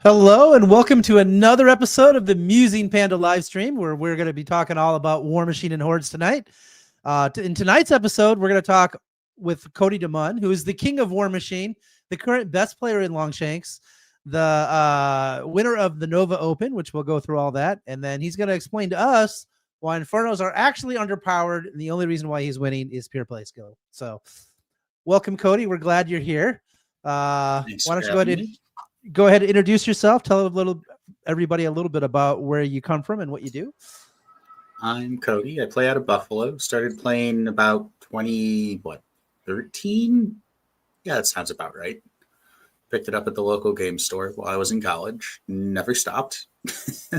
Hello and welcome to another episode of the Musing Panda live stream, where we're going to be talking all about Warmachine and Hordes tonight. In tonight's episode, we're going to talk with Cody Demunn, who is the king of Warmachine, the current best player in Longshanks, the winner of the Nova Open, which we'll go through all that, and then he's going to explain to us why Infernals are actually underpowered, and the only reason why he's winning is pure play skill. So, welcome, Cody. We're glad you're here. Why don't you go ahead and introduce yourself. Tell everybody a little bit about where you come from and what you do. I'm Cody. I play out of Buffalo. Started playing about 13? Yeah, that sounds about right. Picked it up at the local game store while I was in college. Never stopped. That's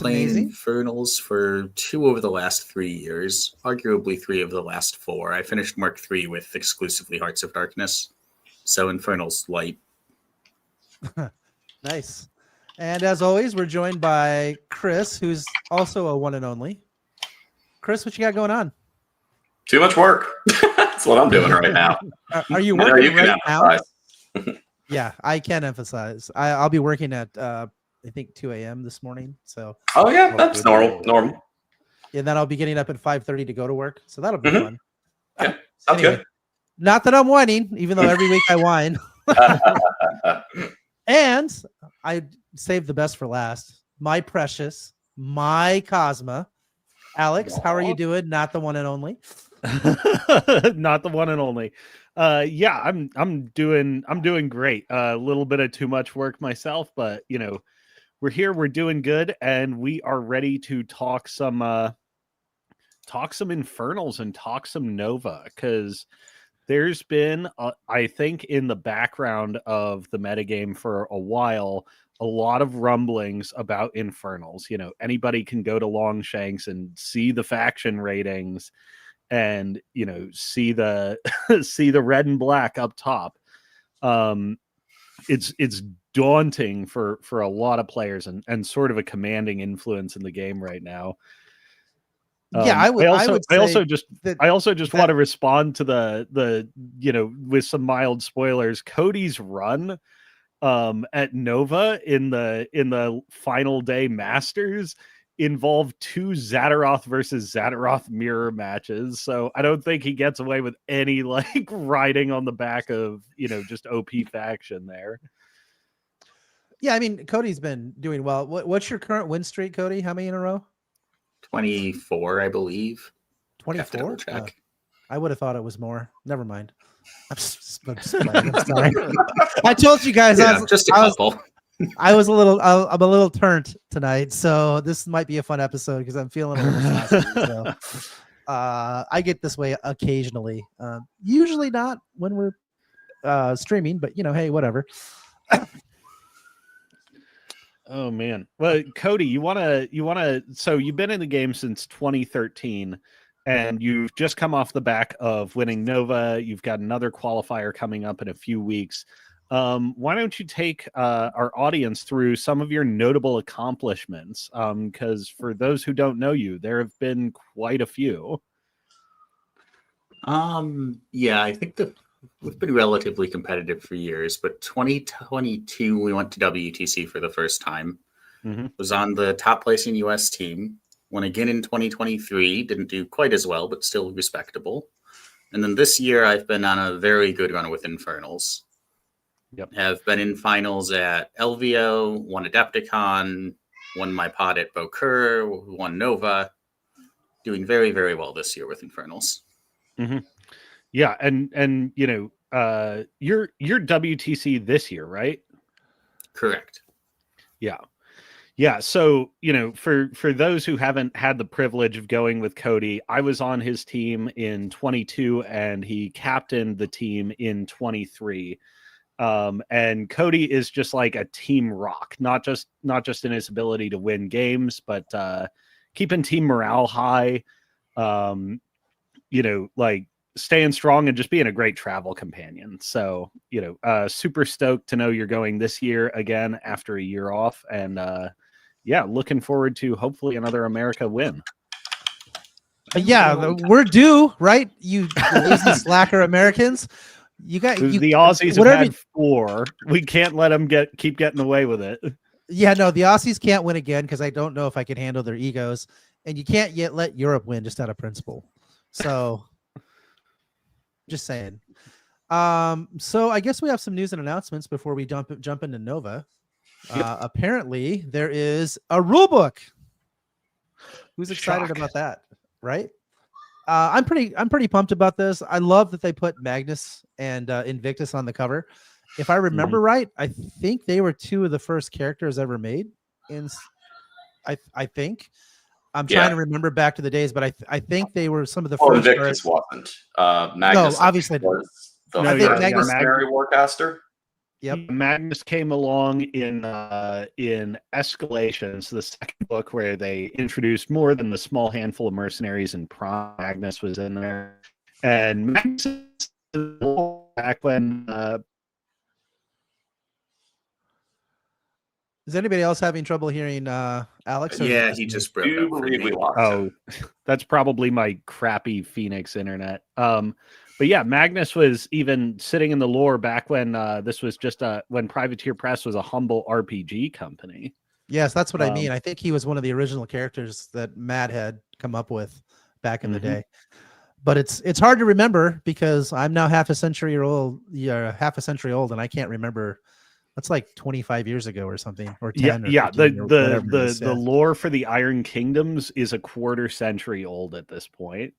playing amazing. Infernals for 2 over the last 3 years, arguably 3 of the last 4. I finished Mark 3 with exclusively Hearts of Darkness. So Infernals light. Nice. And as always, we're joined by Chris, who's also a one and only. Chris, what you got going on? Too much work. That's what I'm doing right now. Are you working right now? Yeah, I can emphasize. I'll be working at I think 2 a.m. this morning. So oh yeah, that's normal. Yeah, then I'll be getting up at 5:30 to go to work. So that'll be fun. Yeah, sounds good. Not that I'm whining, even though every week I whine. And I saved the best for last. My precious, my Cosma. Alex, how are you doing? Not the one and only. Not the one and only. Yeah, I'm doing great. A little bit of too much work myself, but we're here, we're doing good, and we are ready to talk some Infernals and talk some Nova, because there's been, I think, in the background of the metagame for a while, a lot of rumblings about Infernals. Anybody can go to Longshanks and see the faction ratings and, see the see the red and black up top. It's daunting for a lot of players and sort of a commanding influence in the game right now. Yeah, I also just want to respond to the with some mild spoilers. Cody's run at Nova in the final day Masters involved 2 Zataroth versus Zataroth mirror matches. So I don't think he gets away with any riding on the back of just OP faction there. Yeah, I mean, Cody's been doing well. What's your current win streak, Cody? How many in a row? 24, I believe. 24? I would have thought it was more. Never mind. I'm sorry. I told you guys just a couple. I'm a little turned tonight, so this might be a fun episode because I'm feeling a little saucy. So, I get this way occasionally. Usually not when we're streaming, but hey, whatever. Oh man. Well, Cody, you wanna so you've been in the game since 2013 and you've just come off the back of winning Nova. You've got another qualifier coming up in a few weeks. Why don't you take our audience through some of your notable accomplishments? Because for those who don't know you, there have been quite a few. Yeah, I think we've been relatively competitive for years, but 2022 we went to WTC for the first time. Was on the top placing US team. Won again in 2023, didn't do quite as well, but still respectable. And then this year I've been on a very good run with Infernals. Yep. Have been in finals at LVO, won Adepticon, won my pod at Beaucur, won Nova. Doing very, very well this year with Infernals. Yeah, and you're WTC this year, right? Correct. Yeah. So for those who haven't had the privilege of going with Cody, I was on his team in 22, and he captained the team in 23. And Cody is just like a team rock, not just in his ability to win games, but keeping team morale high. Staying strong and just being a great travel companion. So, super stoked to know you're going this year again after a year off. And looking forward to hopefully another America win. Yeah, we're due, right? You lazy slacker Americans. You got the Aussies have had 4. We can't let them keep getting away with it. Yeah, no, the Aussies can't win again because I don't know if I can handle their egos, and you can't yet let Europe win just out of principle. So, just saying. So I guess we have some news and announcements before we jump into Nova. Apparently, there is a rule book. Who's excited about that? Right? I'm pretty pumped about this. I love that they put Magnus and Invictus on the cover. If I remember right, I think they were 2 of the first characters ever made. I think. I'm trying to remember back to the days, but I think they were some of the first. Invictus wasn't. Magnus, no, obviously was the I think Magnus Warcaster. Yep. Magnus came along in Escalations, the second book where they introduced more than the small handful of mercenaries, and Prime Magnus was in there. And Magnus back when is anybody else having trouble hearing Alex? Yeah, he just broke up for me. Oh, that's probably my crappy Phoenix internet. But yeah, Magnus was even sitting in the lore back when this was just when Privateer Press was a humble RPG company. Yes, that's what I mean. I think he was one of the original characters that Matt had come up with back in the day. But it's hard to remember because I'm now half a century old, and I can't remember. That's like 25 years ago or something, or 10. Yeah, or 15 or the lore for the Iron Kingdoms is a quarter century old at this point.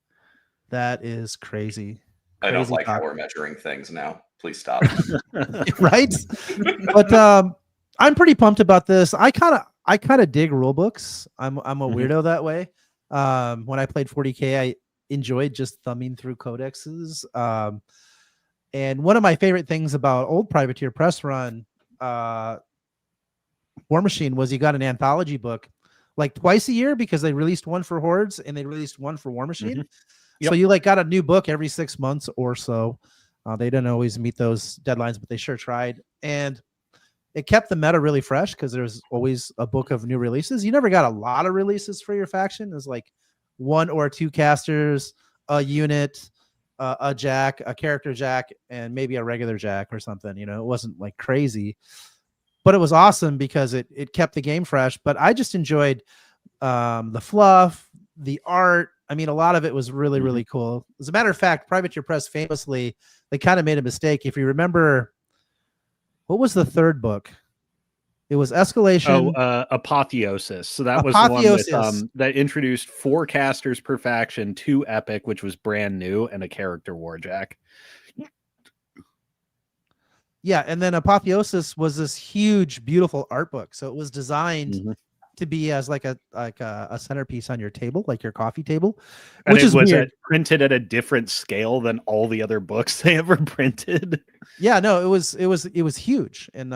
That is crazy. I don't like how we're measuring things now. Please stop. Right? But I'm pretty pumped about this. I kind of dig rule books. I'm a weirdo that way. When I played 40K, I enjoyed just thumbing through codexes. And one of my favorite things about old Privateer Press run Warmachine was you got an anthology book like twice a year because they released one for Hordes and they released one for Warmachine. So you like got a new book every 6 months or so. They didn't always meet those deadlines, but they sure tried. And it kept the meta really fresh because there's always a book of new releases. You never got a lot of releases for your faction. It was like 1 or 2 casters, a unit, a jack, a character jack, and maybe a regular jack or something. It wasn't like crazy, but it was awesome because it kept the game fresh. But I just enjoyed the fluff, the art. I mean, a lot of it was really, really cool. As a matter of fact, Privateer Press famously, they kind of made a mistake. If you remember, what was the third book? It was Escalation. Apotheosis. So that was the one with, that introduced 4 casters per faction, 2 epic, which was brand new, and a character warjack. Yeah, and then Apotheosis was this huge, beautiful art book. So it was designed to be as like a centerpiece on your table, like your coffee table, which is weird. Printed at a different scale than all the other books they ever printed. Yeah, no, it was huge, and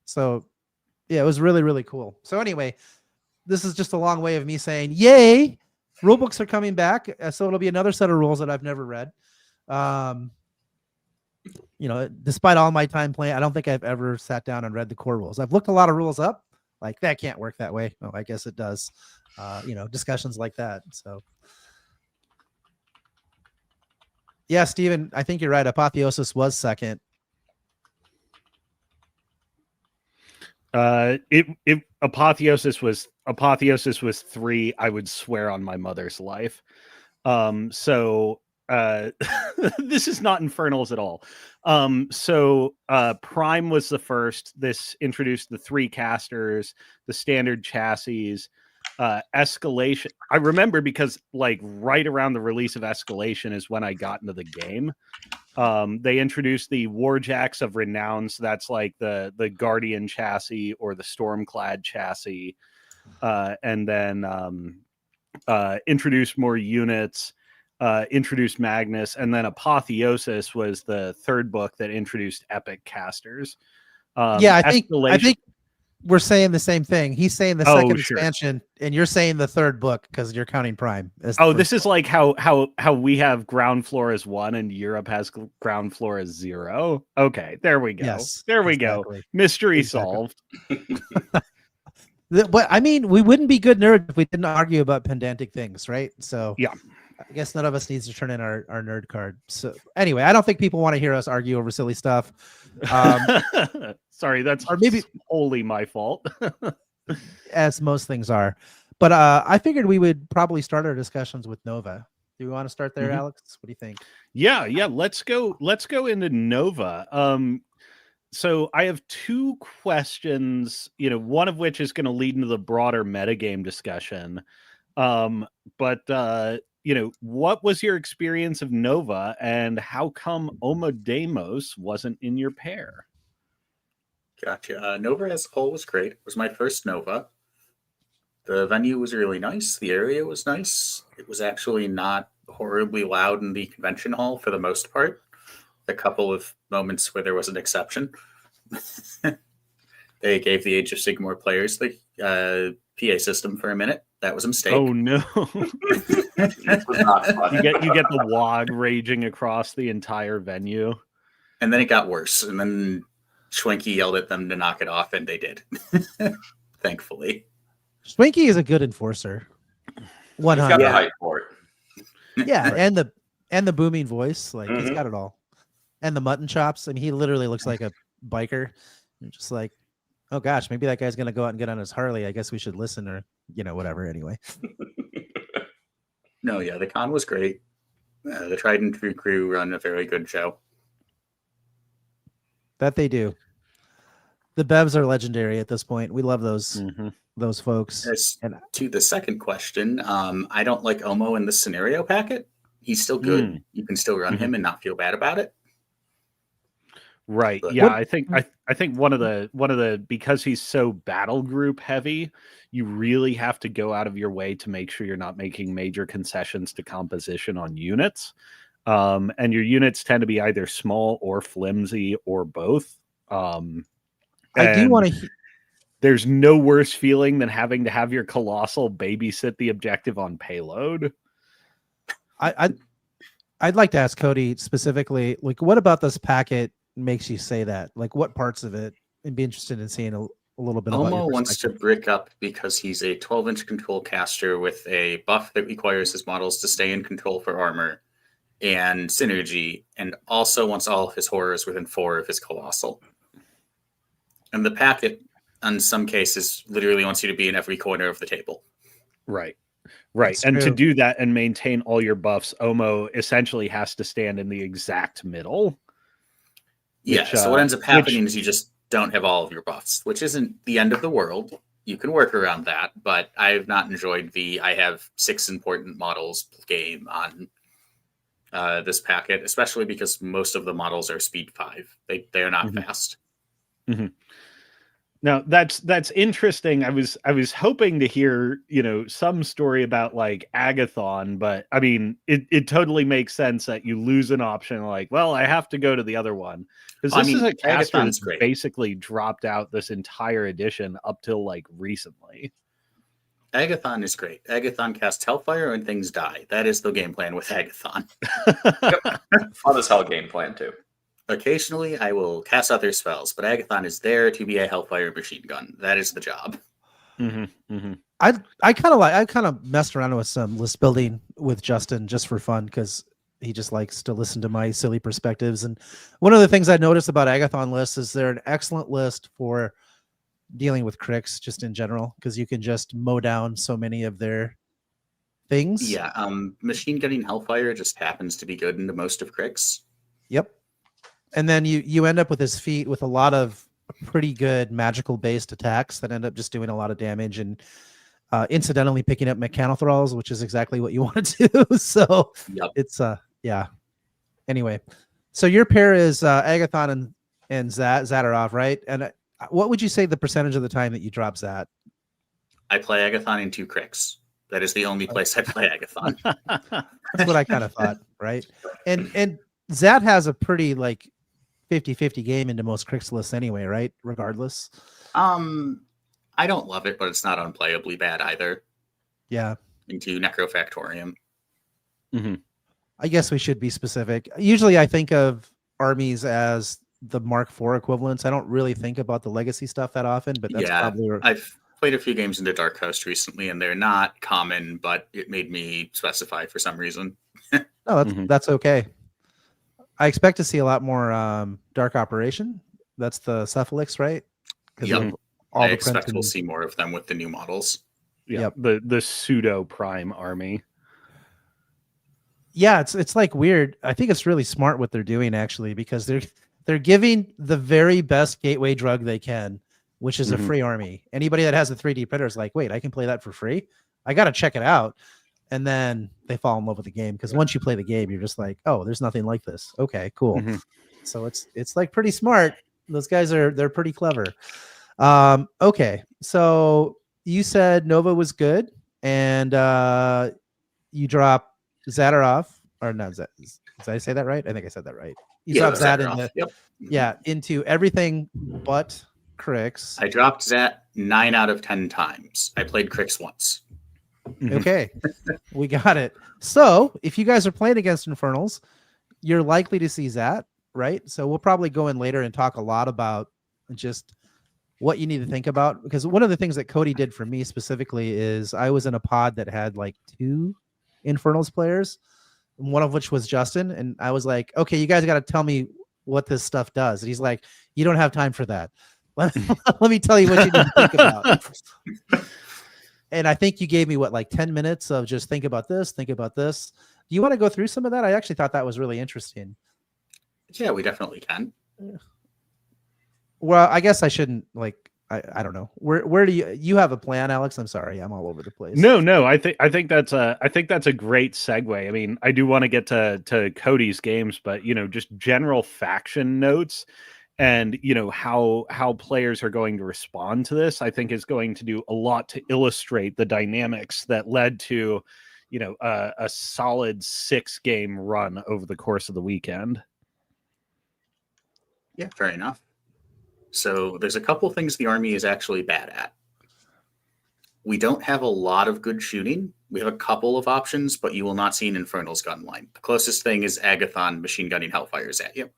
so yeah, it was really, really cool. So anyway, this is just a long way of me saying, yay, rule books are coming back. So it'll be another set of rules that I've never read. Despite all my time playing, I don't think I've ever sat down and read the core rules. I've looked a lot of rules up. Like, that can't work that way. Oh, I guess it does. Discussions like that. So, yeah, Steven, I think you're right. Apotheosis was second. Apotheosis was 3. I would swear on my mother's life. This is not Infernals at all. Prime was the first. This introduced the 3 casters, the standard chassis, Escalation. I remember because like right around the release of Escalation is when I got into the game. They introduced the Warjacks of Renown. So that's like the Guardian chassis or the Stormclad chassis. And then introduced more units. Introduced Magnus, and then Apotheosis was the third book that introduced epic casters. I think we're saying the same thing. He's saying the second expansion, and you're saying the third book because you're counting Prime. This is like how we have ground floor as 1 and Europe has ground floor as 0. Okay, there we go. Yes, there we go. Mystery solved. But I mean, we wouldn't be good nerds if we didn't argue about pedantic things, right? So yeah. I guess none of us needs to turn in our nerd card. So anyway, I don't think people want to hear us argue over silly stuff. Sorry, that's or maybe wholly my fault. as most things are. But I figured we would probably start our discussions with Nova. Do we want to start there, Alex? What do you think? Yeah. Let's go into Nova. So I have two questions, one of which is going to lead into the broader metagame discussion. But what was your experience of Nova, and how come Omodemos wasn't in your pair? Gotcha. Nova as a whole was great. It was my first Nova. The venue was really nice. The area was nice. It was actually not horribly loud in the convention hall for the most part. A couple of moments where there was an exception. They gave the Age of Sigmar players the PA system for a minute. That was a mistake. Oh no! It was not fun. You get the wog raging across the entire venue, And then it got worse. And then Schwenky yelled at them to knock it off, and they did. Thankfully. Swinky is a good enforcer. He's 100. got the height for it. Yeah, and the booming voice, like he's got it all, and the mutton chops. I mean, he literally looks like a biker. You're just like, oh gosh, maybe that guy's gonna go out and get on his Harley. I guess we should listen, or whatever. Anyway. No, yeah, the con was great. The Trident crew run a very good show. That they do. The Bevs are legendary at this point. We love those folks. As to the second question, I don't like Omo in the scenario packet. He's still good. You can still run him and not feel bad about it. Right. But Yeah, I think one of the because he's so battle group heavy, you really have to go out of your way to make sure you're not making major concessions to composition on units. And your units tend to be either small or flimsy or both. I do want to. There's no worse feeling than having to have your Colossal babysit the objective on payload. I'd like to ask Cody specifically, like, what about this packet makes you say that? Like, what parts of it? I'd be interested in seeing a little bit. Omo wants to brick up because he's a 12-inch control caster with a buff that requires his models to stay in control for armor and synergy, and also wants all of his horrors within 4 of his Colossal. And the packet, in some cases, literally wants you to be in every corner of the table. Right. That's and to true. do that and maintain all your buffs, Omo essentially has to stand in the exact middle. Yeah, Which, so what ends up happening is you just don't have all of your buffs, which isn't the end of the world. You can work around that, but I've not enjoyed I have 6 important models game on this packet, especially because most of the models are speed 5. They are not fast. Mm-hmm. Now that's interesting. I was hoping to hear, some story about like Agathon, but I mean, it totally makes sense that you lose an option. Like, well, I have to go to the other one because this is a caster Agathon's that's great. basically dropped out this entire edition up till like recently. Agathon is great. Agathon casts Hellfire and things die. That is the game plan with Agathon. Fun as hell game plan too. Occasionally, I will cast other spells, but Agathon is there to be a Hellfire machine gun. That is the job. I kind of messed around with some list building with Justin just for fun because he just likes to listen to my silly perspectives. And one of the things I noticed about Agathon lists is they're an excellent list for dealing with cricks just in general because you can just mow down so many of their things. Yeah, machine gunning Hellfire just happens to be good into most of cricks. Yep. And then you end up with his feet with a lot of pretty good magical based attacks that end up just doing a lot of damage and incidentally picking up mechanical thralls, which is exactly what you want to do. So it's yeah. Anyway, so your pair is Agathon and Zataroth, right? And what would you say the percentage of the time that you drop Zat? I play Agathon in 2 cricks. That is the only place I play Agathon. That's what I kind of thought, right? And Zat has a pretty like 50-50 game into most cricks lists anyway, right? Regardless. I don't love it, but it's not unplayably bad either. Yeah. Into Necrofactorium. I guess we should be specific. Usually I think of armies as the Mark IV equivalents. I don't really think about the legacy stuff that often, but that's probably I've played a few games into Dark Coast recently, and they're not common, but it made me specify for some reason. No, that's okay. I expect to see a lot more Dark Operation. That's the Cephalix, right? Yep. All I the expect printing. we'll see more of them with the new models. Yeah, the pseudo Prime army. Yeah, it's like weird. I think it's really smart what they're doing actually, because they're giving the very best gateway drug they can, which is a free army. Anybody that has a 3D printer is like, wait, I can play that for free? I got to check it out. And then they fall in love with the game, because once you play the game, you're just like, oh, there's nothing like this. Okay, cool. So it's like pretty smart. Those guys they're pretty clever. Okay, so you said Nova was good, and you drop Zataroth, or no, did I say that right? I think I said that right. You dropped Zat into everything but Crix. I dropped Zat 9 out of 10 times. I played Crix once. Okay, we got it. So if you guys are playing against Infernals, you're likely to see Zat, right? So we'll probably go in later and talk a lot about just what you need to think about, because one of the things that Cody did for me specifically is I was in a pod that had like 2 Infernals players, one of which was Justin, and I was like, okay, you guys got to tell me what this stuff does. And he's like, you don't have time for that. Let me tell you what you need to think about. And I think you gave me like 10 minutes of just think about this, think about this. Do you want to go through some of that? I actually thought that was really interesting. Yeah, we definitely can. Well, I guess I shouldn't I don't know. Where do you have a plan, Alex? I'm sorry, I'm all over the place. No. I think that's a great segue. I mean, I do want to get to Cody's games, but just general faction notes, and how players are going to respond to this, I think is going to do a lot to illustrate the dynamics that led to a solid 6-game run over the course of the weekend. Yeah, fair enough. So there's a couple things the army is actually bad at. We don't have a lot of good shooting. We have a couple of options, but you will not see an Infernals gun line. The closest thing is Agathon machine gunning Hellfires at you.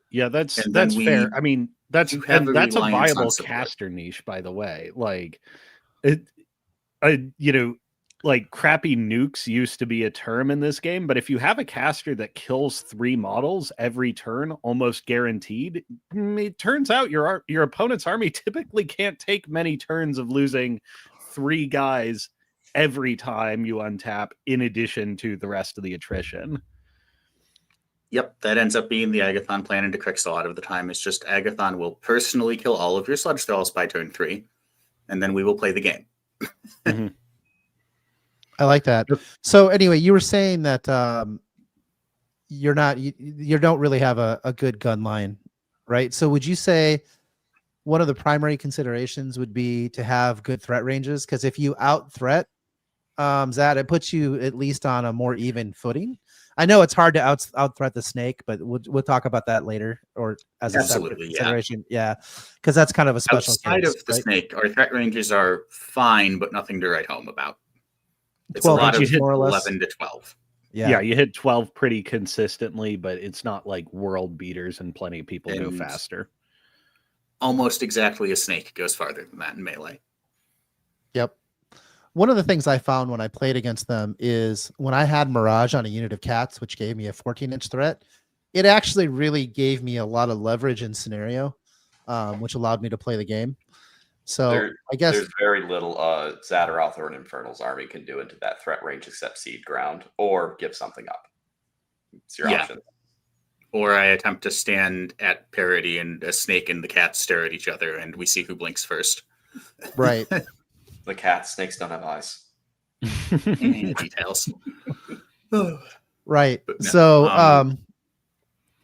Yeah, that's fair. I mean, that's a viable caster niche, by the way. Like like crappy nukes used to be a term in this game, but if you have a caster that kills 3 models every turn, almost guaranteed, it turns out your opponent's army typically can't take many turns of losing 3 guys every time you untap, in addition to the rest of the attrition. Yep, that ends up being the Agathon plan into Crix a lot of the time. It's just Agathon will personally kill all of your sludge thralls by turn 3, and then we will play the game. I like that. So anyway, you were saying that you don't really have a good gun line, right? So would you say one of the primary considerations would be to have good threat ranges? Because if you out threat Zat, it puts you at least on a more even footing. I know it's hard to out threat the snake, but we'll talk about that later, or as a separate consideration. Yeah, because that's kind of a special outside case, of the snake. Our threat ranges are fine, but nothing to write home about. It's 12 a lot of inches, more or less. 11 to 12. Yeah, you hit 12 pretty consistently, but it's not like world beaters and plenty of people go faster. Almost exactly a snake goes farther than that in melee. Yep. One of the things I found when I played against them is when I had Mirage on a unit of cats, which gave me a 14-inch threat, it actually really gave me a lot of leverage in scenario, which allowed me to play the game. So I guess there's very little Zataroth or an Infernals army can do into that threat range except seed ground or give something up. It's your option. Or I attempt to stand at parity and a snake and the cat stare at each other and we see who blinks first. Right. The snakes don't have eyes. Details. Right. But no, so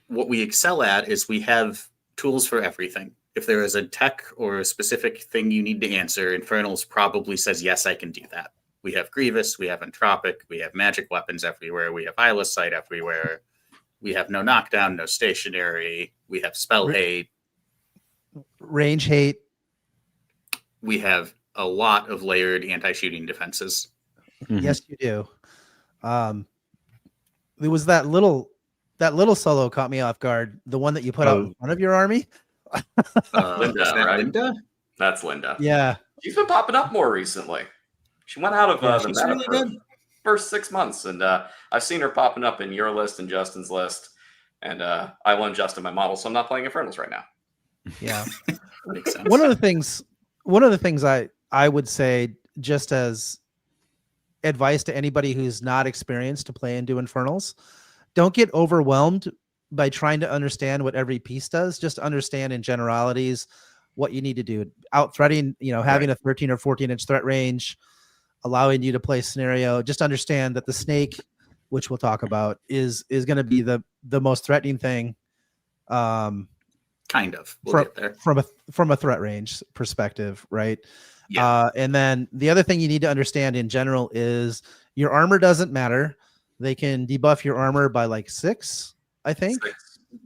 what we excel at is we have tools for everything. If there is a tech or a specific thing you need to answer, Infernals probably says, yes, I can do that. We have Grievous, we have Entropic, we have magic weapons everywhere, we have Eyeless Sight everywhere, we have no knockdown, no stationary, we have spell hate. Range hate. We have a lot of layered anti-shooting defenses. Yes, you do. There was that little solo caught me off guard, the one that you put out in front of your army. Linda, is that right? Linda? That's Linda. Yeah. She's been popping up more recently. She went out of the She's meta really for good. the first 6 months, and I've seen her popping up in your list and Justin's list. And I loaned Justin my model, so I'm not playing Infernals right now. Yeah. Makes sense. One of the things I would say, just as advice to anybody who's not experienced to play into Infernals, don't get overwhelmed by trying to understand what every piece does. Just understand in generalities what you need to do. Out threading, having a 13 or 14-inch threat range, allowing you to play scenario. Just understand that the snake, which we'll talk about, is going to be the most threatening thing. Kind of. We'll get there. From a threat range perspective, right? Yeah. And then the other thing you need to understand in general is your armor doesn't matter. They can debuff your armor by like 6, I think.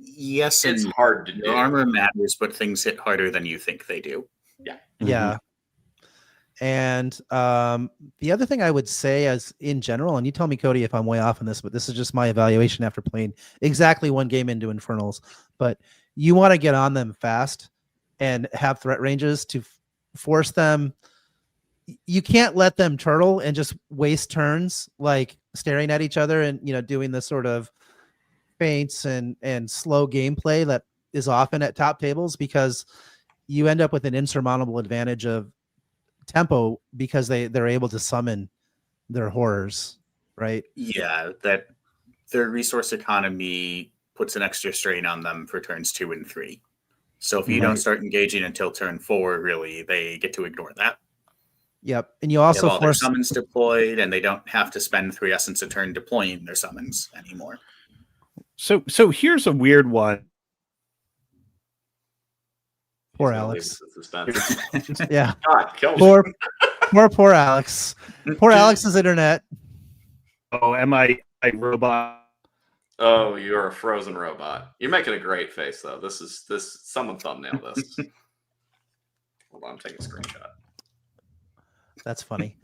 Yes, It's and hard to do. your armor matters, but things hit harder than you think they do. Yeah. Yeah. And the other thing I would say, as in general, and you tell me, Cody, if I'm way off on this, but this is just my evaluation after playing exactly one game into Infernals, but you want to get on them fast and have threat ranges to force them. You can't let them turtle and just waste turns like staring at each other and doing this sort of feints and slow gameplay that is often at top tables, because you end up with an insurmountable advantage of tempo because they're able to summon their horrors, right? Yeah, that their resource economy puts an extra strain on them for turns 2 and 3. So if you don't start engaging until turn 4, really, they get to ignore that. Yep. And you also have all their force summons deployed, and they don't have to spend 3 essence a turn deploying their summons anymore. So here's a weird one. Poor Alex. Suspense. Yeah. God, kill me. Poor Alex. Poor Alex's internet. Oh, am I a robot? Oh, you're a frozen robot. You're making a great face, though. Someone thumbnail this. Hold on, I'm taking a screenshot. That's funny.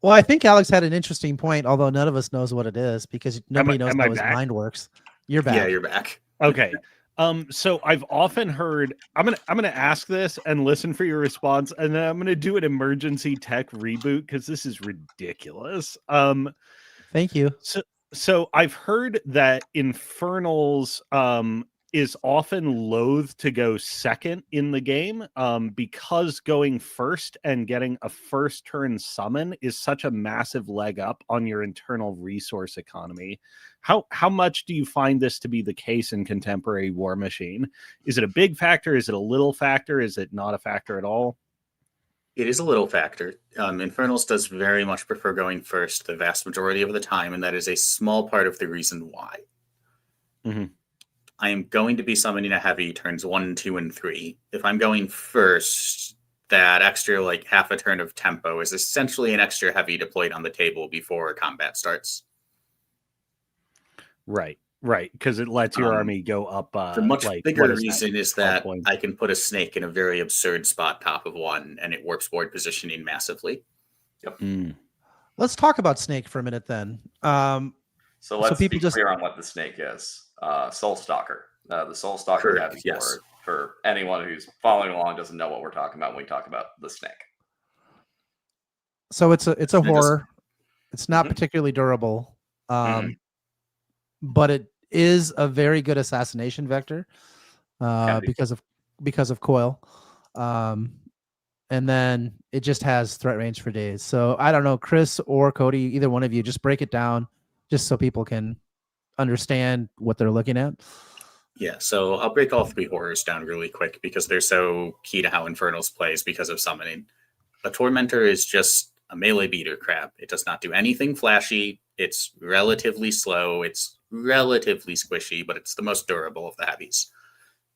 Well, I think Alex had an interesting point, although none of us knows what it is because nobody knows how his mind works. You're back. Yeah, you're back. Okay. So I've often heard, I'm gonna ask this and listen for your response, and then I'm gonna do an emergency tech reboot because this is ridiculous. Thank you. So I've heard that Infernals is often loath to go second in the game because going first and getting a first turn summon is such a massive leg up on your internal resource economy. How much do you find this to be the case in contemporary Warmachine? Is it a big factor? Is it a little factor? Is it not a factor at all? It is a little factor. Infernals does very much prefer going first the vast majority of the time, and that is a small part of the reason why. Mm-hmm. I am going to be summoning a heavy turns 1, 2, and 3. If I'm going first, that extra like half a turn of tempo is essentially an extra heavy deployed on the table before combat starts. Right, because it lets your army go up. The much bigger reason is that I can put a snake in a very absurd spot top of 1, and it warps board positioning massively. Yep. Let's talk about snake for a minute then. So let's be clear on what the snake is. Soul Stalker. The Soul Stalker heavy board. For anyone who's following along doesn't know what we're talking about when we talk about the snake. So it's a horror. It's not particularly durable. But it is a very good assassination vector because of coil. And then it just has threat range for days. So I don't know, Chris or Cody, either one of you, just break it down just so people can understand what they're looking at. Yeah, so I'll break all 3 horrors down really quick because they're so key to how Infernals plays because of summoning. A Tormentor is just a melee beater crap. It does not do anything flashy. It's relatively slow. It's relatively squishy, but it's the most durable of the heavies.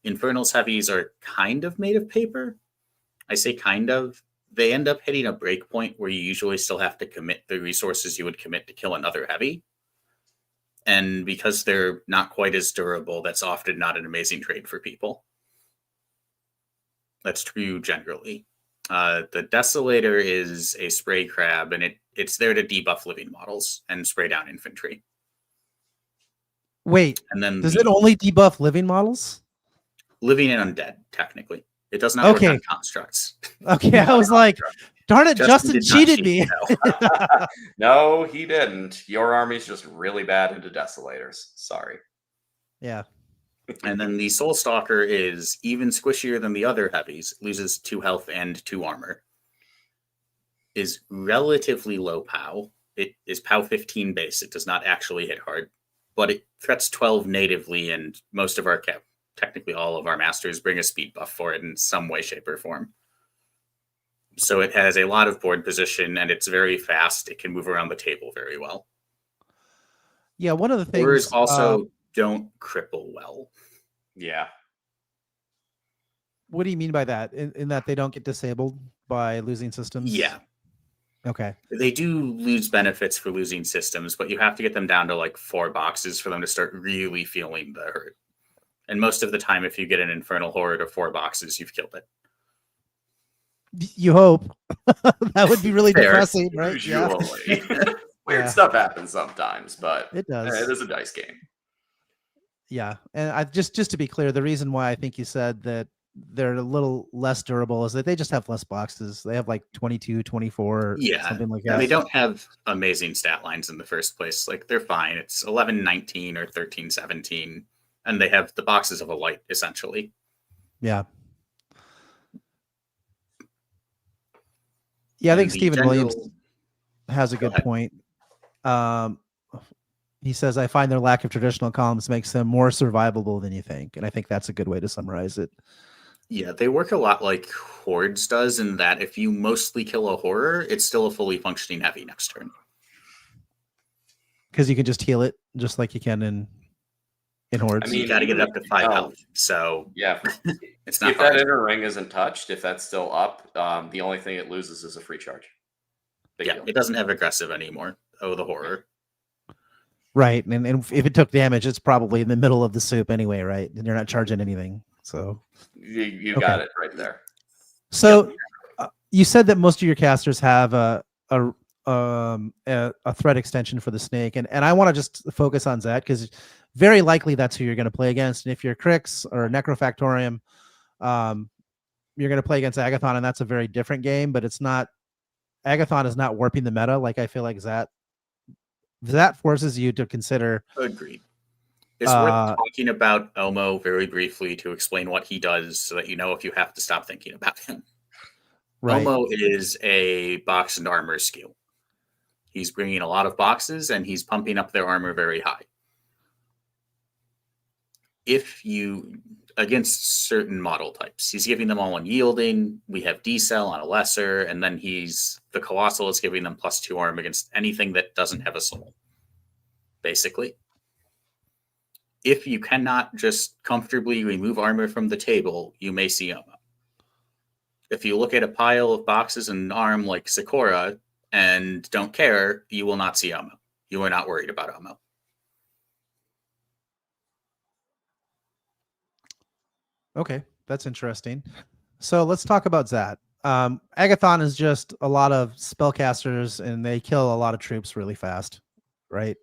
Infernals heavies are kind of made of paper. I say kind of. They end up hitting a break point where you usually still have to commit the resources you would commit to kill another heavy. And because they're not quite as durable, that's often not an amazing trade for people. That's true generally. The Desolator is a spray crab, and it's there to debuff living models and spray down infantry. Wait, and then does it only debuff living models? Living and undead, technically. It does not work on constructs. Okay, I was like, darn it, Justin cheated me. No, he didn't. Your army's just really bad into Desolators. Sorry. Yeah. And then the Soul Stalker is even squishier than the other heavies, loses 2 health and 2 armor. Is relatively low POW. It is POW 15 base. It does not actually hit hard, but it threats 12 natively, and most of our technically all of our masters bring a speed buff for it in some way, shape, or form. So it has a lot of board position, and it's very fast. It can move around the table very well. Yeah, one of the things... Horrors also don't cripple well. Yeah. What do you mean by that? In that they don't get disabled by losing systems? Yeah. Okay. They do lose benefits for losing systems, but you have to get them down to like 4 boxes for them to start really feeling the hurt. And most of the time, if you get an Infernal Horde of 4 boxes, you've killed it. You hope. That would be really depressing, right? Usually. Yeah. Weird stuff happens sometimes, but it does. It is a dice game. Yeah. And I just to be clear, the reason why I think you said that they're a little less durable is that they just have less boxes. They have like 22, 24, something like that. They don't have amazing stat lines in the first place. Like, they're fine. It's 11-19 or 13-17. And they have the boxes of a light, essentially. Yeah. Yeah, I think Stephen Williams has a good point. He says, I find their lack of traditional columns makes them more survivable than you think. And I think that's a good way to summarize it. Yeah, they work a lot like Hordes does, in that if you mostly kill a horror, it's still a fully functioning heavy next turn. Because you can just heal it, just like you can in Hordes. I mean, you got to get it up to 5 health. So yeah, it's not if hard. that inner ring isn't touched, if that's still up, the only thing it loses is a free charge. Big deal. It doesn't have aggressive anymore. Oh, the horror. Right, and if it took damage, it's probably in the middle of the soup anyway, right? And you're not charging anything. So you got it right there. So you said that most of your casters have a threat extension for the snake, and I want to just focus on Zat because very likely that's who you're going to play against. And if you're Crix or Necrofactorium, you're going to play against Agathon, and that's a very different game. But it's not. Agathon is not warping the meta like I feel like Zat forces you to consider. Agreed. It's worth talking about Elmo very briefly to explain what he does so that you know if you have to stop thinking about him. Right. Elmo is a box and armor skill. He's bringing a lot of boxes and he's pumping up their armor very high. If you, against certain model types, he's giving them all unyielding. We have decel on a lesser, and then the Colossal is giving them +2 arm against anything that doesn't have a soul, basically. If you cannot just comfortably remove armor from the table, you may see Elmo. If you look at a pile of boxes and arm like Sakura and don't care, you will not see Elmo. You are not worried about Elmo. Okay, that's interesting. So let's talk about Zat. Agathon is just a lot of spellcasters, and they kill a lot of troops really fast, right?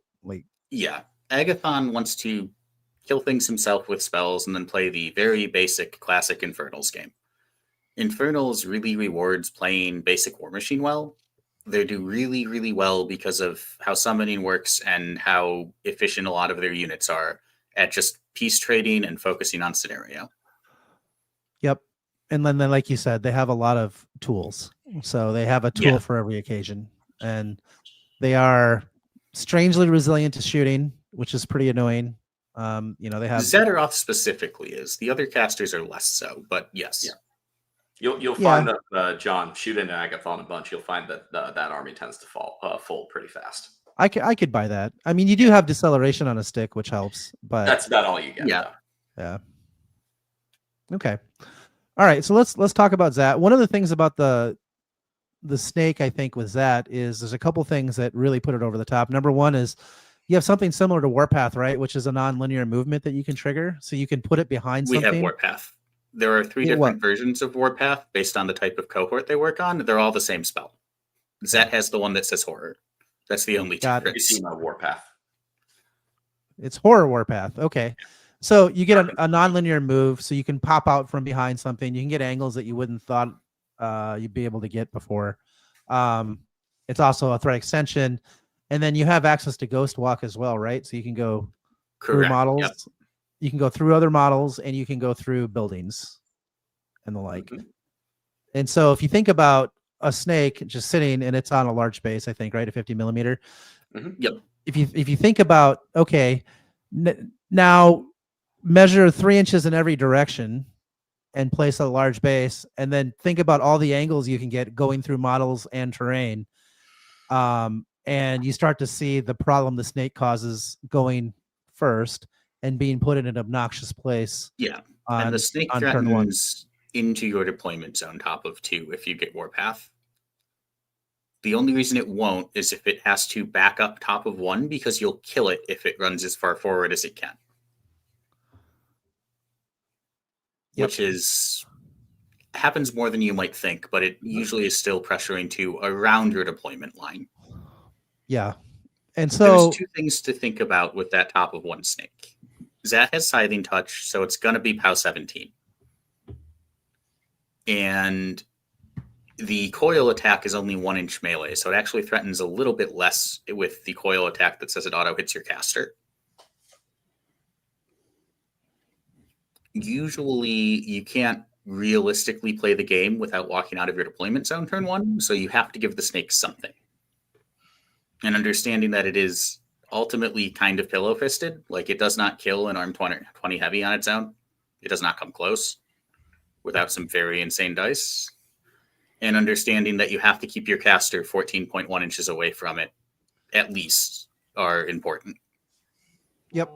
Yeah, Agathon wants to kill things himself with spells and then play the very basic classic Infernals game. Infernals really rewards playing basic Warmachine well. They do really, really well because of how summoning works and how efficient a lot of their units are at just piece trading and focusing on scenario. Yep. And then, like you said, they have a lot of tools. So they have a tool for every occasion. And they are strangely resilient to shooting, which is pretty annoying. They have Zataroth specifically is. The other casters are less so, but yes. Yeah. You'll find that John, shoot into Agathon a bunch. You'll find that that army tends to fold pretty fast. I could buy that. I mean, you do have deceleration on a stick, which helps, but that's about all you get. Yeah. Okay. All right. So let's talk about Zat. One of the things about the snake, I think, with Zat is there's a couple things that really put it over the top. Number one is you have something similar to Warpath, right? Which is a non-linear movement that you can trigger. So you can put it behind something. We have Warpath. There are 3 different versions of Warpath based on the type of cohort they work on. They're all the same spell. Zat has the one that says horror. That's the only difference. You've seen Warpath. It's horror Warpath. Okay. So you get a nonlinear move, so you can pop out from behind something. You can get angles that you wouldn't thought you'd be able to get before. It's also a threat extension, and then you have access to Ghost Walk as well, right? So you can go through models. Yep. You can go through other models, and you can go through buildings and the like. Mm-hmm. And so if you think about a snake just sitting and it's on a large base, I think, right, a 50 millimeter. Mm-hmm. Yep. If you think about, okay, now measure 3 inches in every direction and place a large base, and then think about all the angles you can get going through models and terrain. And you start to see the problem the snake causes going first and being put in an obnoxious place. Yeah. And the snake threatens into your deployment zone top of 2 if you get Warpath. The only reason it won't is if it has to back up top of 1, because you'll kill it if it runs as far forward as it can. Yep. Which happens more than you might think, but it usually is still pressuring to around your deployment line. Yeah. And so there's 2 things to think about with that top of 1 snake. Zat has Scything Touch, so it's going to be POW 17. And the coil attack is only 1 inch melee, so it actually threatens a little bit less with the coil attack that says it auto hits your caster. Usually, you can't realistically play the game without walking out of your deployment zone turn 1, so you have to give the snake something. And understanding that it is ultimately kind of pillow-fisted, like it does not kill an arm 20 heavy on its own. It does not come close without some very insane dice. And understanding that you have to keep your caster 14.1 inches away from it, at least, are important. Yep.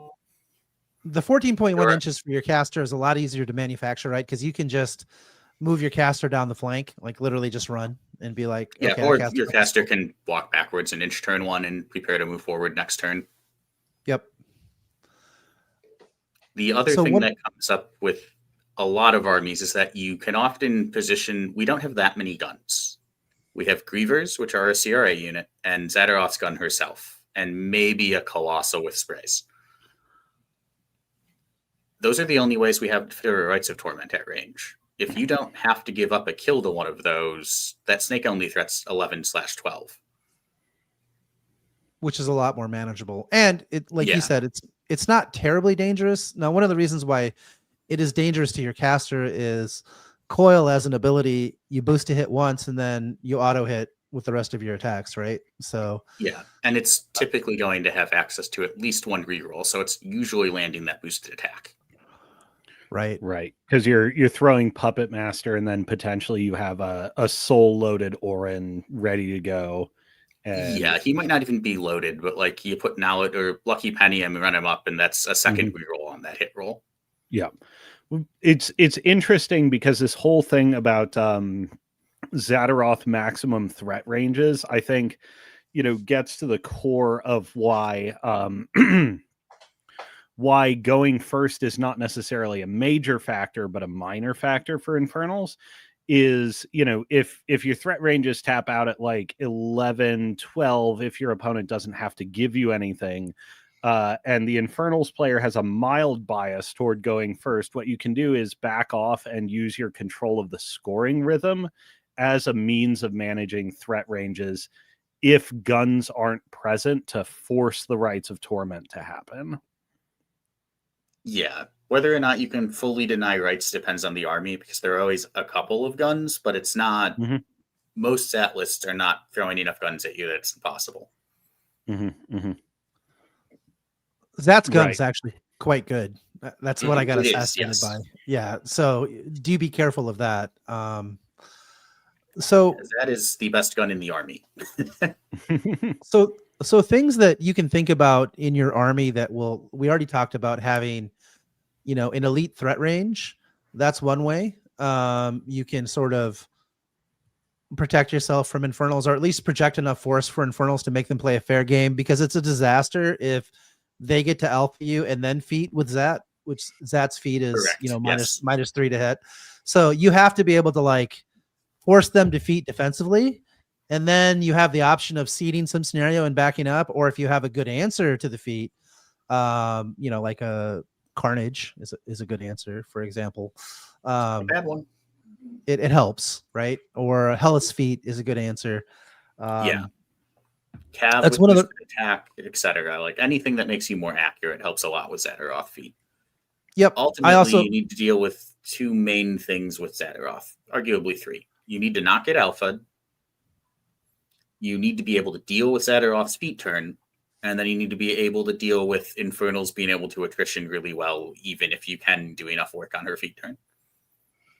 The 14.1 inches for your caster is a lot easier to manufacture, right? Because you can just move your caster down the flank, like literally just run and be like, yeah, okay, or your caster can walk backwards an inch turn 1 and prepare to move forward next turn. Yep. The other thing that comes up with a lot of armies is that you can often position, we don't have that many guns. We have Grievers, which are a CRA unit, and Zataroth's gun herself, and maybe a Colossal with sprays. Those are the only ways we have for Rites of Torment at range. If you don't have to give up a kill to one of those, that snake only threats 11/12. Which is a lot more manageable. And it, like you said, it's not terribly dangerous. Now, one of the reasons why it is dangerous to your caster is coil as an ability. You boost a hit once and then you auto hit with the rest of your attacks, right? So yeah, and it's typically going to have access to at least 1 reroll, so it's usually landing that boosted attack. Right. Because you're throwing Puppet Master, and then potentially you have a soul loaded Orin ready to go. And yeah, he might not even be loaded, but like you put Nowlet or Lucky Penny and run him up, and that's a second reroll on that hit roll. Yeah, it's interesting because this whole thing about Zataroth maximum threat ranges, I think, gets to the core of why why going first is not necessarily a major factor, but a minor factor for Infernals. Is, if your threat ranges tap out at like 11, 12, if your opponent doesn't have to give you anything, and the Infernals player has a mild bias toward going first, what you can do is back off and use your control of the scoring rhythm as a means of managing threat ranges if guns aren't present to force the Rites of Torment to happen. Yeah, whether or not you can fully deny rights depends on the army, because there are always a couple of guns, but it's not, most Zat lists are not throwing enough guns at you that it's impossible. Zat's gun's actually quite good. That's what I got assassinated by. Yeah, so do be careful of that. So that is the best gun in the army. So things that you can think about in your army that we already talked about having, an elite threat range. That's one way. You can sort of protect yourself from Infernals, or at least project enough force for Infernals to make them play a fair game, because it's a disaster if they get to alpha you and then feat with Zat, which Zat's feat is, minus 3 to hit. So you have to be able to force them to feat defensively. And then you have the option of seeding some scenario and backing up, or if you have a good answer to the feat, like a Carnage is a good answer, for example. A bad one. It helps, right? Or Hellas Feet is a good answer. Yeah. Cav That's with one of boosted attack, etc. Like anything that makes you more accurate helps a lot with Zataroth feet. Yep. Ultimately, you need to deal with two main things with Zataroth, arguably three. You need to not get alpha. You need to be able to deal with Zataroth's feet turn, and then you need to be able to deal with Infernals being able to attrition really well, even if you can do enough work on her feet turn.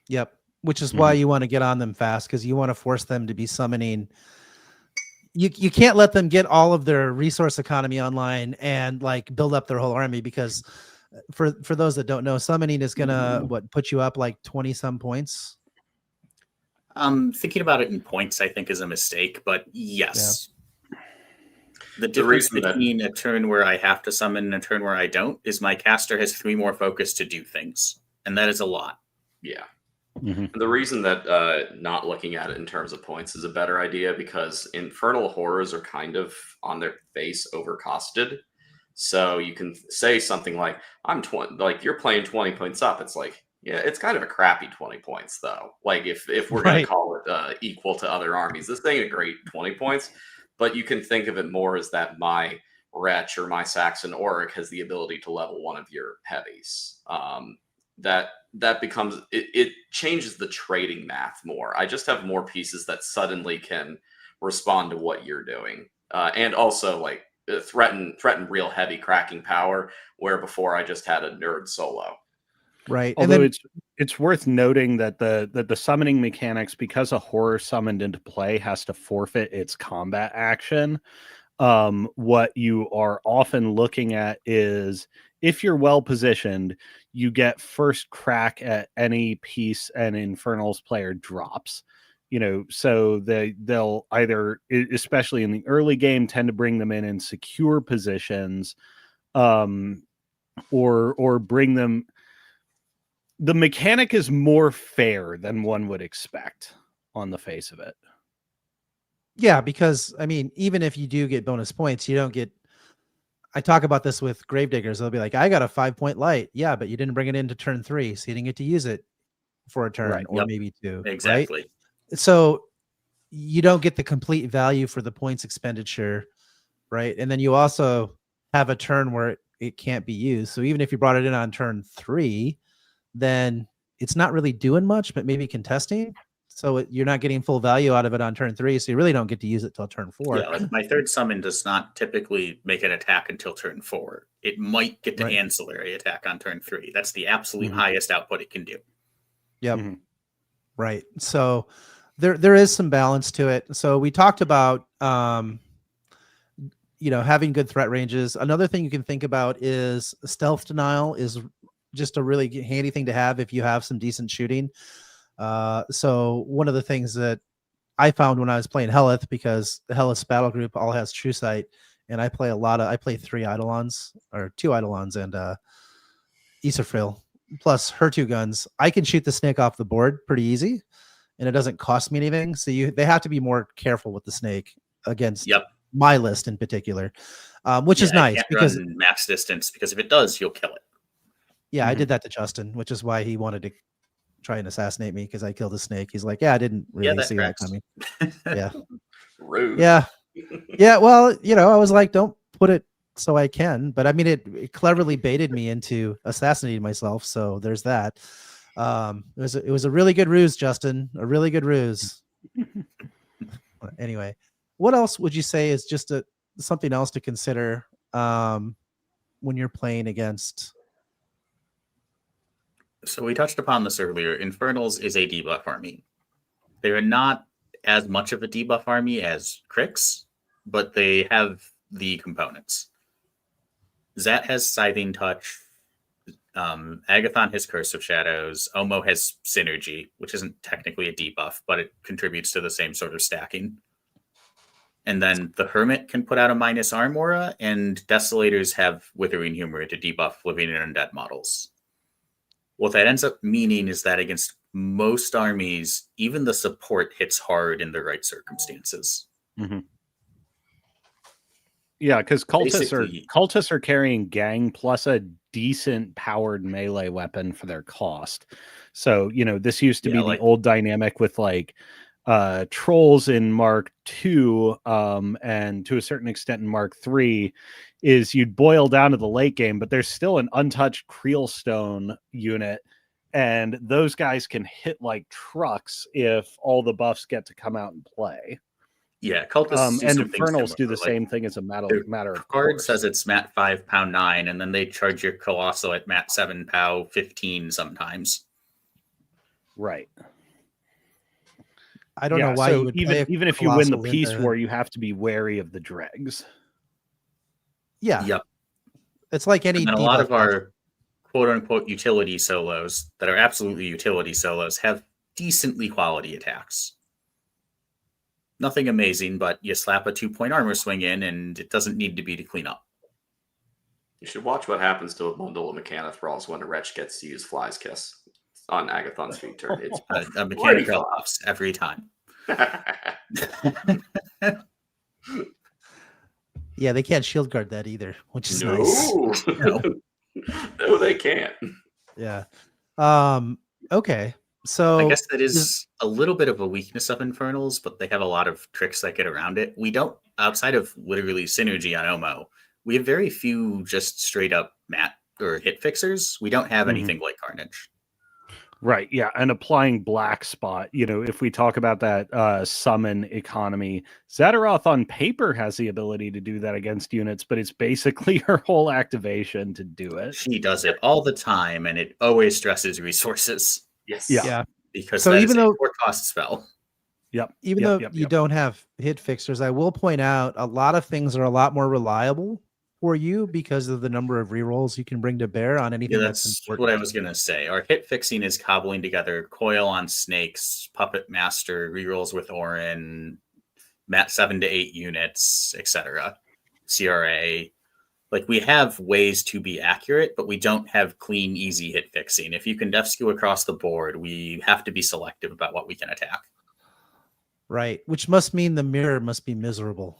Yep. Which is why you want to get on them fast, because you want to force them to be summoning. You can't let them get all of their resource economy online and like build up their whole army, because for those that don't know, summoning is gonna put you up like 20 some points. Thinking about it in points, I think, is a mistake, but yes. Yeah. The difference between a turn where I have to summon and a turn where I don't is my caster has 3 more focus to do things, and that is a lot. Yeah. The reason that not looking at it in terms of points is a better idea, because Infernal Horrors are kind of on their face overcosted. So you can say something like, "I'm 20," like you're playing 20 points up. It's like, yeah, it's kind of a crappy 20 points though. Like if we're going to call it equal to other armies, this ain't a great 20 points. But you can think of it more as that my Wretch or my Saxon Auric has the ability to level one of your heavies. That becomes it changes the trading math more. I just have more pieces that suddenly can respond to what you're doing, and also like threaten real heavy cracking power, where before I just had a nerd solo. Right. Although it's worth noting that the summoning mechanics, because a horror summoned into play has to forfeit its combat action, what you are often looking at is, if you're well positioned, you get first crack at any piece an Infernals player drops. So they'll either, especially in the early game, tend to bring them in secure positions, or bring them. The mechanic is more fair than one would expect on the face of it. Yeah, because I mean, even if you do get bonus points, you don't get. I talk about this with Gravediggers. They'll be like, "I got a 5-point light." Yeah, but you didn't bring it into turn 3, so you didn't get to use it for a turn or maybe 2. Exactly. Right? So you don't get the complete value for the points expenditure, right? And then you also have a turn where it can't be used. So even if you brought it in on turn 3, then it's not really doing much, but maybe contesting. So you're not getting full value out of it on turn 3. So you really don't get to use it till turn 4. Yeah, like my third summon does not typically make an attack until turn 4. It might get to ancillary attack on turn 3. That's the absolute highest output it can do. Yep. Right. So there is some balance to it. So we talked about, having good threat ranges. Another thing you can think about is stealth denial is just a really handy thing to have if you have some decent shooting. So one of the things that I found when I was playing Hellas, because the Hellas battle group all has True Sight, and I play 3 Eidolons, or 2 Eidolons, and Isafril, plus her 2 guns. I can shoot the snake off the board pretty easy, and it doesn't cost me anything. So they have to be more careful with the snake against my list in particular, which is nice, because run max distance, because if it does, you'll kill it. Yeah, I did that to Justin, which is why he wanted to try and assassinate me, because I killed a snake. He's like, "Yeah, I didn't really see that coming." Yeah. Rude. Yeah. Yeah. Well, I was like, don't put it so I can. But I mean, it cleverly baited me into assassinating myself. So there's that. It was a really good ruse, Justin. A really good ruse. Anyway, what else would you say is just something else to consider when you're playing against? So we touched upon this earlier. Infernals is a debuff army. They are not as much of a debuff army as Crix, but they have the components. Zat has Scything Touch. Agathon has Curse of Shadows. Omo has Synergy, which isn't technically a debuff, but it contributes to the same sort of stacking. And then the Hermit can put out a minus arm aura, and Desolators have Withering Humor to debuff living and undead models. What that ends up meaning is that against most armies, even the support hits hard in the right circumstances. Yeah, because Basically- cultists are carrying gang plus a decent powered melee weapon for their cost. So, this used to be the old dynamic with trolls in Mark II, and to a certain extent in Mark III, is you'd boil down to the late game, but there's still an untouched Creelstone unit, and those guys can hit like trucks if all the buffs get to come out and play. Yeah, cultists do And something Infernals similar, do the same thing as a matter of card course. says it's mat 5, pound 9, and then they charge your Colossal at mat 7, pow 15 sometimes. Right. I don't know why you would play even if you win the Colossal Peace into- War, you have to be wary of the dregs. Yeah. Yep. It's like any And then a lot debuff of our quote-unquote utility solos that are absolutely utility solos have decently quality attacks. Nothing amazing, but you slap a 2-point armor swing in, and it doesn't need to be to clean up. You should watch what happens to a bundle of Mechana Thralls when a wretch gets to use Fly's Kiss on Agathon's feet turn. It's A mechanical ups every time. Yeah, they can't shield guard that either, which is nice. No, they can't. Yeah. Okay. So I guess that is a little bit of a weakness of Infernals, but they have a lot of tricks that get around it. We don't, outside of literally synergy on Omo, we have very few just straight up mat or hit fixers. We don't have anything like Carnage. Right, yeah, and applying Black Spot, if we talk about that summon economy, Zataroth on paper has the ability to do that against units, but it's basically her whole activation to do it. She does it all the time, and it always stresses resources. Yes. Yeah. Because So that even is though- a 4-cost spell. even though you don't have hit fixers, I will point out a lot of things are a lot more reliable for you because of the number of rerolls you can bring to bear on anything Yeah, that's that's important. what I was going to say. Our hit fixing is cobbling together Coil on Snakes, Puppet Master, rerolls with Orin, mat 7 to 8 units, etc. CRA. Like, we have ways to be accurate, but we don't have clean, easy hit fixing. If you can def skew across the board, we have to be selective about what we can attack. Right. Which must mean the mirror must be miserable.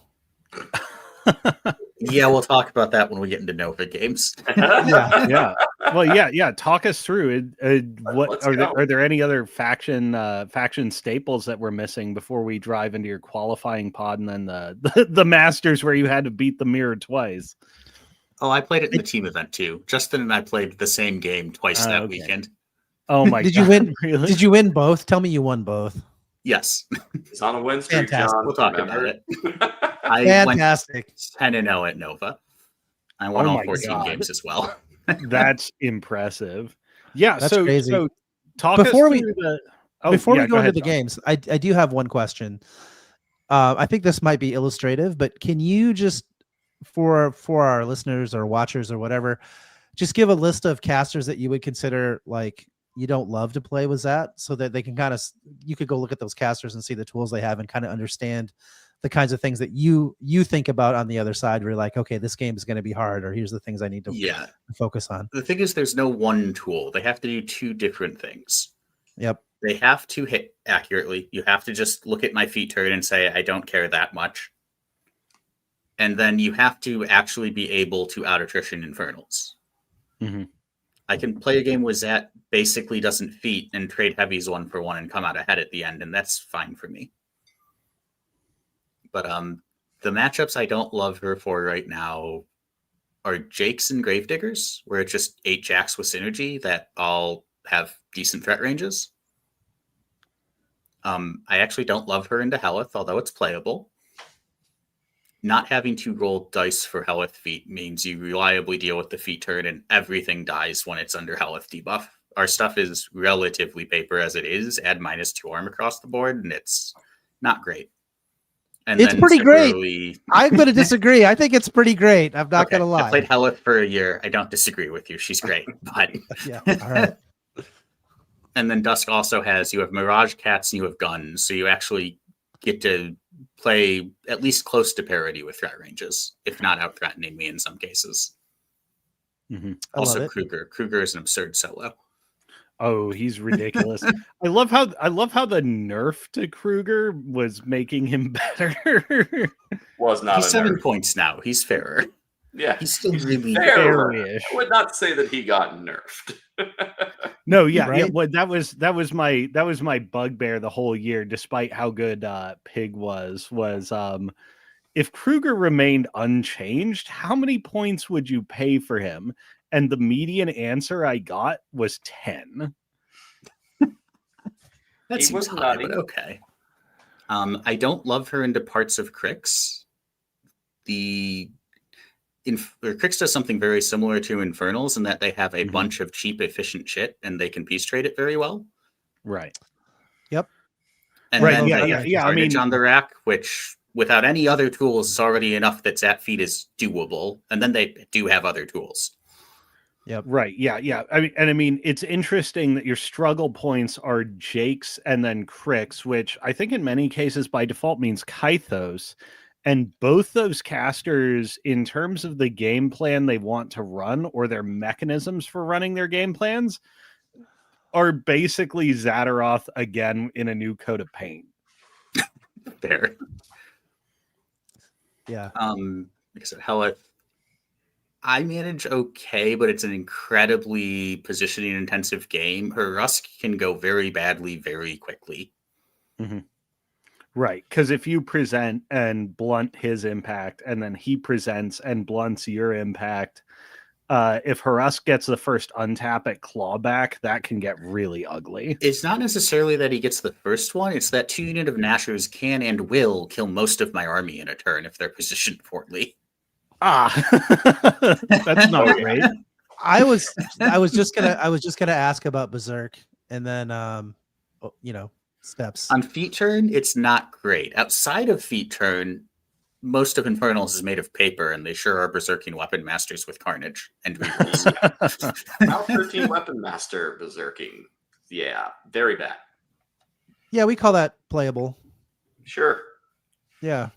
Yeah, we'll talk about that when we get into Nova games. Yeah. Well, yeah. Talk us through it. What Let's are there? go. Are there any other faction staples that we're missing before we drive into your qualifying pod and then the Masters where you had to beat the mirror twice? Oh, I played it in the team event too. Justin and I played the same game twice that weekend. Oh my! Did God, you win? Really? Did you win both? Tell me you won both. Yes, It's on a win streak, Fantastic. John. we'll talk Remember? about it. I Fantastic. went 10-0 at Nova. I won Oh all my 14 God. games as well. That's impressive. Yeah. That's so crazy. So talk Before us we- through the. Before we yeah, go into ahead, the John. games, I do have one question. I think this might be illustrative, but can you just for our listeners or watchers or whatever, just give a list of casters that you would consider like you don't love to play with that, so that they can kind of, you could go look at those casters and see the tools they have and kind of understand the kinds of things that you think about on the other side. Where you're like, okay, this game is going to be hard, or here's the things I need to focus on. The thing is, there's no one tool. They have to do two different things. Yep. They have to hit accurately. You have to just look at my feet turn and say, I don't care that much. And then you have to actually be able to out attrition Infernals. Mm-hmm. I can play a game where Zat basically doesn't feat and trade heavies 1-for-1 and come out ahead at the end, and that's fine for me. But the matchups I don't love her for right now are Jakes and Gravediggers, where it's just 8 Jacks with synergy that all have decent threat ranges. I actually don't love her into Helith, although it's playable. Not having to roll dice for Helith feat means you reliably deal with the feat turn and everything dies when it's under Helith debuff. Our stuff is relatively paper as it is. Add -2 arm across the board, and it's not great. And It's then pretty great. similarly- I'm going to disagree. I think it's pretty great. I'm not Okay, going to lie. I played Helith for a year. I don't disagree with you. She's great. But Yeah. All right. And then Dusk also has, you have Mirage Cats and you have Guns, so you actually get to play at least close to parity with threat ranges, if not out-threatening me in some cases. Mm-hmm. I love Also it. Kruger. Kruger is an absurd solo. Oh, he's ridiculous. I love how the nerf to Kruger was making him better. Was not He's a 7 nerf. points now. He's fairer. Yeah, He's still really fairer. fairish. I would not say that he got nerfed. No, yeah, Right? Well, that was my bugbear the whole year, despite how good Pig was if Kruger remained unchanged, how many points would you pay for him? And the median answer I got was 10. That He seems was high, nutty. but okay. I don't love her into parts of Crix. Crix does something very similar to Infernals in that they have a bunch of cheap, efficient shit, and they can piece trade it very well. Right. Yep. And Right, then yeah, they yeah, have yeah, I Carnage mean- on the rack, which without any other tools is already enough that Zat feed is doable. And then they do have other tools. Yep. Right. Yeah. I mean, it's interesting that your struggle points are Jake's and then Crix, which I think in many cases by default means Kythos. And both those casters, in terms of the game plan they want to run or their mechanisms for running their game plans, are basically Zataroth again in a new coat of paint. Fair. Yeah. Like I said, hell, I manage okay, but it's an incredibly positioning intensive game. Her Rusk can go very badly very quickly. Right, because if you present and blunt his impact, and then he presents and blunts your impact, if Harass gets the first untap at clawback, that can get really ugly. It's not necessarily that he gets the first one, it's that 2 unit of Nashers can and will kill most of my army in a turn if they're positioned poorly. That's not great. I was just gonna ask about Berserk and then steps. On feet turn, it's not great. Outside of feet turn, most of Infernals is made of paper, and they sure are berserking weapon masters with Carnage and rerolls. About 13 weapon master berserking. Yeah, very bad. Yeah, we call that playable. Sure. Yeah.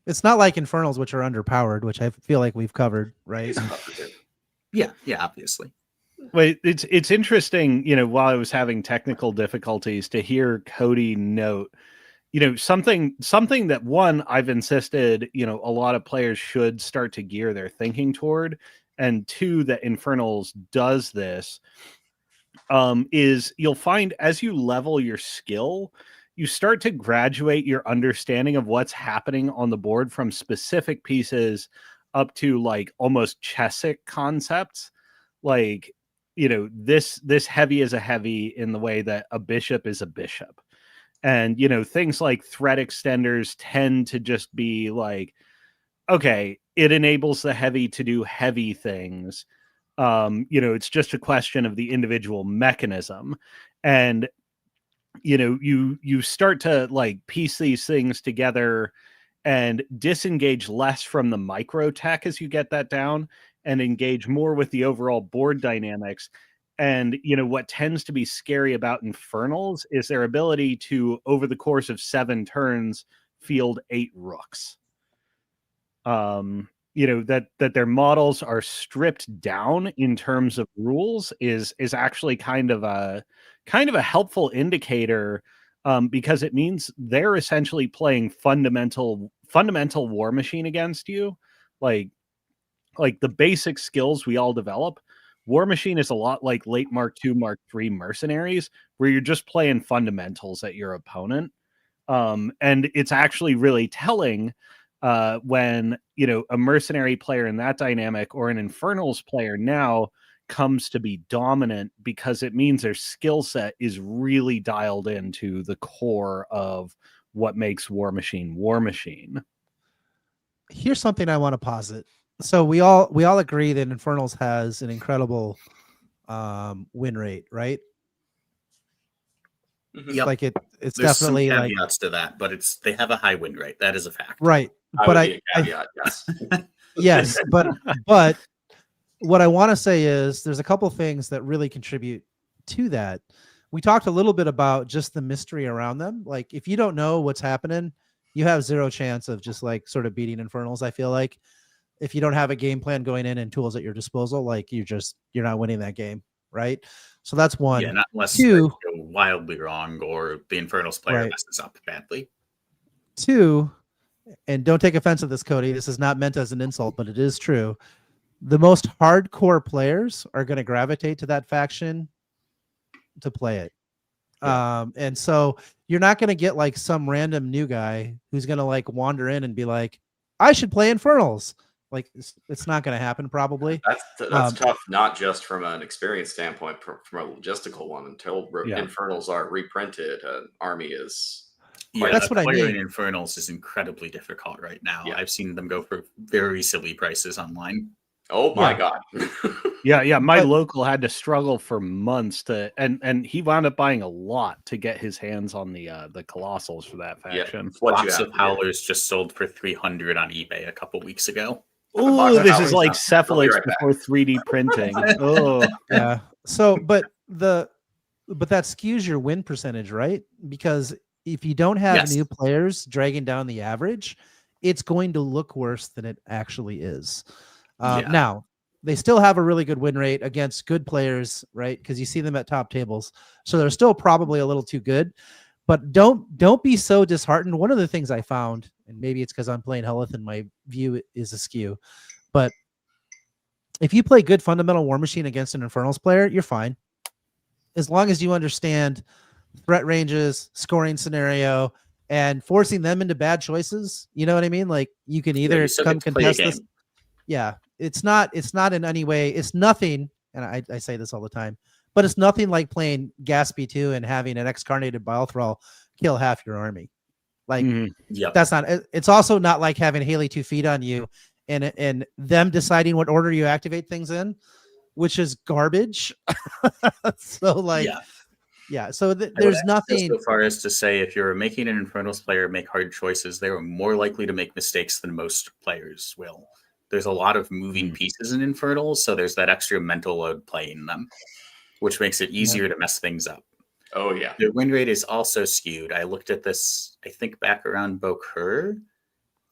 It's not like Infernals, which are underpowered, which I feel like we've covered, right? yeah, obviously. Wait, it's interesting, while I was having technical difficulties to hear Cody note, something that one, I've insisted, a lot of players should start to gear their thinking toward, and two, that Infernals does this, is you'll find as you level your skill, you start to graduate your understanding of what's happening on the board from specific pieces up to like almost chessic concepts, like this heavy is a heavy in the way that a bishop is a bishop. And, things like threat extenders tend to just be like, okay, it enables the heavy to do heavy things. It's just a question of the individual mechanism. And, you start to like piece these things together and disengage less from the micro tech as you get that down, and engage more with the overall board dynamics. And, what tends to be scary about Infernals is their ability to, over the course of 7 turns, field 8 rooks. That their models are stripped down in terms of rules is actually kind of a helpful indicator, because it means they're essentially playing fundamental Warmachine against you, like the basic skills we all develop. Warmachine is a lot like late Mark II, Mark III mercenaries, where you're just playing fundamentals at your opponent. And it's actually really telling when, a mercenary player in that dynamic or an Infernals player now comes to be dominant, because it means their skill set is really dialed into the core of what makes Warmachine. Here's something I want to posit. So we all agree that Infernals has an incredible win rate, right? Yep. Like it's There's definitely some like caveats to that, but they have a high win rate. That is a fact. right. But Yes. yes, but what I want to say is there's a couple things that really contribute to that. We talked a little bit about just the mystery around them. Like if you don't know what's happening, you have zero chance of just like sort of beating Infernals. I feel like if you don't have a game plan going in and tools at your disposal, like you're not winning that game. right? So that's one. Yeah, not unless Two, they go wildly wrong or the Infernals player Right. messes up badly. two, and don't take offense to this, Cody. This is not meant as an insult, but it is true. The most hardcore players are going to gravitate to that faction to play it. Yeah. And so you're not going to get like some random new guy who's going to like wander in and be like, I should play Infernals. Like it's not going to happen probably. That's tough, not just from an experience standpoint, from a logistical one. Until Yeah. Infernals are reprinted, an army is. Yeah, that's what I acquiring mean. Infernals is incredibly difficult right now. Yeah. I've seen them go for very silly prices online. Oh my Yeah. god. Yeah. My But- local had to struggle for months to, and he wound up buying a lot to get his hands on the Colossals for that faction. it's what you Box have of to do. Howlers just sold for 300 on eBay a couple weeks ago. Oh, box of this Howlers is like now. I'll be Cephalix right back. before 3D printing. Oh, Yeah. So, but that skews your win percentage, right? Because if you don't have Yes. new players dragging down the average, it's going to look worse than it actually is. Yeah. Now, they still have a really good win rate against good players, right? Because you see them at top tables, so they're still probably a little too good. But don't be so disheartened. One of the things I found, and maybe it's because I'm playing Helith and my view is askew, but if you play good fundamental Warmachine against an Infernals player, you're fine. As long as you understand threat ranges, scoring scenario, and forcing them into bad choices. You know what I mean? Like you can either you still come get to play a contest this. game. Yeah. It's not in any way, it's nothing. And I say this all the time, but it's nothing like playing Gaspy 2 and having an excarnated Bilethrall kill half your army. Like Yep. that's not, it's also not like having Haley 2 feet on you and them deciding what order you activate things in, which is garbage. So like, yeah. So there's I would actually nothing. go so far as to say if you're making an Infernals player make hard choices, they are more likely to make mistakes than most players will. There's a lot of moving pieces in Infernals, so there's that extra mental load playing them, which makes it easier to mess things up. Oh yeah. The win rate is also skewed. I looked at this, I think back around Bokur.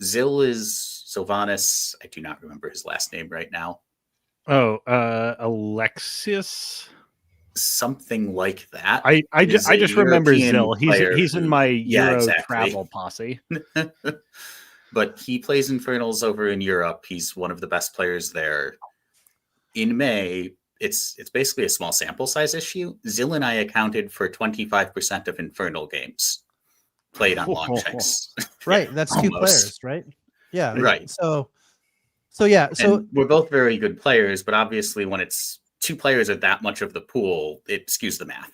Zil is Sylvanas. I do not remember his last name right now. Oh, Alexis. Something like that. I just remember European Zil. player He's in who- my Yeah, Euro exactly. travel posse. But he plays Infernals over in Europe. He's one of the best players there. In May, it's basically a small sample size issue. Zil and I accounted for 25% of Infernal games played on long checks. Right. That's two Almost. players, right? Yeah. Right. So yeah. So And we're both very good players, but obviously when it's two players are that much of the pool, it skews the math.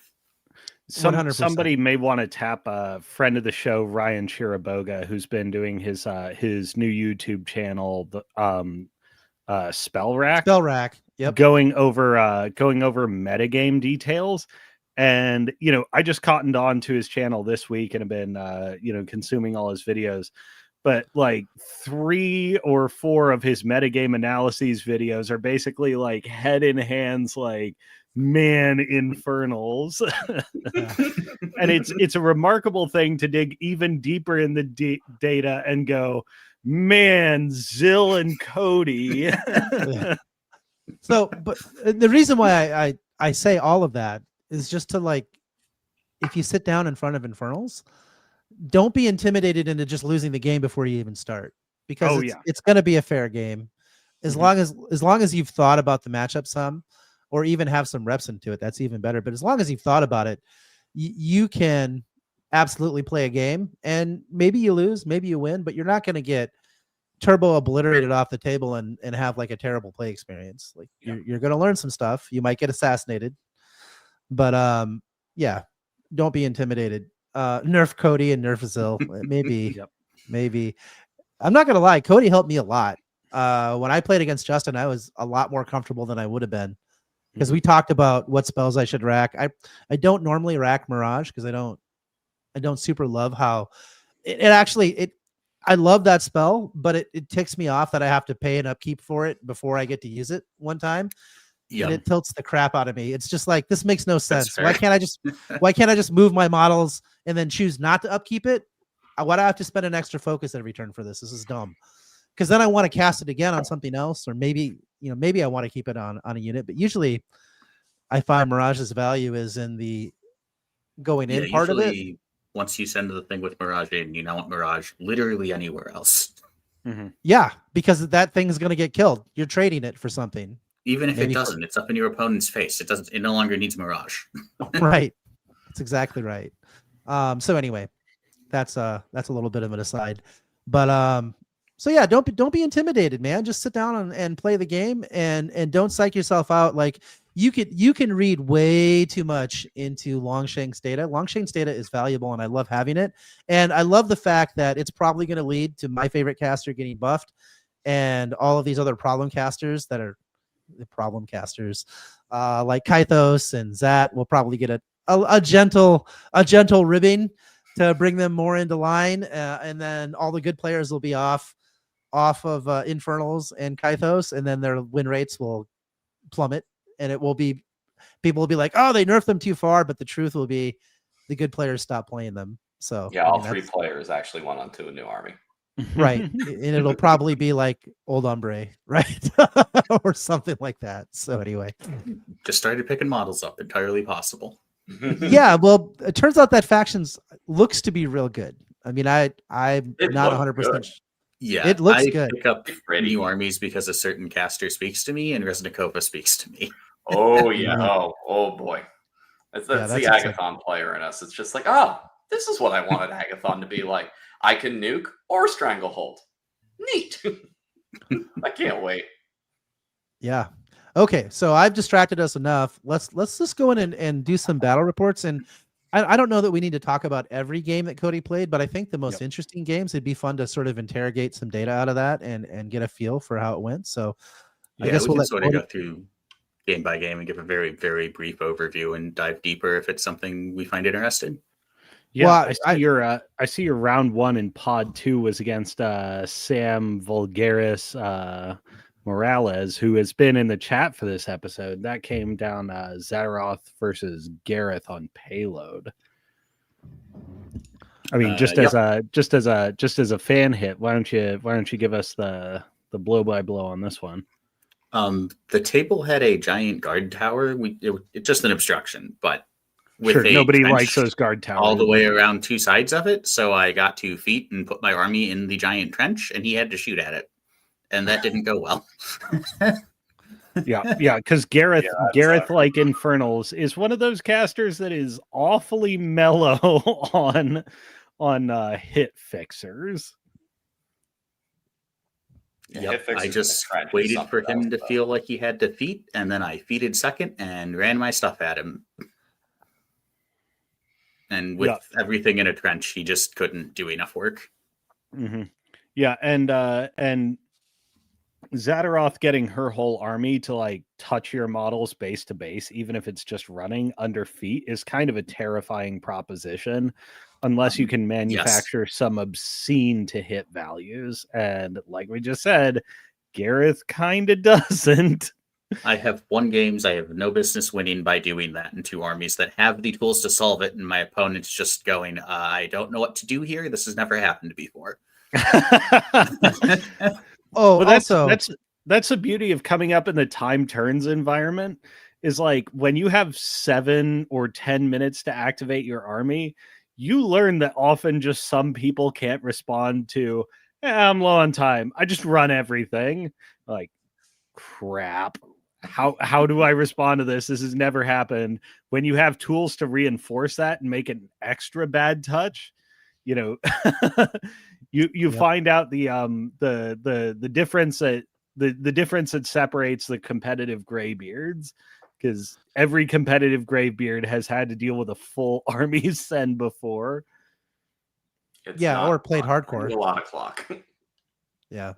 100%. Somebody may want to tap a friend of the show, Ryan Chiraboga, who's been doing his new YouTube channel, the Spell Rack. Yep. Going over metagame details. And I just cottoned on to his channel this week and have been consuming all his videos. But like 3 or 4 of his metagame analyses videos are basically like head in hands, like man Infernals. And it's a remarkable thing to dig even deeper in the data and go, man, Zil and Cody. So, but the reason why I say all of that is just to like, if you sit down in front of Infernals, don't be intimidated into just losing the game before you even start, because it's going to be a fair game. As long as you've thought about the matchup some, or even have some reps into it, that's even better. But as long as you've thought about it, you can absolutely play a game, and maybe you lose, maybe you win, but you're not going to get turbo obliterated off the table and have like a terrible play experience. Like you're going to learn some stuff. You might get assassinated, but don't be intimidated. Nerf Cody and nerf Zil. Maybe, maybe. I'm not going to lie. Cody helped me a lot. When I played against Justin, I was a lot more comfortable than I would have been, because we talked about what spells I should rack. I don't normally rack Mirage because I don't super love how I love that spell, but it ticks me off that I have to pay an upkeep for it before I get to use it one time. And it tilts the crap out of me. It's just like, this makes no sense. Why can't I just move my models and then choose not to upkeep it? Why do I have to spend an extra focus every turn for this? This is dumb. Because then I want to cast it again on something else, or maybe I want to keep it on a unit. But usually I find Mirage's value is in the going in part of it. Usually once you send the thing with Mirage in, you don't want Mirage literally anywhere else. Yeah, because that thing's going to get killed. You're trading it for something. Even if Maybe it doesn't, it's up in your opponent's face. It no longer needs Mirage. Right. That's exactly right. So anyway, that's a little bit of an aside. But so yeah, don't be intimidated, man. Just sit down and play the game and don't psych yourself out. Like you can read way too much into Longshank's data. Longshank's data is valuable and I love having it. And I love the fact that it's probably going to lead to my favorite caster getting buffed and all of these other problem casters that are the problem casters like Kythos and Zat will probably get a gentle ribbing to bring them more into line. And then all the good players will be off of Infernals and Kythos, and then their win rates will plummet. And it will be, people will be like, oh, they nerfed them too far. But the truth will be the good players stop playing them. So yeah, all three players actually went onto a new army. Right. And it'll probably be like Old Umbre, right? Or something like that. So anyway. Just started picking models up. Entirely possible. Yeah, well, it turns out that factions looks to be real good. I mean, I'm not 100%. Yeah, it looks I good. Pick up new armies because a certain caster speaks to me and Reznikova speaks to me. Oh yeah. Oh boy. That's the Agathon player in us. It's just like, this is what I wanted Agathon to be like. I can nuke or stranglehold. Neat. I can't wait. Yeah. Okay, so I've distracted us enough. Let's just go in and do some battle reports. And I don't know that we need to talk about every game that Cody played, but I think the most interesting games, it'd be fun to sort of interrogate some data out of that and get a feel for how it went. So I guess we'll let sort of go through game by game and give a very, very brief overview and dive deeper if it's something we find interesting. Yeah, well, I see your round 1 in pod 2 was against Sam Vulgaris Morales, who has been in the chat for this episode. That came down Zataroth versus Gareth on payload. I mean, just as a fan hit, why don't you give us the blow by blow on this one? The table had a giant guard tower. It's just an obstruction, but with nobody likes those guard towers all the way around 2 sides of it. So I got 2 feet and put my army in the giant trench, and he had to shoot at it. And that didn't go well. yeah, because Gareth, like Infernals, is one of those casters that is awfully mellow on hit fixers. Yep, I just waited for him to feel like he had defeat, and then I feeded second and ran my stuff at him. And with everything in a trench, he just couldn't do enough work. Mm-hmm. Yeah, and Zataroth getting her whole army to like touch your models base to base, even if it's just running under feet, is kind of a terrifying proposition unless you can manufacture some obscene to hit values. And like we just said, Gareth kind of doesn't. I have 1 games I have no business winning by doing that in 2 armies that have the tools to solve it, and my opponent's just going, I don't know what to do here. This has never happened before. Oh, well, that's the beauty of coming up in the time turns environment is like when you have 7 or 10 minutes to activate your army, you learn that often just some people can't respond to, I'm low on time. I just run everything. Like, crap. How do I respond to this? This has never happened. When you have tools to reinforce that and make it an extra bad touch, you find out the difference that the difference that separates the competitive graybeards, because every competitive graybeard has had to deal with a full army send before. Or played hardcore. A lot of clock. Yeah.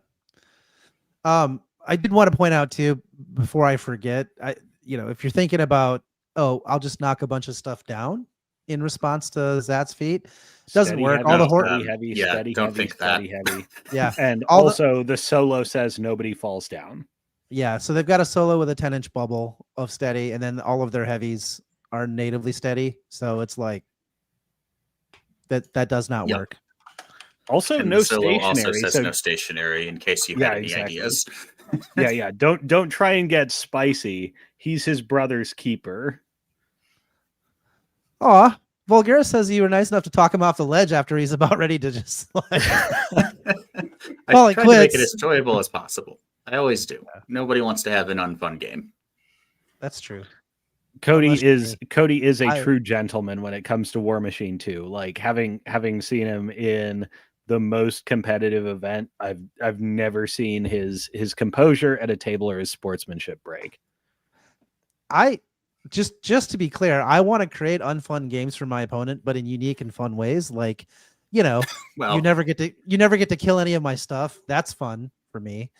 I did want to point out too, before I forget, if you're thinking about, I'll just knock a bunch of stuff down in response to Zat's feat, it doesn't work. All the heavy, heavy. Yeah. And also the solo says nobody falls down. Yeah. So they've got a solo with a 10-inch bubble of steady, and then all of their heavies are natively steady. So it's like that does not work. Also, and no the solo stationary. Also says no stationary in case you have any ideas. Yeah. Don't try and get spicy. He's his brother's keeper. Aw, Vulgaris says you were nice enough to talk him off the ledge after he's about ready to just like I Well, it try to make it quits. as enjoyable as possible. I always do. Nobody wants to have an unfun game. That's true. Cody Unless is a I- true gentleman when it comes to Warmachine 2. Like having seen him in the most competitive event, I've never seen his composure at a table or his sportsmanship break. I just to be clear, I want to create unfun games for my opponent, but in unique and fun ways. Like, Well, you never get to kill any of my stuff. That's fun for me.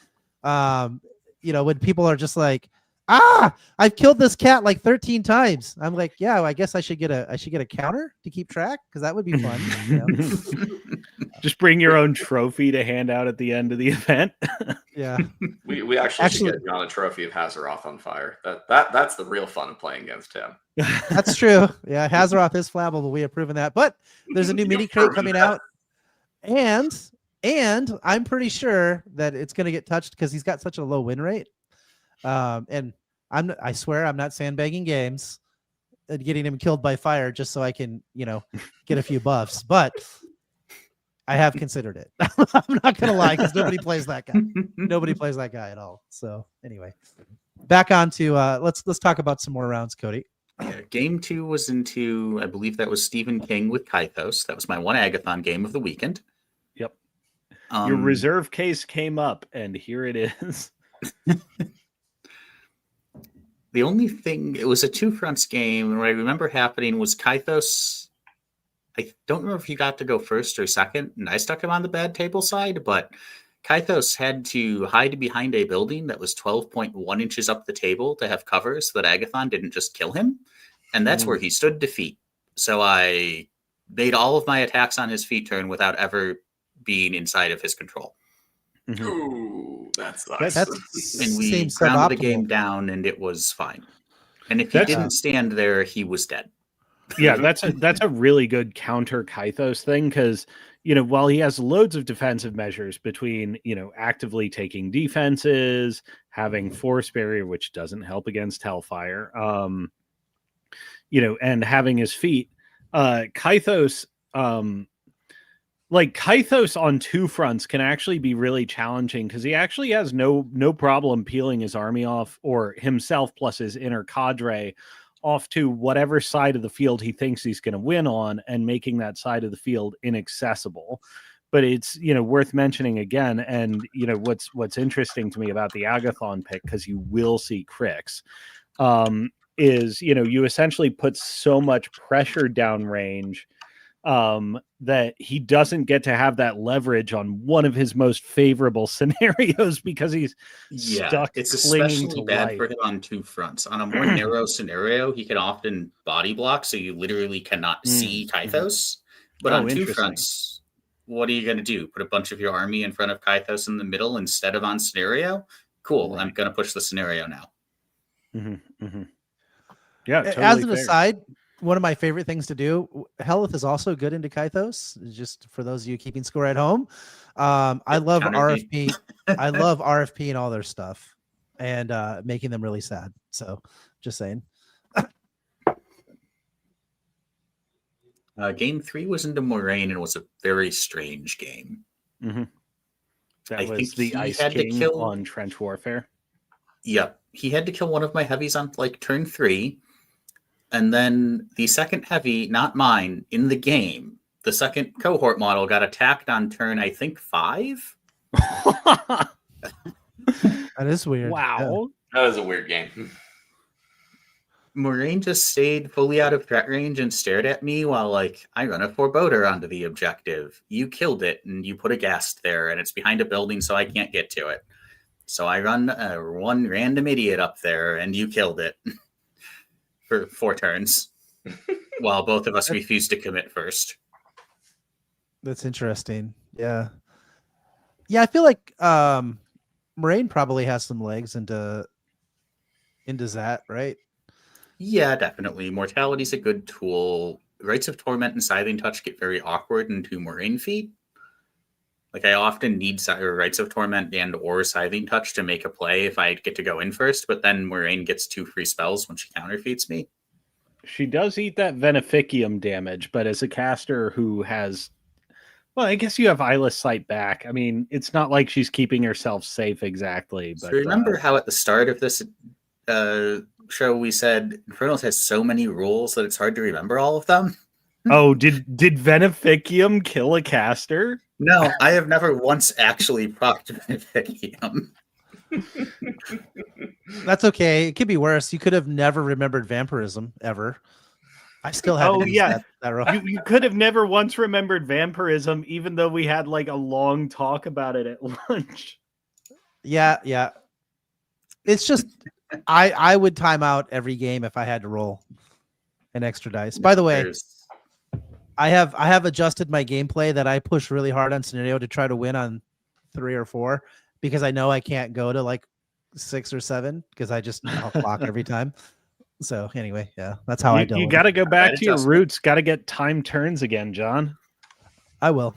When people are just like, I've killed this cat like 13 times. I'm like, yeah, I guess I should get a counter to keep track because that would be fun. Just bring your own trophy to hand out at the end of the event. Yeah. We actually should get John a trophy of Hazaroth on fire. That's the real fun of playing against him. That's true. Yeah, Hazaroth is flammable. We have proven that. But there's a new mini crate coming out, and I'm pretty sure that it's going to get touched because he's got such a low win rate. And I swear I'm not sandbagging games and getting him killed by fire just so I can get a few buffs. But I have considered it. I'm not going to lie because nobody plays that guy. Nobody plays that guy at all. So anyway, back on to let's talk about some more rounds, Cody. Yeah, game 2 was into, I believe that was Stephen King with Kythos. That was my one Agathon game of the weekend. Yep. Your reserve case came up, and here it is. The only thing, it was a 2 fronts game, and what I remember happening was Kythos, I don't remember if he got to go first or second, and I stuck him on the bad table side, but Kythos had to hide behind a building that was 12.1 inches up the table to have cover so that Agathon didn't just kill him, and that's where he stood defeat. So I made all of my attacks on his feet turn without ever being inside of his control. Ooh, that sucks. And we grounded the game down, and it was fine. And if he didn't stand there, he was dead. Yeah, that's a really good counter Kythos thing because while he has loads of defensive measures between actively taking defenses, having force barrier, which doesn't help against Hellfire, and having his feet, Kythos. Like Kythos on 2 fronts can actually be really challenging because he actually has no problem peeling his army off or himself plus his inner cadre off to whatever side of the field he thinks he's going to win on and making that side of the field inaccessible. But it's worth mentioning again, and what's interesting to me about the Agathon pick, because you will see cricks, is you essentially put so much pressure downrange that he doesn't get to have that leverage on one of his most favorable scenarios because he's stuck. It's clinging especially to bad life. for him on 2 fronts. On a more narrow scenario, he can often body block, so you literally cannot see Kythos. But on 2 fronts, what are you going to do? Put a bunch of your army in front of Kythos in the middle instead of on scenario? Cool. Right. I'm going to push the scenario now. Yeah. Totally As an fair. aside, one of my favorite things to do, Helith is also good into Kythos, just for those of you keeping score at home. I love RFP. I love RFP and all their stuff and making them really sad. So just saying. Game 3 was into Moraine and was a very strange game. That was the Ice King on Trench Warfare. Yep. He had to kill one of my heavies on turn 3. And then the second heavy, not mine, in the game, the second cohort model got attacked on turn, I think, 5. That is weird. Wow. Yeah. That is a weird game. Moraine just stayed fully out of threat range and stared at me while, I run a forebodor onto the objective. You killed it, and you put a ghast there, and it's behind a building, so I can't get to it. So I run one random idiot up there, and you killed it. For 4 turns, while both of us refused to commit first. That's interesting. Yeah. I feel like Moraine probably has some legs into Zat, right? Yeah, definitely. Mortality's a good tool. Rites of Torment and Scything Touch get very awkward into Moraine feet. Like I often need Rites of Torment and or Scything Touch to make a play if I get to go in first, but then Moraine gets 2 free spells when she counterfeats me. She does eat that Veneficium damage, but as a caster who has, well, I guess you have Eyeless Sight back. I mean, it's not like she's keeping herself safe exactly. But So remember how at the start of this show we said Infernals has so many rules that it's hard to remember all of them? Oh, did Veneficium kill a caster? No, I have never once actually procced Veneficium. That's okay. It could be worse. You could have never remembered vampirism ever. I still haven't. Oh, used yeah. that role. You could have never once remembered vampirism, even though we had like a long talk about it at lunch. Yeah. It's just I would time out every game if I had to roll an extra dice. By the way, I have adjusted my gameplay that I push really hard on scenario to try to win on 3 or 4 because I know I can't go to like 6 or 7 because I'll clock every time. So anyway, yeah, that's how I do it. You got to go back to your roots. Got to get time turns again, John. I will.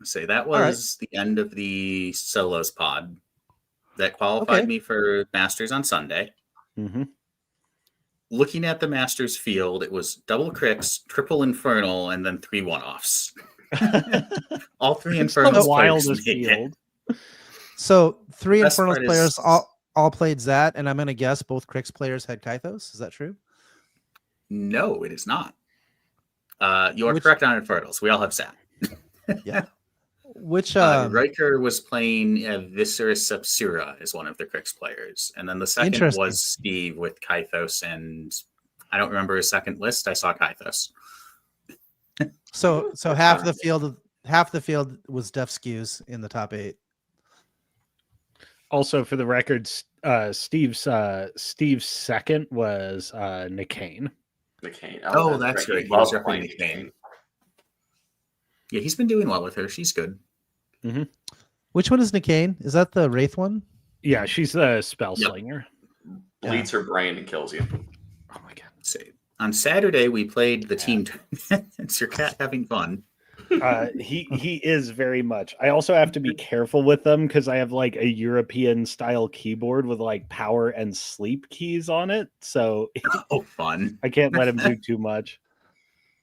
Say that was the end of the solos pod that qualified me for Masters on Sunday. Mm-hmm. Looking at the Masters field, it was double Crix, triple Infernal, and then 3 one-offs. All 3 Infernals wildest field. So 3 Best Infernals part players is- all played Zat, and I'm going to guess both Crix players had Kythos. Is that true? No, it is not. You are correct on Infernals. We all have Zat. Yeah. Which Riker was playing Viscera Sepsira as one of the Crix players, and then the second Interesting. was Steve with Kythos, and I don't remember his second list. I saw Kythos. so half the field was Def Skews in the top 8. Also, for the record, Steve's second was Nicane. McCain. Oh, that's right. He Love was definitely playing McCain. Yeah, he's been doing well with her. She's good. Mm-hmm. Which one is Nicane? Is that the Wraith one? Yeah, she's the spell slinger. Bleeds her brain and kills you. Oh my god! So, on Saturday, we played the team tournament. It's your cat having fun. He is very much. I also have to be careful with them because I have like a European style keyboard with like power and sleep keys on it. So Oh, fun. I can't let him do too much.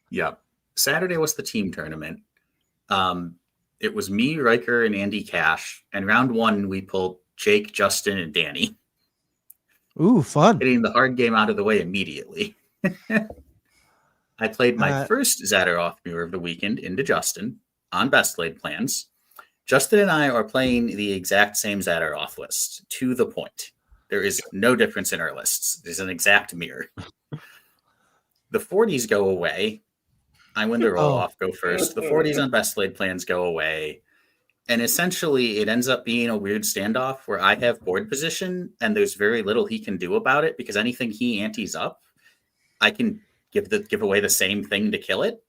Yep. Saturday was the team tournament. It was me, Riker, and Andy Cash. And round 1, we pulled Jake, Justin, and Danny, Ooh, fun. getting the hard game out of the way immediately. I played my first Zataroth mirror of the weekend into Justin on Best Laid Plans. Justin and I are playing the exact same Zataroth list to the point. There is no difference in our lists. There's an exact mirror. The 40s go away. I win the roll off, go first. The 40s on Best Laid Plans go away. And essentially, it ends up being a weird standoff where I have board position and there's very little he can do about it because anything he antes up, I can give away the same thing to kill it.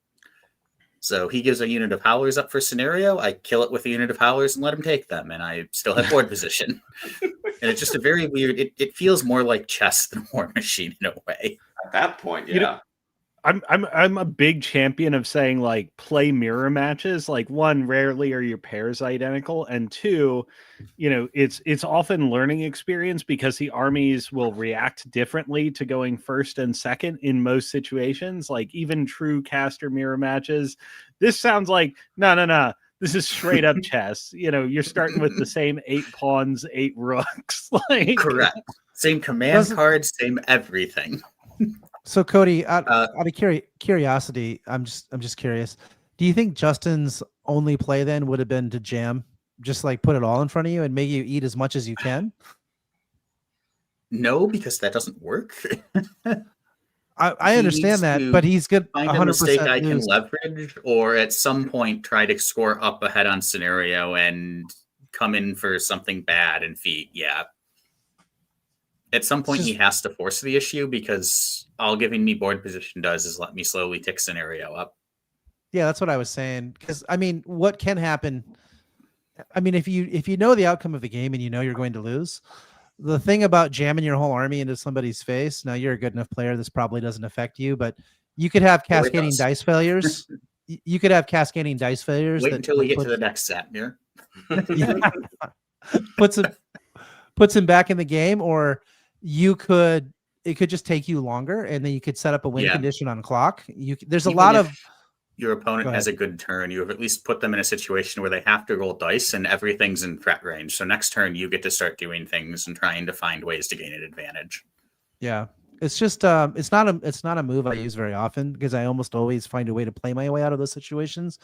So he gives a unit of Howlers up for scenario. I kill it with a unit of Howlers and let him take them. And I still have board position. And it's just a very weird, it feels more like chess than Warmachine in a way. At that point, yeah. You know, I'm a big champion of saying like play mirror matches. Like 1, rarely are your pairs identical, and 2, you know, it's often learning experience because the armies will react differently to going first and second in most situations. Like even true caster mirror matches. This sounds like no. This is straight up chess. You know, you're starting with the same 8 pawns, 8 rooks. Like Correct. Same command cards, same everything. So Cody, out of curiosity, I'm just curious. Do you think Justin's only play then would have been to jam, just like put it all in front of you and make you eat as much as you can? No, because that doesn't work. I understand that, but he's good. Find a mistake I can leverage, or at some point try to score up ahead on scenario and come in for something bad and feat. Yeah. At some point, he has to force the issue because all giving me board position does is let me slowly tick scenario up. Yeah, that's what I was saying. Because I mean, what can happen? I mean, if you know the outcome of the game and you know you're going to lose, the thing about jamming your whole army into somebody's face. Now you're a good enough player. This probably doesn't affect you, but you could have cascading dice failures you could have cascading dice failures. Wait until we get to the next set here. Yeah, puts him back in the game, or it could just take you longer, and then you could set up a win condition on clock. There's Even a lot if of your opponent has a good turn, you have at least put them in a situation where they have to roll dice and everything's in threat range. So next turn you get to start doing things and trying to find ways to gain an advantage. Yeah. It's just it's not a move I use very often because I almost always find a way to play my way out of those situations.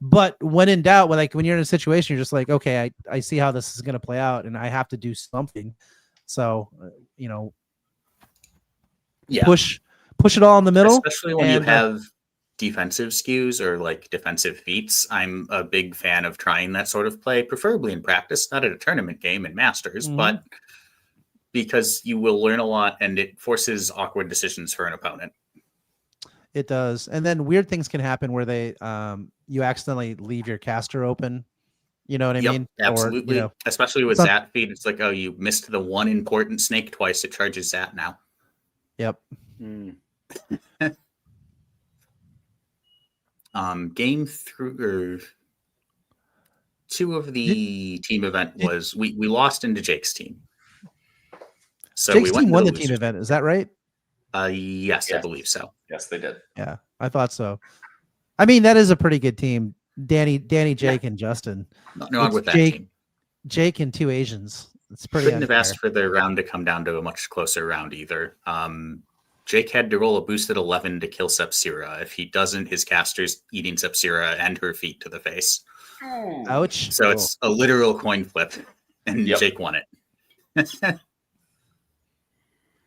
But when in doubt, when you're in a situation, you're just like, okay, I see how this is going to play out, and I have to do something. So push it all in the middle, especially when you have defensive skews or like defensive feats. I'm a big fan of trying that sort of play, preferably in practice, not at a tournament game in Masters, but because you will learn a lot and it forces awkward decisions for an opponent. It does. And then weird things can happen where you accidentally leave your caster open. You know what I mean? Absolutely. Or, especially with Zat feed, it's like, oh, you missed the one important snake twice. It charges Zat now. Yep. Game 2 of the team event was we lost into Jake's team. So Jake's team won the team event. Is that right? Yes, I believe so. Yes, they did. Yeah, I thought so. I mean, that is a pretty good team. Danny, Jake, and Justin. Nothing wrong with that team. Jake and 2 Asians. It's pretty. Couldn't have asked for the round to come down to a much closer round either. Jake had to roll a boosted 11 to kill Sepsira. If he doesn't, his caster's eating Sepsira and her feet to the face. Ouch. So it's a literal coin flip, and Jake won it.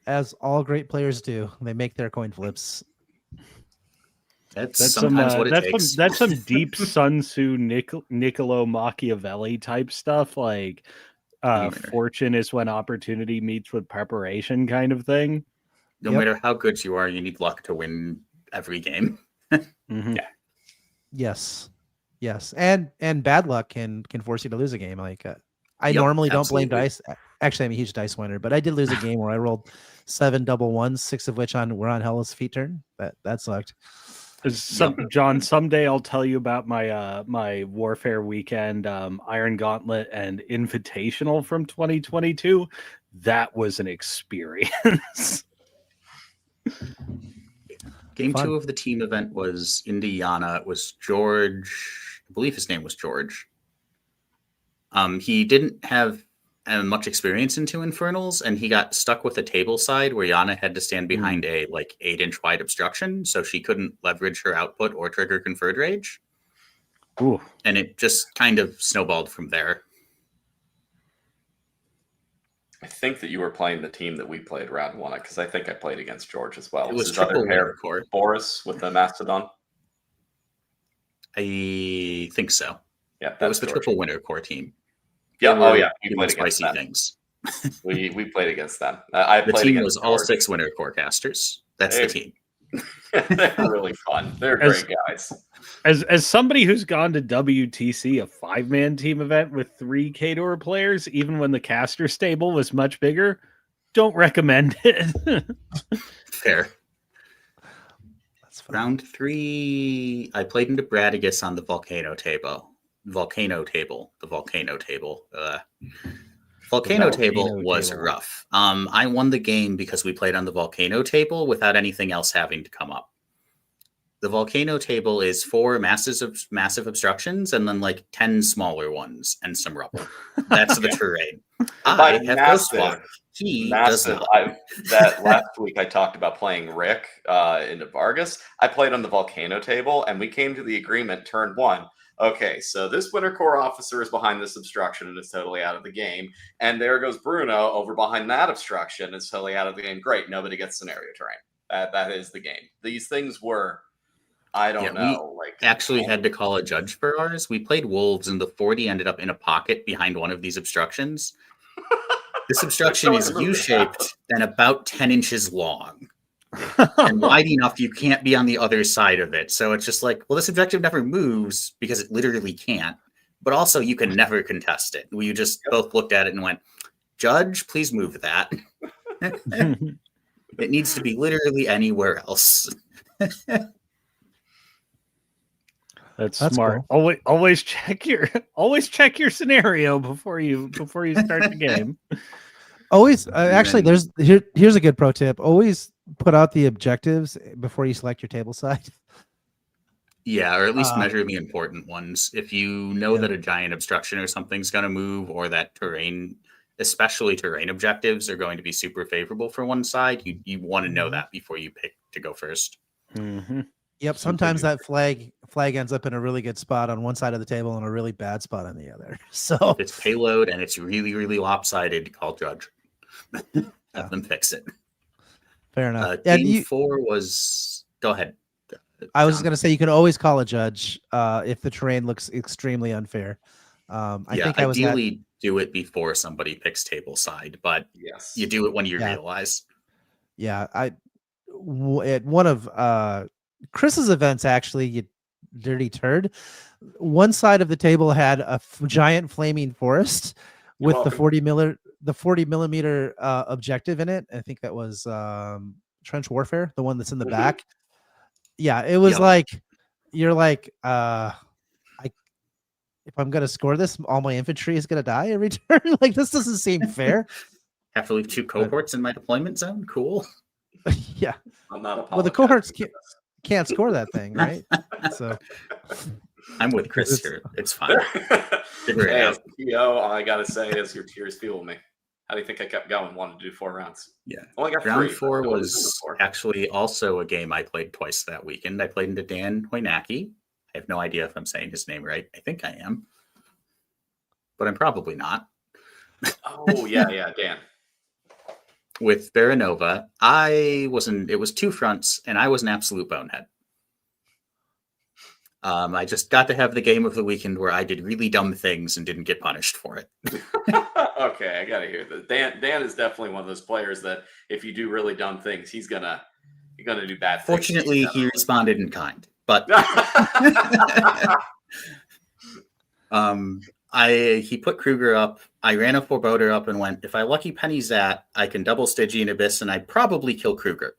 As all great players do, they make their coin flips. That's sometimes what it takes. That's some deep Sun Tzu Niccolo Machiavelli type stuff, like fortune is when opportunity meets with preparation kind of thing. No matter how good you are, you need luck to win every game. Yeah. Yes. And bad luck can force you to lose a game. Like I normally don't blame dice. Actually, I'm a huge dice winner, but I did lose a game where I rolled 7 double ones, 6 of which were on Hella's feet turn. That sucked. John, someday I'll tell you about my my Warfare weekend Iron Gauntlet and Invitational from 2022. That was an experience. Game 2 of the team event was Indiana. It was George. I believe his name was George. He didn't have much experience into Infernals, and he got stuck with a table side where Yana had to stand behind a 8-inch wide obstruction, so she couldn't leverage her output or trigger Conferred Rage. Ooh. And it just kind of snowballed from there. I think that you were playing the team that we played round 1, because I think I played against George as well. It was triple winner core. Boris with the Mastodon. I think so. Yeah, that was the triple winner core team. Yeah. We played against spicy them. Things. we played against them. The team was all 6 winner core casters. That's the team. They're really fun. They're great guys. As somebody who's gone to WTC, a 5-man team event with 3 Khador players, even when the caster stable was much bigger, don't recommend it. Fair. Round 3, I played into Bradigus on the volcano table. Volcano table was rough. I won the game because we played on the volcano table without anything else having to come up. The volcano table is 4 massive obstructions and then 10 smaller ones and some rubble. That's the terrain. I have Ghost Walk. He does not. That last week I talked about playing Rick into Vargas. I played on the volcano table, and we came to the agreement turn 1. Okay, so this winter core officer is behind this obstruction and is totally out of the game. And there goes Bruno over behind that obstruction and is totally out of the game. Great, nobody gets scenario terrain. That is the game. These things were, I don't know. We actually had to call a judge for ours. We played Wolves, and the 40 ended up in a pocket behind one of these obstructions. This obstruction is U-shaped and about 10 inches long. And wide enough you can't be on the other side of it. So it's just this objective never moves because it literally can't. But also you can never contest it. We just both looked at it and went, Judge, please move that. It needs to be literally anywhere else. That's That's smart. cool. Always check your scenario before you start the game. Always, And actually, then- here's a good pro tip. Always put out the objectives before you select your table side. Yeah, or at least Uh, measure the important ones. If you know Yeah. that a giant obstruction or something's going to move, or that terrain, especially terrain objectives, are going to be super favorable for one side, you want to know that before you pick to go first. Mm-hmm. Yep. Sometimes that flag ends up in a really good spot on one side of the table and a really bad spot on the other. So If it's payload and it's really, really lopsided, call judge. Have them fix it. fair enough. Game 4 was. Go ahead. I was John. going to say you can always call a judge if the terrain looks extremely unfair. I think I was ideally do it before somebody picks table side, but Yes. you do it when you Yeah. realize. Yeah, at one of Chris's events, actually, you dirty turd. One side of the table had a giant flaming forest with the welcome. 40 millimeter objective in it. I think that was trench warfare, the one that's in the Mhm. back. Yeah, it was Yep. like you're like if I'm gonna score this, all my infantry is gonna die every turn. Like, this doesn't seem fair. Have to leave 2 cohorts in my deployment zone. Cool. Yeah. I'm not Well, the apologizing cohorts for can't score that thing, right? So I'm with Chris Because here. It's fine. Figure it Hey, out. as PO, all I gotta say is your tears fuel me. How do you think I kept going? Wanted to do 4 rounds. Yeah. Only got Round 3. 4 but still was doing 4. actually also a game I played twice that weekend. I played into Dan Hoynacki. I have no idea if I'm saying his name right. I think I am, but I'm probably not. Oh yeah, Dan. With Baranova, it was 2 fronts, and I was an absolute bonehead. I just got to have the game of the weekend where I did really dumb things and didn't get punished for it. Okay, I gotta hear this. Dan is definitely one of those players that if you do really dumb things, he's gonna do bad things. Fortunately, he responded in kind, but he put Kruger up. I ran a forebodar up and went, if I Lucky Penny Zat, I can double Stygian Abyss, and I'd probably kill Kruger.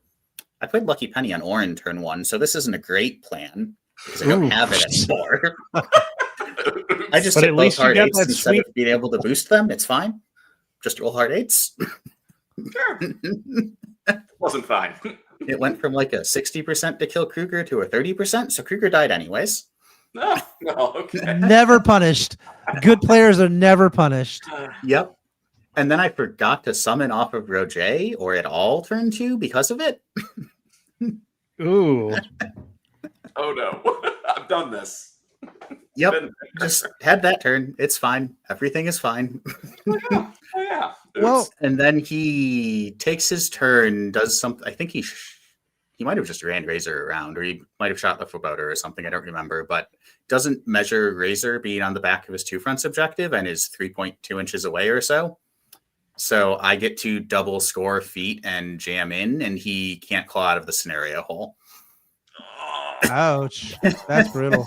I played Lucky Penny on Orin turn 1, so this isn't a great plan because I don't have it anymore. I just But hit at both least you hard got 8s that instead sweet. of being able to boost them. It's fine. Just roll hard 8s. Sure. Wasn't fine. It went from like a 60% to kill Kruger to a 30%, so Kruger died anyways. No, okay. never punished. Good players are never punished. Yep. And then I forgot to summon off of Roger or at all turn 2 because of it. Ooh. Oh no, I've done this. Yep. Been- Just had that turn. It's fine. Everything is fine. Oh yeah. Well, Oops. And then he takes his turn, does something. I think he might have just ran Razor around, or he might have shot the forebodar or something. I don't remember, but doesn't measure Razor being on the back of his 2 fronts objective and is 3.2 inches away or so. So I get to double score feet and jam in, and he can't claw out of the scenario hole. ouch. That's brutal.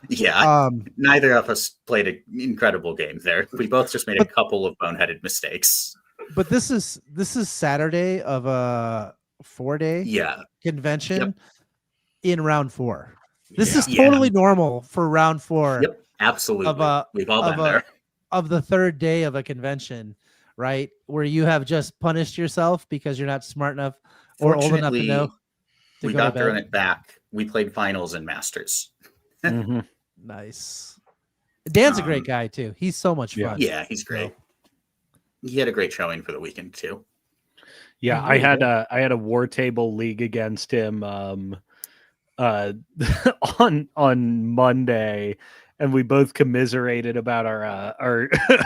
Yeah, neither of us played an incredible game there. We both just made a couple of boneheaded mistakes. But this is Saturday of a 4-day convention in round 4. This is totally normal for round 4. Yep, absolutely. We've all been there. Of the 3rd day of a convention, right? Where you have just punished yourself because you're not smart enough or old enough to know. We got to run it back. We played finals and masters. Mm-hmm. Nice. Dan's a great guy too. He's so much fun. Yeah, he's great. He had a great showing for the weekend too. Yeah, I had a war table league against him on Monday, and we both commiserated about our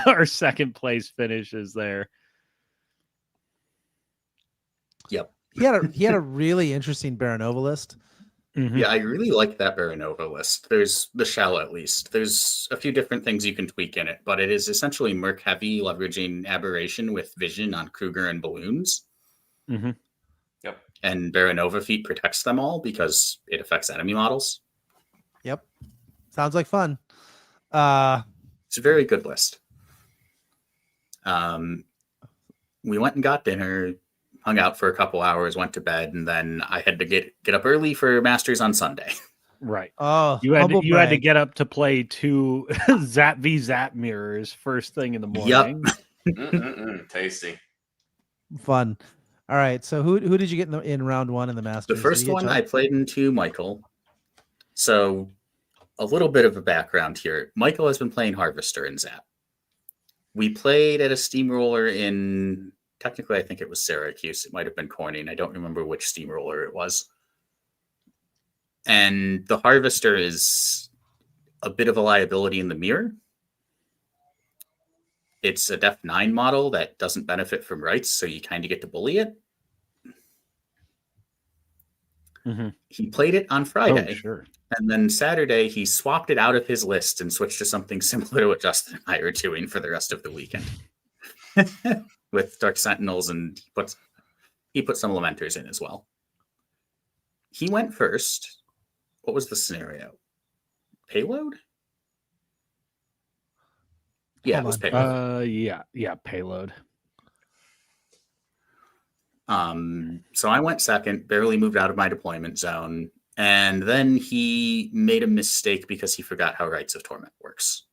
our second place finishes there. Yep. He had a really interesting Baranova list. Mm-hmm. Yeah, I really like that Baranova list. There's the shell, at least. There's a few different things you can tweak in it, but it is essentially Merc heavy, leveraging Aberration with Vision on Kruger and Balloons. Mm-hmm. Yep. And Baranova feat protects them all because it affects enemy models. Yep. Sounds like fun. It's a very good list. We went and got dinner, hung out for a couple hours, went to bed, and then I had to get up early for Masters on Sunday. Right. Oh, You had humble you had to brag. get up to play 2 Zap v Zap mirrors first thing in the Yep. morning. Tasty. Fun. All right. So who did you get in round 1 in the Masters? The Did first you get one Chuck? I played into Michael. So a little bit of a background here. Michael has been playing Harvester in Zap. We played at a steamroller in, technically I think it was Syracuse. It might have been Corning. I don't remember which steamroller it was. And the Harvester is a bit of a liability in the mirror. It's a Def 9 model that doesn't benefit from rights, so you kind of get to bully it. Mm-hmm. He played it on Friday. Oh, sure. And then Saturday, he swapped it out of his list and switched to something similar to what Justin and I are doing for the rest of the weekend. With Dark Sentinels, and he put some Lamenters in as well. He went first. What was the scenario? Payload? Yeah, it was payload. Yeah, payload. So I went second, barely moved out of my deployment zone, and then he made a mistake because he forgot how Rites of Torment works.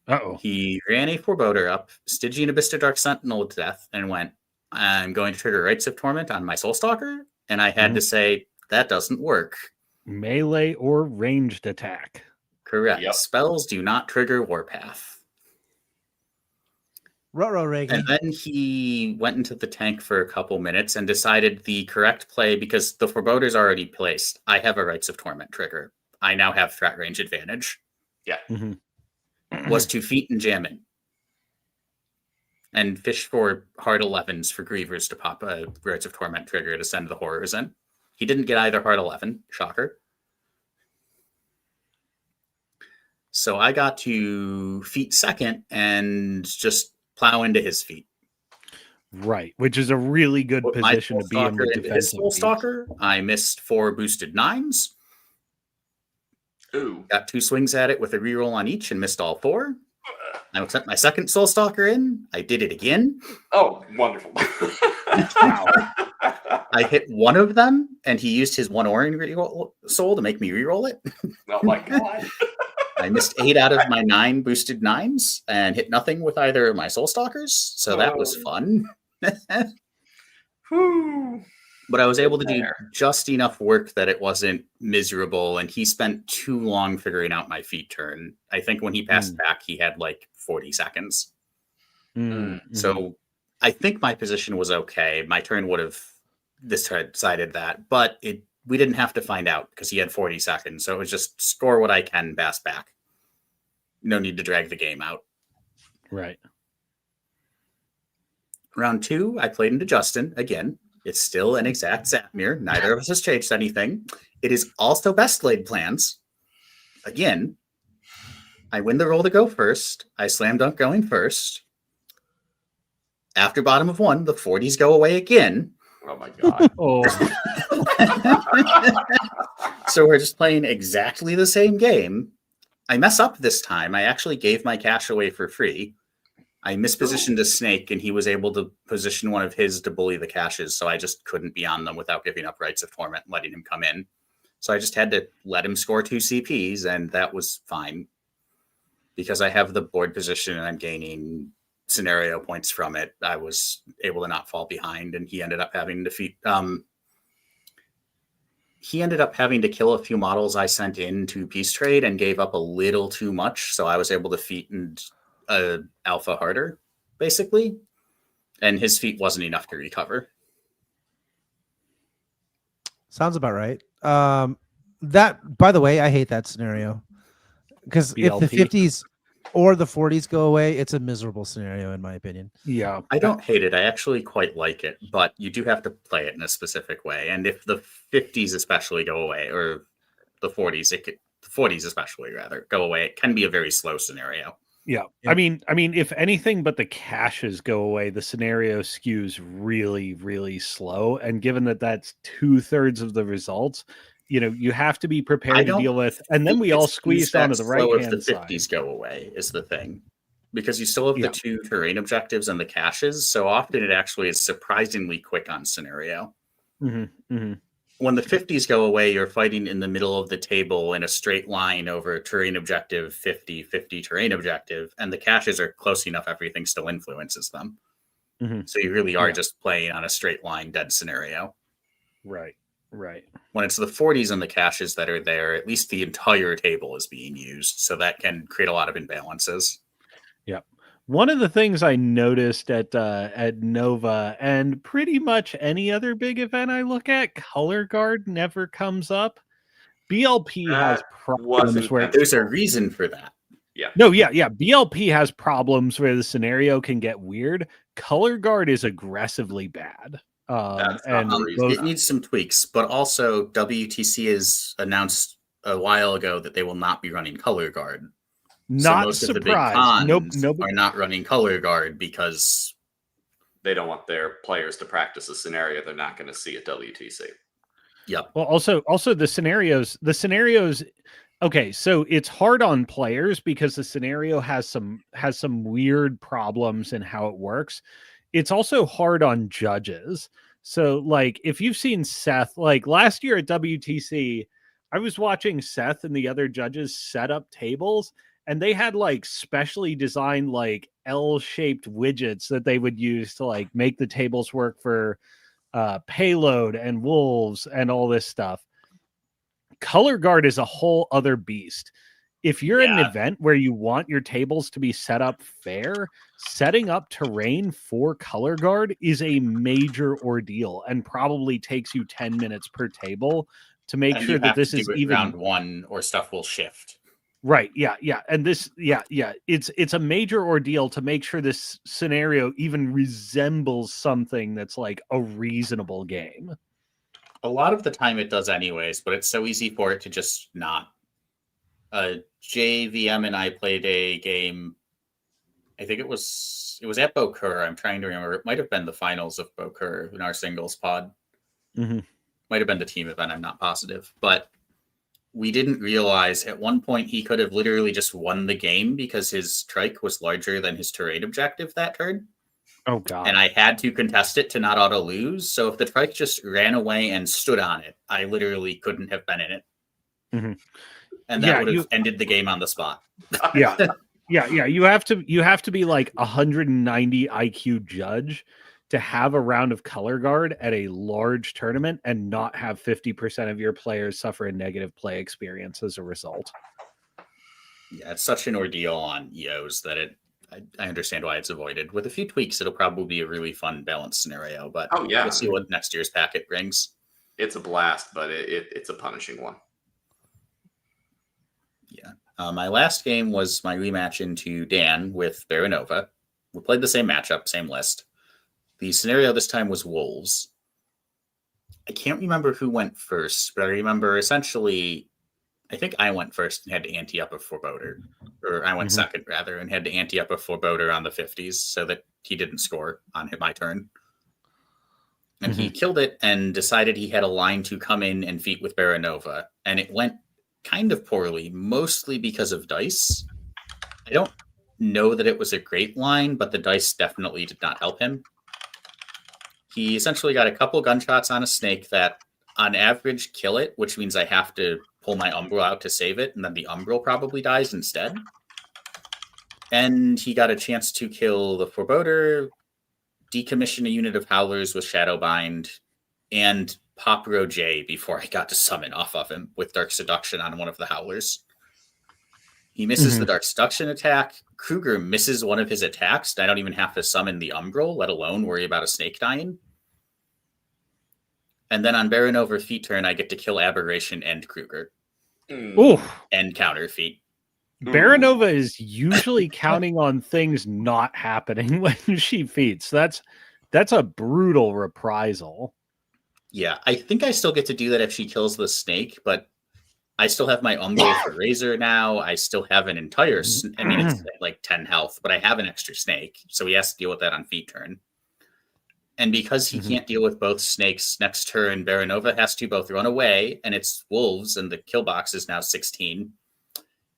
Uh-oh. He ran a Forebodar up, Stygian Abyss Dark Sentinel to death, and went, I'm going to trigger Rites of Torment on my Soulstalker, and I had to say, that doesn't work. Melee or ranged attack. Correct. Yep. Spells do not trigger Warpath. Ruh-roh, Reagan. And then he went into the tank for a couple minutes and decided the correct play, because the Forebodor's already placed. I have a Rites of Torment trigger. I now have threat range advantage. Yeah. Mm-hmm. Was to feet and jam it. And fish for hard 11s for Grievers to pop a Rites of Torment trigger to send the Horrors in. He didn't get either hard 11. Shocker. So I got to feet second and just plow into his feet. Right, which is a really good Put position my to be in with Soulstalker into his defensive. Soulstalker. I missed 4 boosted 9s. Ooh. Got 2 swings at it with a reroll on each and missed all 4. I sent my second Soulstalker in. I did it again. Oh, wonderful. Wow. I hit one of them, and he used his 1 Orin soul to make me reroll it. Oh my god. I missed 8 out of my 9 boosted 9s and hit nothing with either of my Soulstalkers, so that was fun. Whew. But I was able to do just enough work that it wasn't miserable, and he spent too long figuring out my feet turn. I think when he passed back, he had like 40 seconds. Mm-hmm. So I think my position was okay. My turn would have decided that, but we didn't have to find out because he had 40 seconds. So it was just score what I can, pass back. No need to drag the game out. Right. Round 2, I played into Justin again. It's still an exact Zapmir. Neither of us has changed anything. It is also best laid plans. Again, I win the roll to go first. I slam dunk going first. After bottom of 1, the 40s go away again. Oh my god. Oh, So we're just playing exactly the same game. I mess up this time. I actually gave my cash away for free. I mispositioned a snake, and he was able to position one of his to bully the caches, so I just couldn't be on them without giving up Rites of Torment and letting him come in. So I just had to let him score 2 CPs, and that was fine. Because I have the board position and I'm gaining scenario points from it, I was able to not fall behind, and he ended up having to kill a few models I sent in to Peace Trade and gave up a little too much, so I was able to feat and alpha harder, basically, and his feat wasn't enough to recover. Sounds about right. That, by the way, I hate that scenario, because if the BLP. 50s or the 40s go away, it's a miserable scenario in my opinion. yeah. I don't hate it. I actually quite like it, but you do have to play it in a specific way. And if the 50s especially go away, or the 40s, the 40s especially rather go away, it can be a very slow scenario. Yeah. Yeah. I mean, if anything but the caches go away, the scenario skews really, really slow. And given that that's 2/3 of the results, you have to be prepared to deal with. And then we all squeezed onto the right hand if the side. 50s go away is the thing, because you still have Yeah. the 2 terrain objectives and the caches. So often it actually is surprisingly quick on scenario. Mm-hmm, mm-hmm. when the 50s go away, you're fighting in the middle of the table in a straight line over terrain objective 50, 50 terrain objective, and the caches are close enough, everything still influences them. So you really are just playing on a straight line dead scenario. Right. When it's the 40s and the caches that are there, at least the entire table is being used, so that can create a lot of imbalances. Yep. One of the things I noticed at Nova and pretty much any other big event I look at, color guard never comes up. BLP has problems where there's a reason for that. Yeah. No, yeah. BLP has problems where the scenario can get weird. Color guard is aggressively bad. It needs some tweaks, but also WTC has announced a while ago that they will not be running color guard. Not most surprised. Of the big cons are not running color guard because they don't want their players to practice a scenario they're not going to see at WTC. Yep. Well, also the scenarios. Okay, so it's hard on players because the scenario has some weird problems in how it works. It's also hard on judges. So, like, if you've seen Seth, like last year at WTC, I was watching Seth and the other judges set up tables, and they had like specially designed like L-shaped widgets that they would use to like make the tables work for payload and wolves and all this stuff. Color guard is a whole other beast. If you're at an event where you want your tables to be set up fair, setting up terrain for color guard is a major ordeal and probably takes you 10 minutes per table to make sure that this is even round one or stuff will shift. Right. Yeah. And this, it's a major ordeal to make sure this scenario even resembles something that's like a reasonable game. A lot of the time it does anyways, but it's so easy for it to just not. JVM and I played a game. I think it was at Beaucoeur. I'm trying to remember. It might have been the finals of Beaucoeur in our singles pod. Mm-hmm. Might have been the team event. I'm not positive, but we didn't realize at one point he could have literally just won the game because his trike was larger than his terrain objective that turn. Oh God! And I had to contest it to not auto lose. So if the trike just ran away and stood on it, I literally couldn't have been in it. Mm-hmm. And that would have ended the game on the spot. Yeah. You have to be like 190 IQ judge to have a round of color guard at a large tournament and not have 50% of your players suffer a negative play experience as a result. Yeah, it's such an ordeal on EOs that I understand why it's avoided. With a few tweaks, it'll probably be a really fun balanced scenario, but we'll see what next year's packet brings. It's a blast, but it's a punishing one. Yeah. My last game was my rematch into Dan with Baranova. We played the same matchup, same list. The scenario this time was Wolves. I can't remember who went first, but I remember essentially, I think I went first and had to ante up a Forebodar. Or I went second, rather, and had to ante up a Forebodar on the 50s so that he didn't score on my turn. And he killed it and decided he had a line to come in and feat with Baranova. And it went kind of poorly, mostly because of dice. I don't know that it was a great line, but the dice definitely did not help him. He essentially got a couple gunshots on a snake that on average kill it, which means I have to pull my Umbral out to save it, and then the Umbral probably dies instead. And he got a chance to kill the Forebodar, decommission a unit of Howlers with Shadowbind, and pop row J before I got to summon off of him with Dark Seduction on one of the Howlers. He misses the Dark Seduction attack. Kruger misses one of his attacks. I don't even have to summon the Umbral, let alone worry about a snake dying. And then on Baranova feat turn, I get to kill Aberration and Kruger. Ooh. And counter feat. Baranova is usually counting on things not happening when she feats. That's a brutal reprisal. Yeah, I think I still get to do that if she kills the snake, but I still have my Umbral for Razor now. I still have an entire... I mean, it's like 10 health, but I have an extra snake, so he has to deal with that on feat turn. And because he can't deal with both snakes next turn, Baranova has to both run away, and it's wolves, and the kill box is now 16.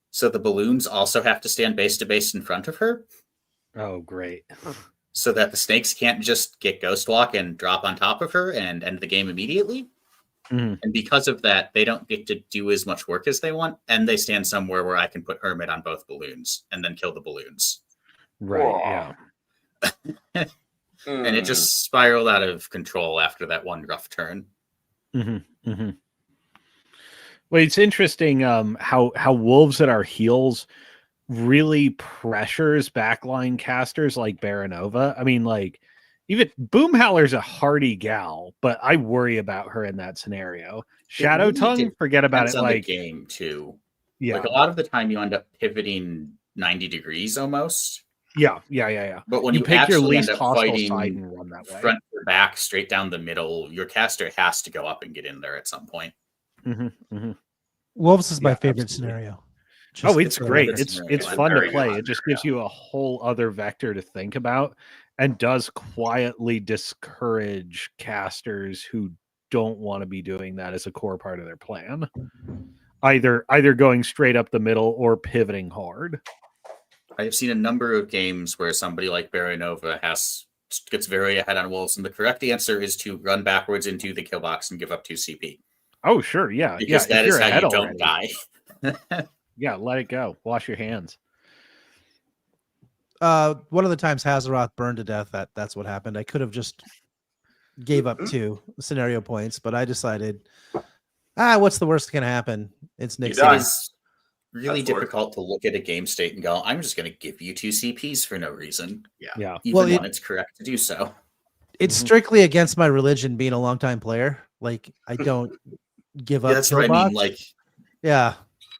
So the balloons also have to stand base to base in front of her. Oh, great. So that the snakes can't just get Ghost Walk and drop on top of her and end the game immediately. And because of that, they don't get to do as much work as they want, and they stand somewhere where I can put Hermit on both balloons and then kill the balloons. Right, yeah. And it just spiraled out of control after that one rough turn. Well, it's interesting how Wolves at our heels really pressures backline casters like Baronova. I mean, like, even Boomhowler's a hardy gal, but I worry about her in that scenario. Shadow Tongue, forget about it. On like the game too. Yeah. Like a lot of the time you end up pivoting 90 degrees almost. Yeah. But when you pick your least hostile side and run that way. Front or back, straight down the middle, your caster has to go up and get in there at some point. Wolves is my favorite scenario. It's great. It's fun to play. It just gives you a whole other vector to think about, and does quietly discourage casters who don't want to be doing that as a core part of their plan. Either going straight up the middle or pivoting hard. I have seen a number of games where somebody like Baronova gets very ahead on Wolves, and the correct answer is to run backwards into the kill box and give up 2 CP. Oh, sure, yeah. Because that is how you don't die. Yeah, let it go. Wash your hands. One of the times Zataroth burned to death, that's what happened. I could have just gave up 2 scenario points, but I decided, what's the worst that can happen? It's Nick's. It is really difficult to look at a game state and go, I'm just going to give you 2 CPs for no reason. Yeah. Even when it's correct to do so. It's strictly against my religion, being a longtime player. Like, I don't give up. That's what I mean. Like, yeah.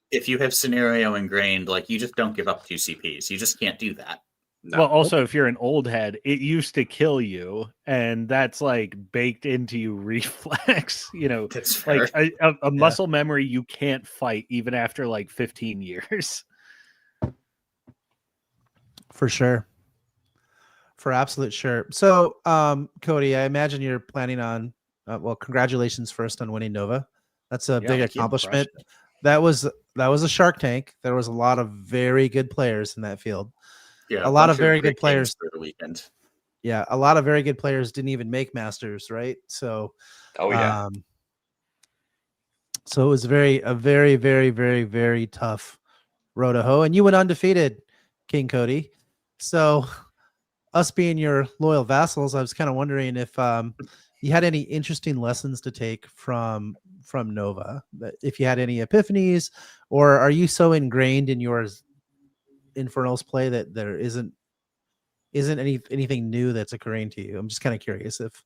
If you have scenario ingrained, like, you just don't give up 2 CPs. You just can't do that. No. Well, also, if you're an old head, it used to kill you, and that's like baked into you reflex. That's like a muscle memory you can't fight even after like 15 years. For sure. For absolute sure. So, Cody, I imagine you're planning on, congratulations first on winning Nova. That's a big accomplishment. That was a Shark Tank. There was a lot of very good players in that field. Yeah, a lot of very good players for the weekend. Yeah, a lot of very good players didn't even make Masters, right? So, so it was a very, very, very, very tough road to hoe, and you went undefeated, King Cody. So, us being your loyal vassals, I was kind of wondering if you had any interesting lessons to take from Nova. If you had any epiphanies, or are you so ingrained in your Infernals play that there isn't anything new that's occurring to you? I'm just kind of curious if.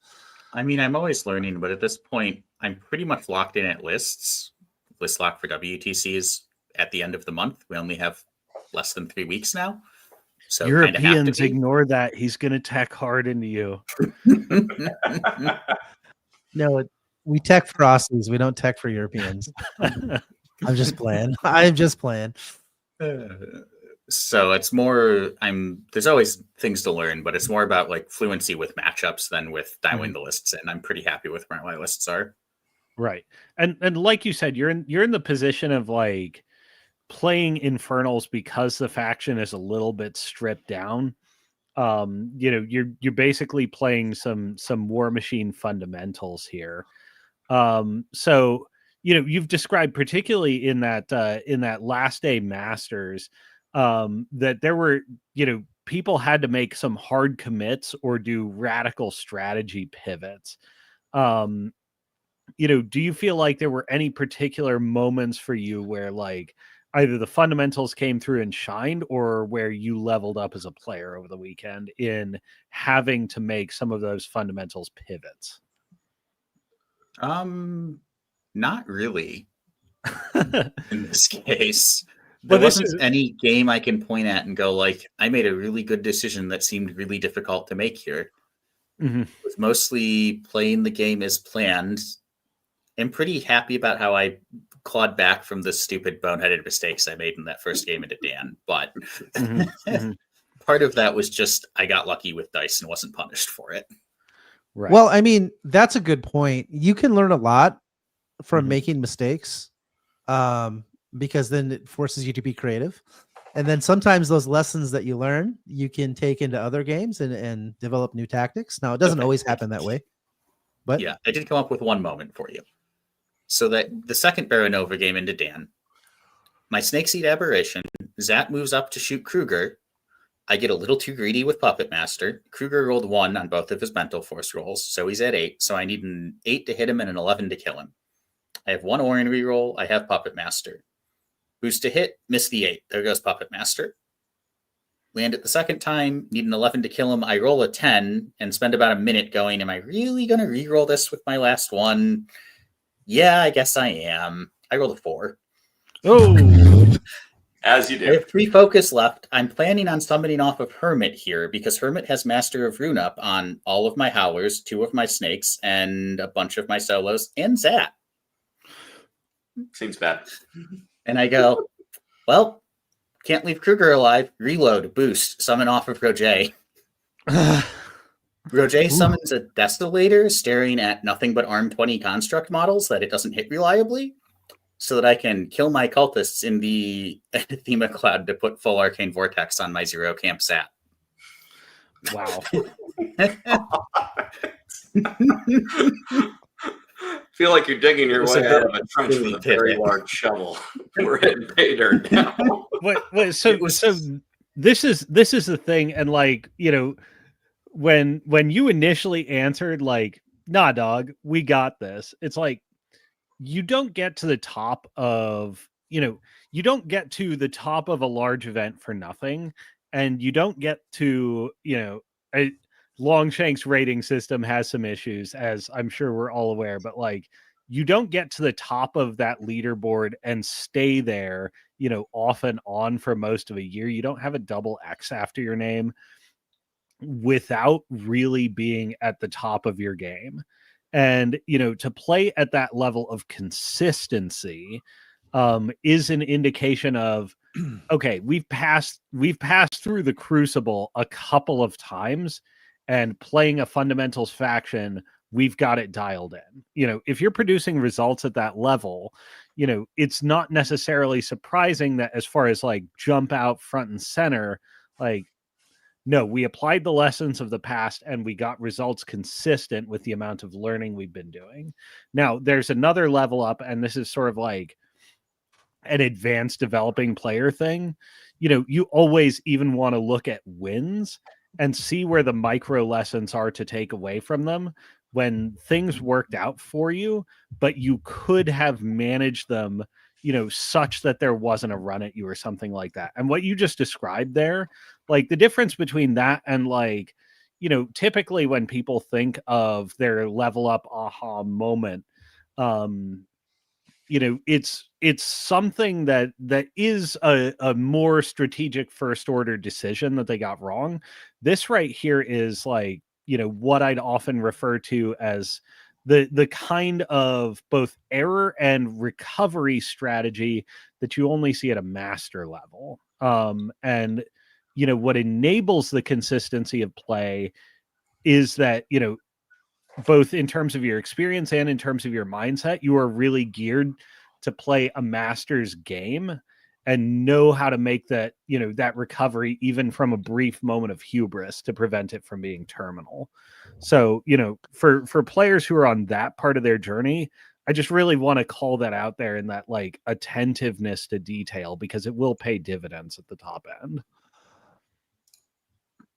I mean, I'm always learning, but at this point, I'm pretty much locked in at lists. List lock for WTC is at the end of the month. We only have less than 3 weeks now. So Europeans ignore that. He's going to tech hard into you. No, we tech for Aussies. We don't tech for Europeans. I'm just playing. So it's more, there's always things to learn, but it's more about like fluency with matchups than with dialing the lists in. I'm pretty happy with where my lists are. Right. And like you said, you're in the position of like playing Infernals because the faction is a little bit stripped down. You're basically playing some Warmachine fundamentals here. So you've described particularly in that last day Masters that there were, people had to make some hard commits or do radical strategy pivots. Do you feel like there were any particular moments for you where like either the fundamentals came through and shined, or where you leveled up as a player over the weekend in having to make some of those fundamentals pivots? Not really. In this case. There wasn't any game I can point at and go like, I made a really good decision that seemed really difficult to make here. It was mostly playing the game as planned. I'm pretty happy about how I clawed back from the stupid boneheaded mistakes I made in that first game into Dan. But part of that was just I got lucky with dice and wasn't punished for it. Right. Well, I mean, that's a good point. You can learn a lot from making mistakes. Because then it forces you to be creative. And then sometimes those lessons that you learn, you can take into other games and develop new tactics. Now, it doesn't always happen that way. But yeah, I did come up with one moment for you. So that the second Baronova game into Dan, my Snake Seed Aberration, Zat moves up to shoot Kruger. I get a little too greedy with Puppet Master. Kruger rolled 1 on both of his Mental Force rolls, so he's at 8. So I need an 8 to hit him and an 11 to kill him. I have 1 Orin reroll. I have Puppet Master. Boost to hit, miss the 8. There goes Puppet Master. Land it the second time, need an 11 to kill him. I roll a 10 and spend about a minute going, am I really going to reroll this with my last one? Yeah, I guess I am. I rolled a 4. Oh, As you I do. have 3 focus left. I'm planning on summoning off of Hermit here because Hermit has Master of Rune up on all of my Howlers, 2 of my Snakes, and a bunch of my Solos, and Zat. Seems bad. And I go, well, can't leave Kruger alive. Reload, boost, summon off of Roger. Roger summons a Desolator staring at nothing but Arm 20 construct models that it doesn't hit reliably, so that I can kill my cultists in the Anathema Cloud to put full Arcane Vortex on my 0 camp Zat. wow. Feel like you're digging your It's way a out of a trench really with a very pivot. large shovel. We're hitting pay dirt now. Wait, so this is the thing, and like, you know, when you initially answered like, nah, dog, we got this, it's like you don't get to the top of, you don't get to the top of a large event for nothing, and you don't get to, Longshank's rating system has some issues, as I'm sure we're all aware, but like, you don't get to the top of that leaderboard and stay there, off and on for most of a year. You don't have a double X after your name without really being at the top of your game. And, to play at that level of consistency is an indication of, okay, we've passed through the crucible a couple of times, and playing a fundamentals faction, we've got it dialed in. If you're producing results at that level, it's not necessarily surprising that as far as like jump out front and center, like, no, we applied the lessons of the past and we got results consistent with the amount of learning we've been doing. Now, there's another level up, and this is sort of like an advanced developing player thing. You always even want to look at wins and see where the micro lessons are to take away from them when things worked out for you, but you could have managed them, such that there wasn't a run at you or something like that. And what you just described there, like the difference between that and like, typically when people think of their level up aha moment, it's something that is a more strategic first order decision that they got wrong. This right here is like, what I'd often refer to as the kind of both error and recovery strategy that you only see at a master level. And what enables the consistency of play is that, both in terms of your experience and in terms of your mindset, you are really geared to play a master's game and know how to make that, that recovery, even from a brief moment of hubris, to prevent it from being terminal. So, for players who are on that part of their journey, I just really want to call that out there, in that like attentiveness to detail, because it will pay dividends at the top end.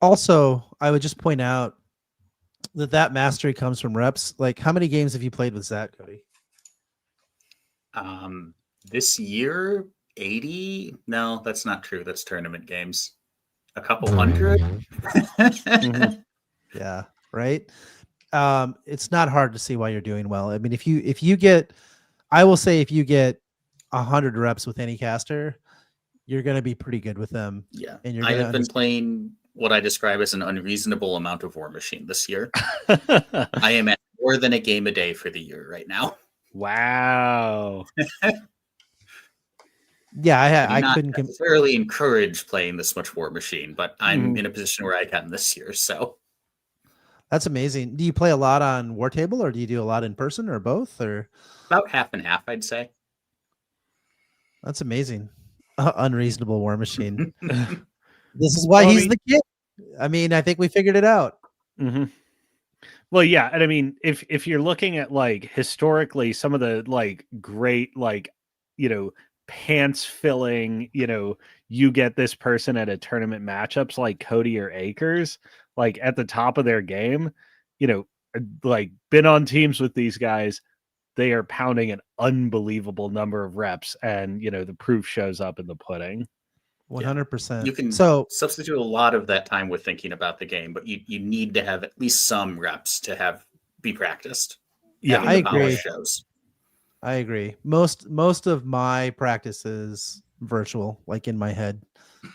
Also, I would just point out that mastery comes from reps. Like, how many games have you played with Zat, Cody? This year, 80? No, that's not true. That's tournament games. A couple hundred. Mm-hmm. Yeah, right. It's not hard to see why you're doing well. I mean, if you get 100 reps with any caster, you're going to be pretty good with them. Yeah, and you're I have been playing what I describe as an unreasonable amount of Warmachine this year. I am at more than a game a day for the year right now. Wow. Yeah, I not couldn't necessarily encourage playing this much Warmachine, but I'm in a position where I can this year. So that's amazing. Do you play a lot on War Table, or do you do a lot in person, or both, or about half and half, I'd say? That's amazing. Unreasonable Warmachine. This is why he's the kid. I mean, I think we figured it out. Mm-hmm. Well, yeah, and I mean, if you're looking at like historically, some of the like great like pants filling, you get this person at a tournament matchups like Cody or Akers, like at the top of their game, like been on teams with these guys, they are pounding an unbelievable number of reps, and the proof shows up in the pudding. 100%. You can substitute a lot of that time with thinking about the game, but you need to have at least some reps to be practiced. Yeah, I agree. Shows. I agree. Most of my practice is virtual, like in my head.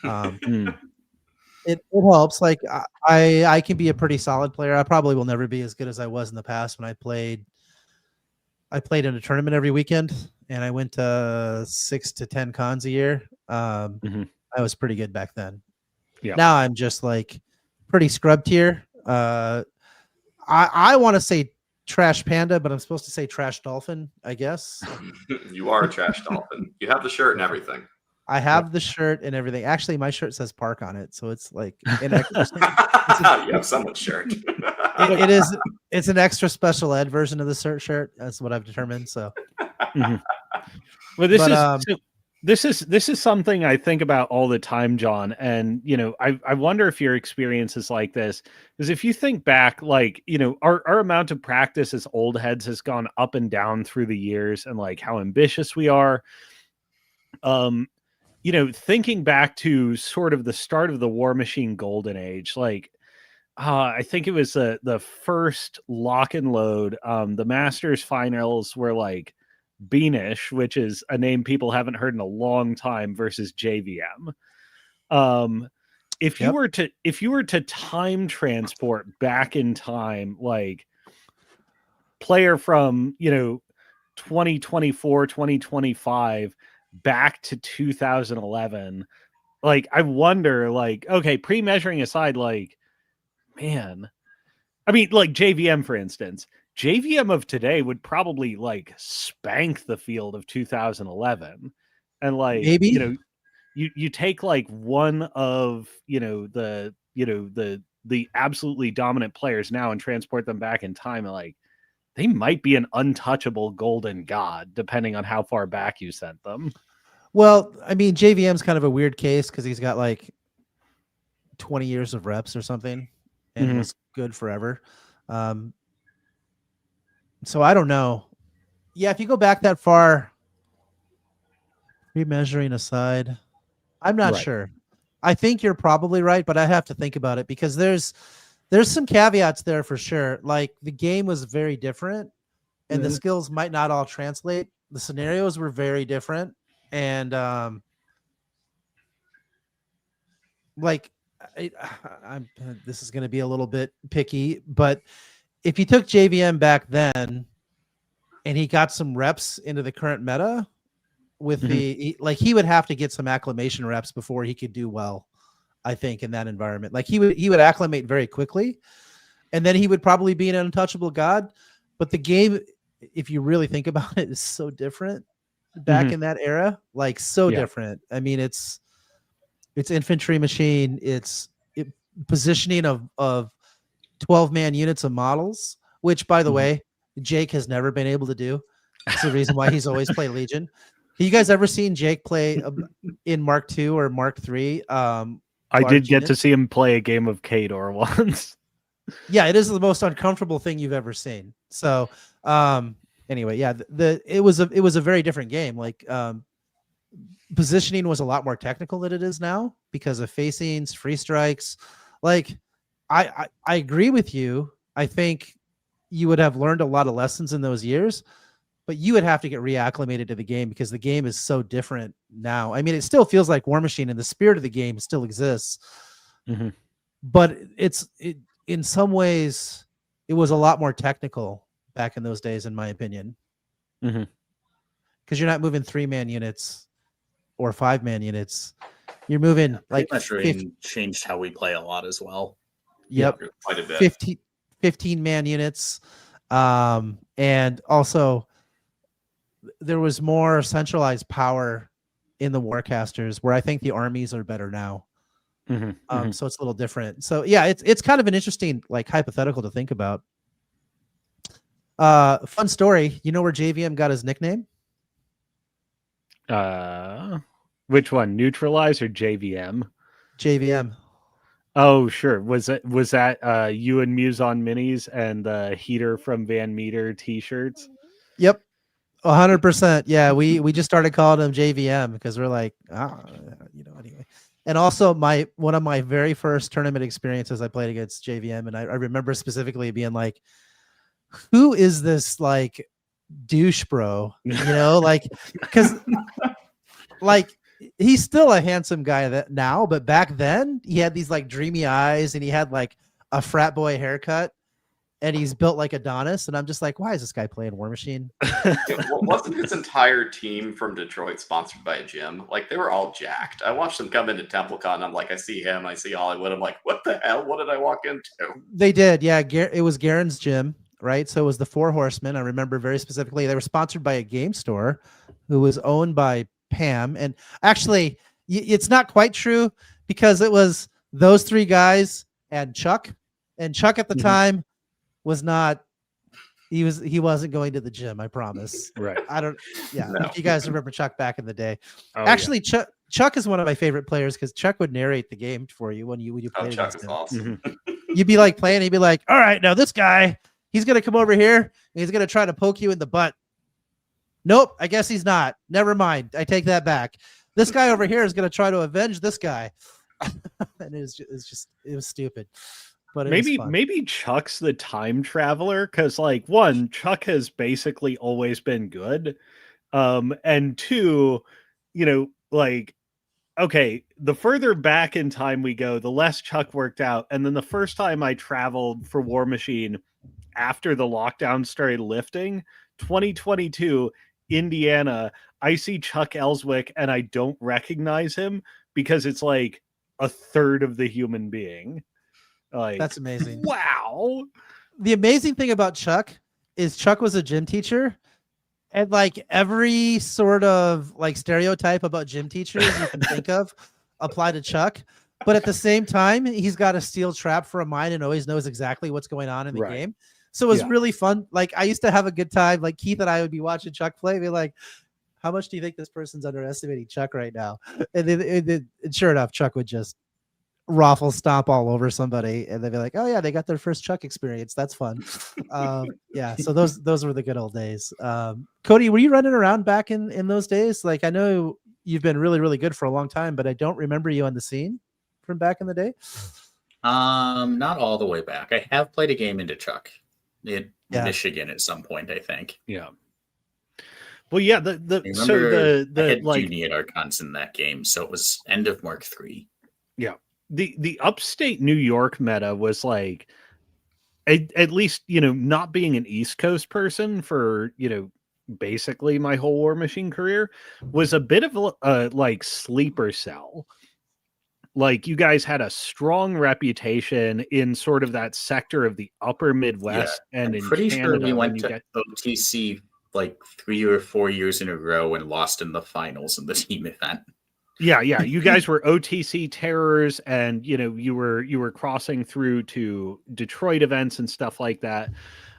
It helps. Like I can be a pretty solid player. I probably will never be as good as I was in the past when I played in a tournament every weekend, and I went to 6 to 10 cons a year. I was pretty good back then. Yeah. Now I'm just like pretty scrub tier. I want to say trash panda, but I'm supposed to say trash dolphin, I guess. You are a trash dolphin. You have the shirt and everything. I have the shirt and everything. Actually, my shirt says park on it, so it's like an extra. You have someone's shirt. It is. It's an extra special ed version of the shirt. That's what I've determined. So, well, this is something I think about all the time, John. And I wonder if your experience is like this. Because if you think back, like our amount of practice as old heads has gone up and down through the years, and like how ambitious we are. Thinking back to sort of the start of the Warmachine golden age, like I think it was the first lock and load. The Masters finals were like Beanish, which is a name people haven't heard in a long time, versus JVM. If you were to time transport back in time, like player from 2024, 2025 back to 2011, like I wonder, like, okay, pre-measuring aside, like, man, I mean, like JVM, for instance, JVM of today would probably like spank the field of 2011. And like, maybe you take like one of, the absolutely dominant players now and transport them back in time, and like, they might be an untouchable golden god, depending on how far back you sent them. Well, I mean, JVM's kind of a weird case because he's got like 20 years of reps or something, and was good forever. So I don't know. Yeah, if you go back that far, remeasuring aside, I'm not sure. I think you're probably right, but I have to think about it because there's some caveats there for sure. Like the game was very different, and the skills might not all translate. The scenarios were very different, and this is going to be a little bit picky, but if you took JVM back then and he got some reps into the current meta with he would have to get some acclimation reps before he could do well, I think, in that environment. Like he would acclimate very quickly, and then he would probably be an untouchable god. But the game, if you really think about it, is so different back in that era, like so different. I mean, it's infantry machine. It's positioning of 12-man units of models, which, by the way, Jake has never been able to do. That's the reason why he's always played Legion. Have you guys ever seen Jake play in Mark II or Mark III? I did get to see him play a game of Kador once. Yeah, it is the most uncomfortable thing you've ever seen. So, anyway, yeah, it was a very different game. Like, positioning was a lot more technical than it is now because of facings, free strikes. Like, I agree with you. I think you would have learned a lot of lessons in those years, but you would have to get reacclimated to the game because the game is so different now. I mean, it still feels like Warmachine, and the spirit of the game still exists, but in some ways it was a lot more technical back in those days, in my opinion, because you're not moving 3-man units or 5-man units. You're moving like changed how we play a lot as well. Yep. Quite a bit. 15-man units. And also there was more centralized power in the Warcasters, where I think the armies are better now. So it's a little different. So yeah, it's kind of an interesting like hypothetical to think about. Fun story. You know where JVM got his nickname? Which one? Neutralize or JVM? JVM. Oh, sure. Was that you and Muse on minis and the heater from Van Meter t-shirts? Yep. 100%. Yeah, we just started calling him JVM because we're like, anyway. And also one of my very first tournament experiences, I played against JVM, and I remember specifically being like, who is this like douche bro? Like, because like he's still a handsome guy now, but back then he had these like dreamy eyes and he had like a frat boy haircut. And he's built like Adonis, and I'm just like, why is this guy playing Warmachine? Wasn't his entire team from Detroit sponsored by a gym? Like, they were all jacked. I watched them come into TempleCon, and I'm like, I see him, I see Hollywood. I'm like, what the hell? What did I walk into? They did, yeah. It was Garen's gym, right? So it was the Four Horsemen. I remember very specifically. They were sponsored by a game store who was owned by Pam. And actually, it's not quite true because it was those three guys and Chuck. And Chuck at the time was not, he wasn't going to the gym, I promise. Right. No. If you guys remember Chuck back in the day. Oh, actually, yeah. Chuck is one of my favorite players because Chuck would narrate the game for you when you play. Chuck is awesome. You'd be like playing, he'd be like, all right, now this guy, he's gonna come over here and he's gonna try to poke you in the butt. Nope, I guess he's not. Never mind. I take that back. This guy over here is gonna try to avenge this guy. And it was stupid. But maybe Chuck's the time traveler because like one, Chuck has basically always been good, and two, like, okay, the further back in time we go, the less Chuck worked out. And then the first time I traveled for Warmachine after the lockdown started lifting, 2022, Indiana, I see Chuck Ellswick and I don't recognize him because it's like a third of the human being. Like, that's amazing. Wow. The amazing thing about Chuck is Chuck was a gym teacher, and like every sort of like stereotype about gym teachers you can think of apply to Chuck. But at the same time, he's got a steel trap for a mind and always knows exactly what's going on in the game. So it was really fun. Like I used to have a good time. Like Keith and I would be watching Chuck play, be like, how much do you think this person's underestimating Chuck right now? And then sure enough, Chuck would just raffle stomp all over somebody, and they'd be like, oh yeah, they got their first Chuck experience. That's fun. Yeah, so those were the good old days. Cody, were you running around back in those days? Like I know you've been really, really good for a long time, but I don't remember you on the scene from back in the day. Not all the way back. I have played a game into Chuck in Michigan at some point, I think. Yeah. Well, yeah, I had Junie at Archons in that game, so it was end of Mark III. Yeah. The upstate New York meta was like, at least, not being an East Coast person for, basically my whole Warmachine career, was a bit of a like sleeper cell. Like you guys had a strong reputation in sort of that sector of the upper Midwest, and in pretty Canada, sure we went to OTC like 3 or 4 years in a row and lost in the finals in the team event. Yeah. You guys were OTC terrors, and you were crossing through to Detroit events and stuff like that.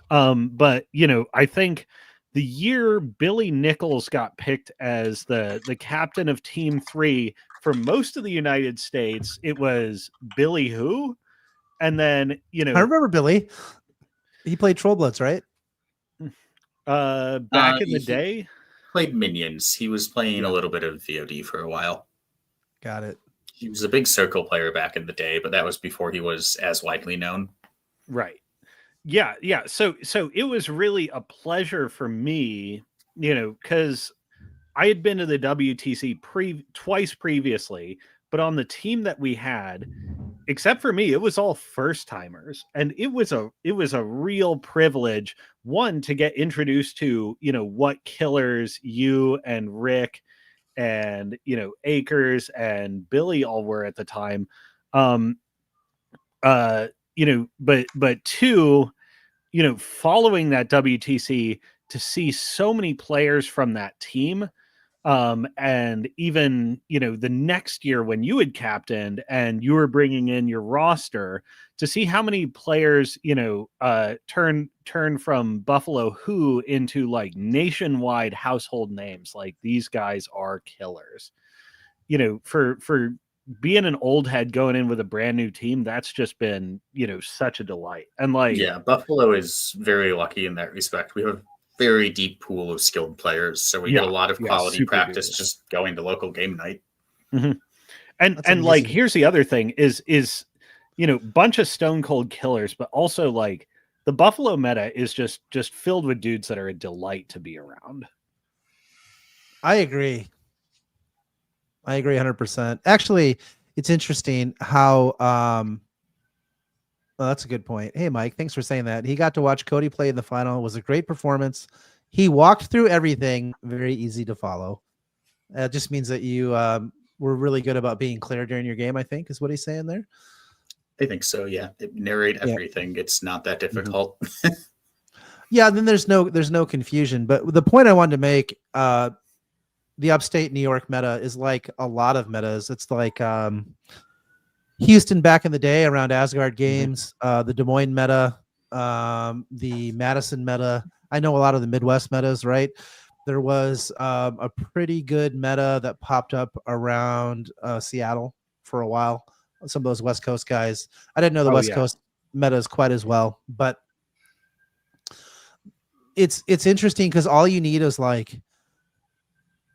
But I think the year Billy Nichols got picked as the captain of Team 3 for most of the United States, it was Billy who? And then I remember Billy. He played Trollbloods, right? Back in the day, played Minions. He was playing a little bit of VOD for a while. Got it. He was a big circle player back in the day, but that was before he was as widely known. Right. Yeah. So it was really a pleasure for me, because I had been to the WTC twice previously, but on the team that we had, except for me, it was all first timers, and it was a real privilege, one, to get introduced to what killers you and Rick and Akers and Billy all were at the time, but two, following that WTC, to see so many players from that team And even, the next year when you had captained and you were bringing in your roster, to see how many players, turn from Buffalo Who into like nationwide household names. Like, these guys are killers. For being an old head going in with a brand new team, that's just been, such a delight. And like, yeah, Buffalo is very lucky in that respect. We have a very deep pool of skilled players, so we get a lot of quality practice just going to local game night. Mm-hmm. And like, here's the other thing is bunch of stone cold killers, but also like the Buffalo meta is just filled with dudes that are a delight to be around. I agree 100%. Actually, it's interesting how well, that's a good point. Hey, Mike, thanks for saying that. He got to watch Cody play in the final. It was a great performance. He walked through everything. Very easy to follow. It just means that you were really good about being clear during your game, I think, is what he's saying there. I think so, yeah. Narrate everything. Yeah. It's not that difficult. Mm-hmm. Yeah, then there's no confusion. But the point I wanted to make, the upstate New York meta is like a lot of metas. It's like Houston back in the day around Asgard Games, the Des Moines meta, the Madison meta. I know a lot of the Midwest metas, right? There was a pretty good meta that popped up around Seattle for a while. Some of those West Coast guys. I didn't know the West Coast metas quite as well, but it's interesting because all you need is like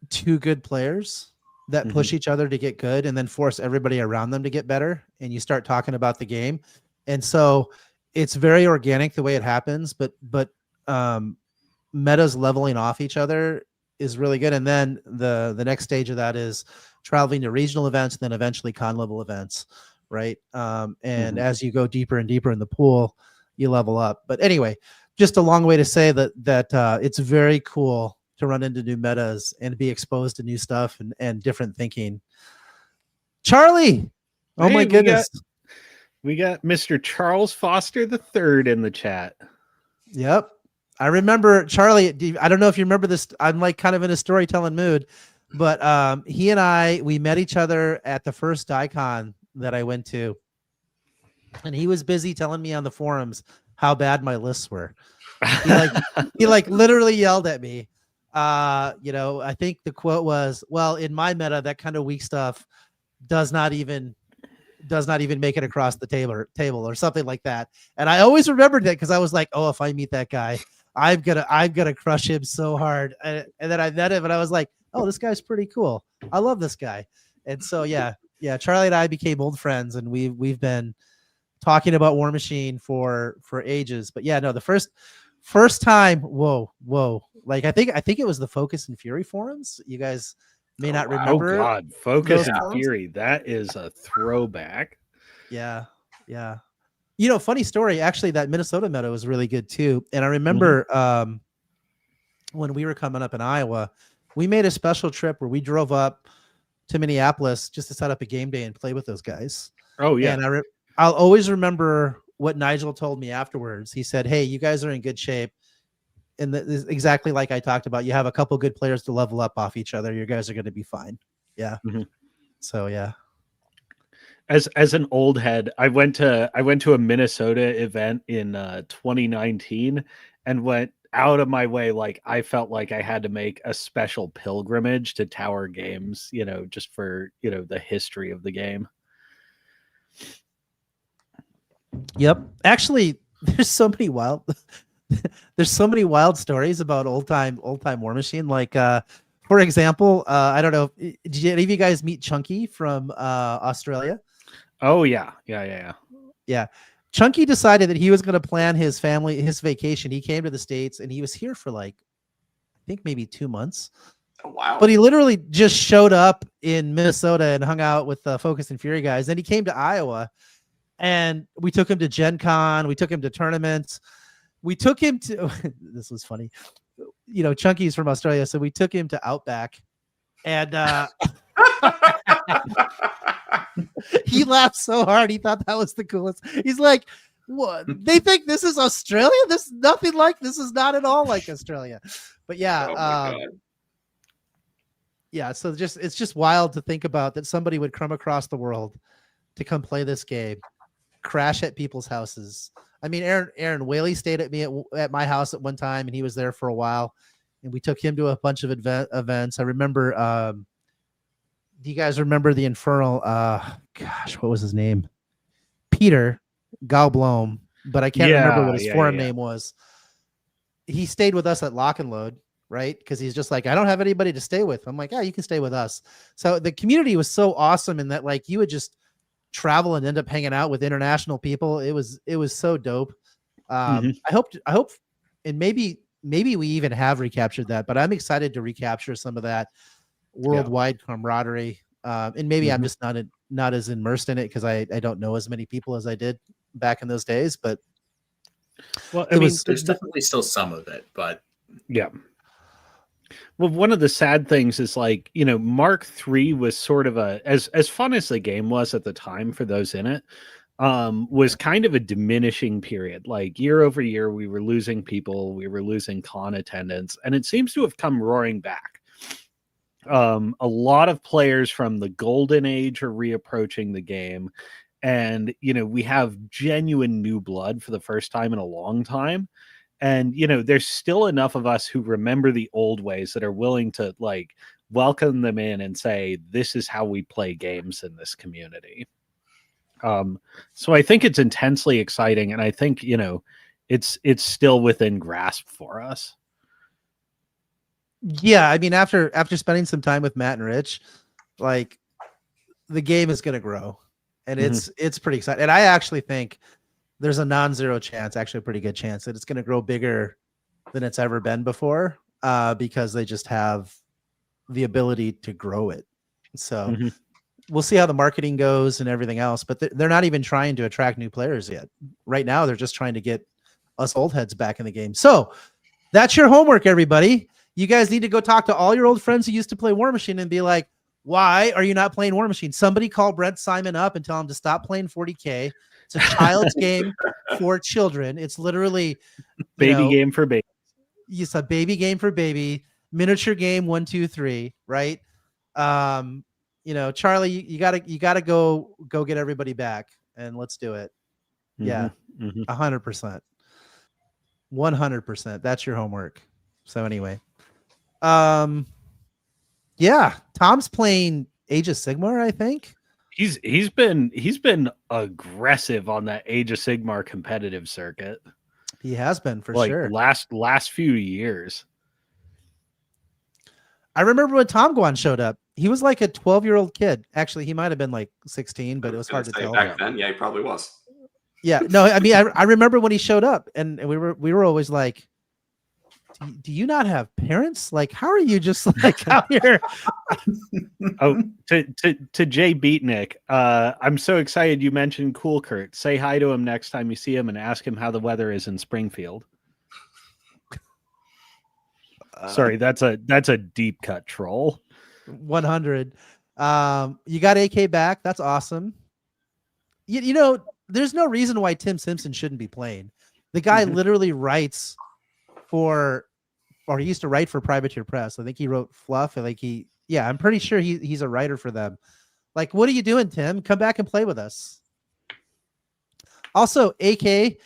two good players that push each other to get good and then force everybody around them to get better. And you start talking about the game. And so it's very organic the way it happens, but metas leveling off each other is really good. And then the next stage of that is traveling to regional events, and then eventually con level events. Right. And as you go deeper and deeper in the pool, you level up. But anyway, just a long way to say that it's very cool to run into new metas and be exposed to new stuff and different thinking. Charlie. Oh, my goodness. We got Mr. Charles Foster III in the chat. Yep. I remember Charlie. I don't know if you remember this. I'm like kind of in a storytelling mood, but he and we met each other at the first DICON that I went to. And he was busy telling me on the forums how bad my lists were. He literally yelled at me. I think the quote was, well, in my meta, that kind of weak stuff does not even make it across the table or something like that. And I always remembered that because I was like, oh, if I meet that guy, I'm gonna crush him so hard. And then I met him and I was like, oh, this guy's pretty cool. I love this guy. And so yeah, Charlie and I became old friends, and we've been talking about Warmachine for ages. But yeah, no, the first time, whoa. Like I think it was the Focus and Fury forums. You guys may not remember. Oh God, Focus and Fury. That is a throwback. Yeah. Funny story. Actually, that Minnesota meta was really good too. And I remember when we were coming up in Iowa, we made a special trip where we drove up to Minneapolis just to set up a game day and play with those guys. Oh yeah. And I'll always remember what Nigel told me afterwards. He said, hey, you guys are in good shape. And this is exactly like I talked about. You have a couple good players to level up off each other. You guys are going to be fine. Yeah. So yeah. As an old head, I went to a Minnesota event in 2019 and went out of my way. Like I felt like I had to make a special pilgrimage to Tower Games, just for, the history of the game. Yep. Actually, there's so many wild stories about old time Warmachine. Like, for example, I don't know. Did any of you guys meet Chunky from Australia? Oh yeah. Chunky decided that he was going to plan his vacation. He came to the States and he was here for like, I think maybe 2 months. Oh, wow. But he literally just showed up in Minnesota and hung out with the Focus and Fury guys. Then he came to Iowa and we took him to Gen Con. We took him to tournaments. We took him to, this was funny. Chunky's from Australia. So we took him to Outback and he laughed so hard. He thought that was the coolest. He's like, what? They think this is Australia? This is nothing like, this is not at all like Australia. But yeah, Yeah, so it's just wild to think about that somebody would come across the world to come play this game, crash at people's houses. I mean, Aaron Whaley stayed at my house at one time, and he was there for a while, and we took him to a bunch of events. I remember. Do you guys remember the Infernal? Gosh, what was his name? Peter Galblom, but I can't remember what his forum name was. He stayed with us at Lock and Load, right? Because he's just like, I don't have anybody to stay with. I'm like, yeah, you can stay with us. So the community was so awesome in that, like, you would just travel and end up hanging out with international people. It was so dope. I hope, and maybe we even have recaptured that, but I'm excited to recapture some of that worldwide camaraderie. And maybe I'm just not as immersed in it because I don't know as many people as I did back in those days. But well, I mean, there's definitely still some of it, but yeah. Well, one of the sad things is, like, you know, Mark III was sort of as fun as the game was at the time for those in it, was kind of a diminishing period. Like, year over year, we were losing people, we were losing con attendance, and it seems to have come roaring back. A lot of players from the golden age are reapproaching the game, and, you know, we have genuine new blood for the first time in a long time. And, you know, there's still enough of us who remember the old ways that are willing to, like, welcome them in and say, this is how we play games in this community. So I think it's intensely exciting, and I think, you know, it's still within grasp for us. Yeah, I mean, after spending some time with Matt and Rich, like, the game is going to grow, and it's pretty exciting. And I actually think there's a non-zero chance, actually a pretty good chance, that it's going to grow bigger than it's ever been before, because they just have the ability to grow it. So we'll see how the marketing goes and everything else, but they're not even trying to attract new players yet. Right now, they're just trying to get us old heads back in the game. So that's your homework, everybody. You guys need to go talk to all your old friends who used to play Warmachine and be like, why are you not playing Warmachine? Somebody call Brent Simon up and tell him to stop playing 40K. It's a child's game for children. It's literally game for baby. It's a baby game for baby, miniature game 1, 2, 3, right? You know, Charlie, you gotta go get everybody back, and let's do it. Yeah, 100%, 100%. That's your homework. So anyway, yeah, Tom's playing Age of Sigmar, I think. He's been aggressive on that Age of Sigmar competitive circuit. He has been, for like, sure. Last few years. I remember when Tom Guan showed up. He was like a 12-year-old kid. Actually, he might have been like 16, but it was hard to tell. Back then, yeah, he probably was. Yeah, no, I mean, I remember when he showed up, and we were always like, do you not have parents? Like, how are you just like out here? Oh, to Jay Beatnik, I'm so excited you mentioned Cool Kurt. Say hi to him next time you see him and ask him how the weather is in Springfield. Sorry, that's a deep cut troll. 100. You got AK back. That's awesome. You know, there's no reason why Tim Simpson shouldn't be playing. The guy literally writes he used to write for Privateer Press. I think he wrote Fluff. I'm pretty sure he's a writer for them. Like, what are you doing, Tim? Come back and play with us. Also, I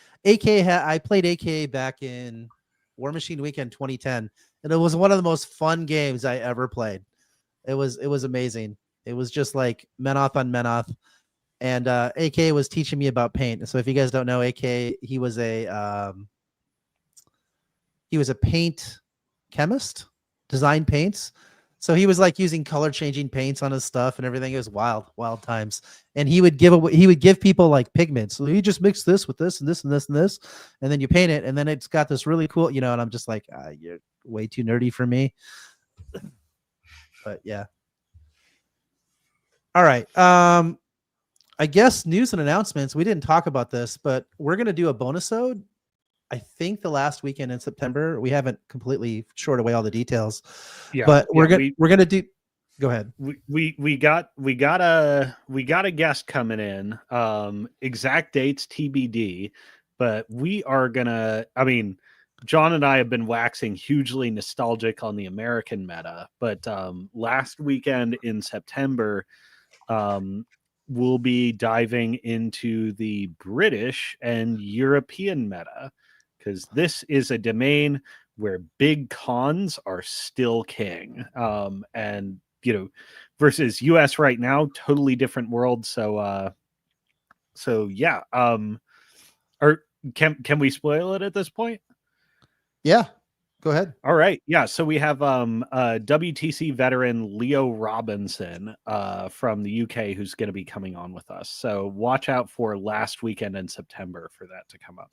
played AK back in Warmachine Weekend 2010, and it was one of the most fun games I ever played. It was amazing. It was just like Menoth on Menoth, and AK was teaching me about paint. So if you guys don't know AK, he was a paint chemist, designed paints. So he was like using color changing paints on his stuff and everything. It was wild times. And he would give people like pigments. So you just mix this with this and this and this and this, and then you paint it, and then it's got this really cool, and I'm just like, you're way too nerdy for me. But yeah. All right. I guess news and announcements. We didn't talk about this, but we're gonna do a bonus-ode. I think the last weekend in September. We haven't completely shored away all the details. Yeah, but we're gonna do. Go ahead. We got a guest coming in. Exact dates TBD, but we are gonna. I mean, John and I have been waxing hugely nostalgic on the American meta, but last weekend in September, we'll be diving into the British and European meta, because this is a domain where big cons are still king. And, versus US right now, totally different world. So yeah. Or can we spoil it at this point? Yeah, go ahead. All right. Yeah. So we have WTC veteran Leo Robinson from the UK who's going to be coming on with us. So watch out for last weekend in September for that to come up.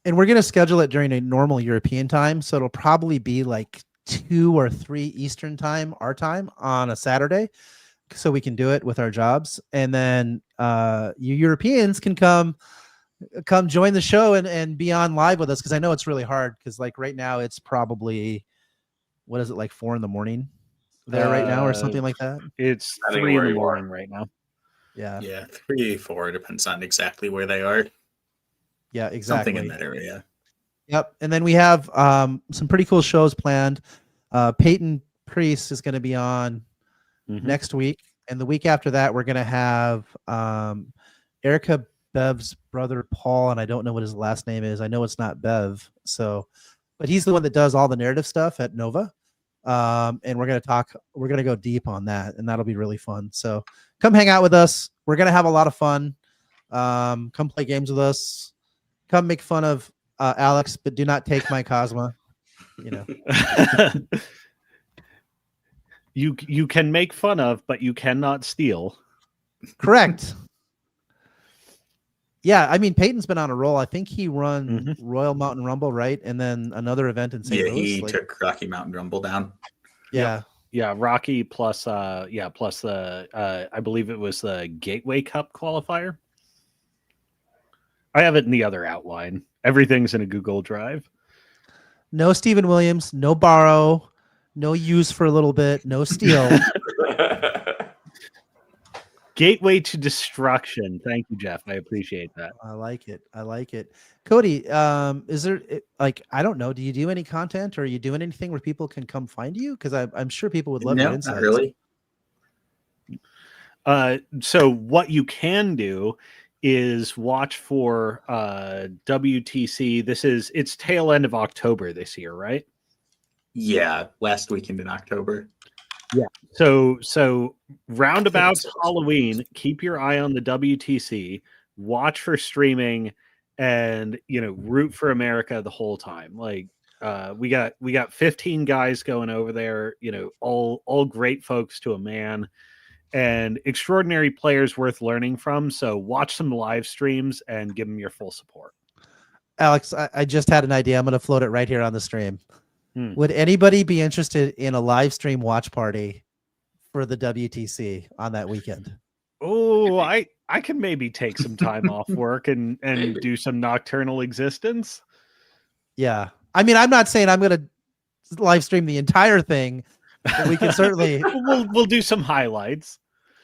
And we're going to schedule it during a normal European time. So it'll probably be like 2 or 3 Eastern time, our time, on a Saturday. So we can do it with our jobs. And then you Europeans can come join the show and be on live with us, because I know it's really hard, because like right now it's probably, what is it, like 4 a.m. there right now or something like that? It's I think 3 where in the you morning are. right now. Yeah, 3, 4 depends on exactly where they are. yeah, exactly. Something in that area. Yep. And then we have some pretty cool shows planned. Peyton Priest is going to be on next week, and the week after that we're going to have Erica Bev's brother Paul, and I don't know what his last name is. I know it's not Bev, but he's the one that does all the narrative stuff at Nova. And we're going to go deep on that, and that'll be really fun. So come hang out with us. We're going to have a lot of fun. Come play games with us. Come make fun of Alex, but do not take my Cosma. You can make fun of, but you cannot steal. Correct. Yeah, I mean, Peyton's been on a roll. I think he run Royal Mountain Rumble, right? And then another event in St. Louis. He took Rocky Mountain Rumble down. Yeah. Yeah, Rocky plus the I believe it was the Gateway Cup qualifier. I have it in the other outline. Everything's in a Google Drive. No Stephen Williams, no borrow, no use for a little bit, no steal. Gateway to destruction. Thank you, Jeff. I appreciate that. I like it. Cody, is there, I don't know, do you do any content, or are you doing anything where people can come find you? Because I'm sure people would love your insights. Not really. So what you can do is watch for WTC. It's tail end of October this year, right? Yeah, last weekend in October. Yeah. So roundabout Halloween, keep your eye on the WTC, watch for streaming, and root for America the whole time. Like we got 15 guys going over there, all great folks to a man, and extraordinary players worth learning from. So watch some live streams and give them your full support. Alex, I just had an idea. I'm going to float it right here on the stream. Would anybody be interested in a live stream watch party for the WTC on that weekend? Oh, I can maybe take some time off work and do some nocturnal existence. Yeah. I mean, I'm not saying I'm going to live stream the entire thing, but we can certainly we'll do some highlights.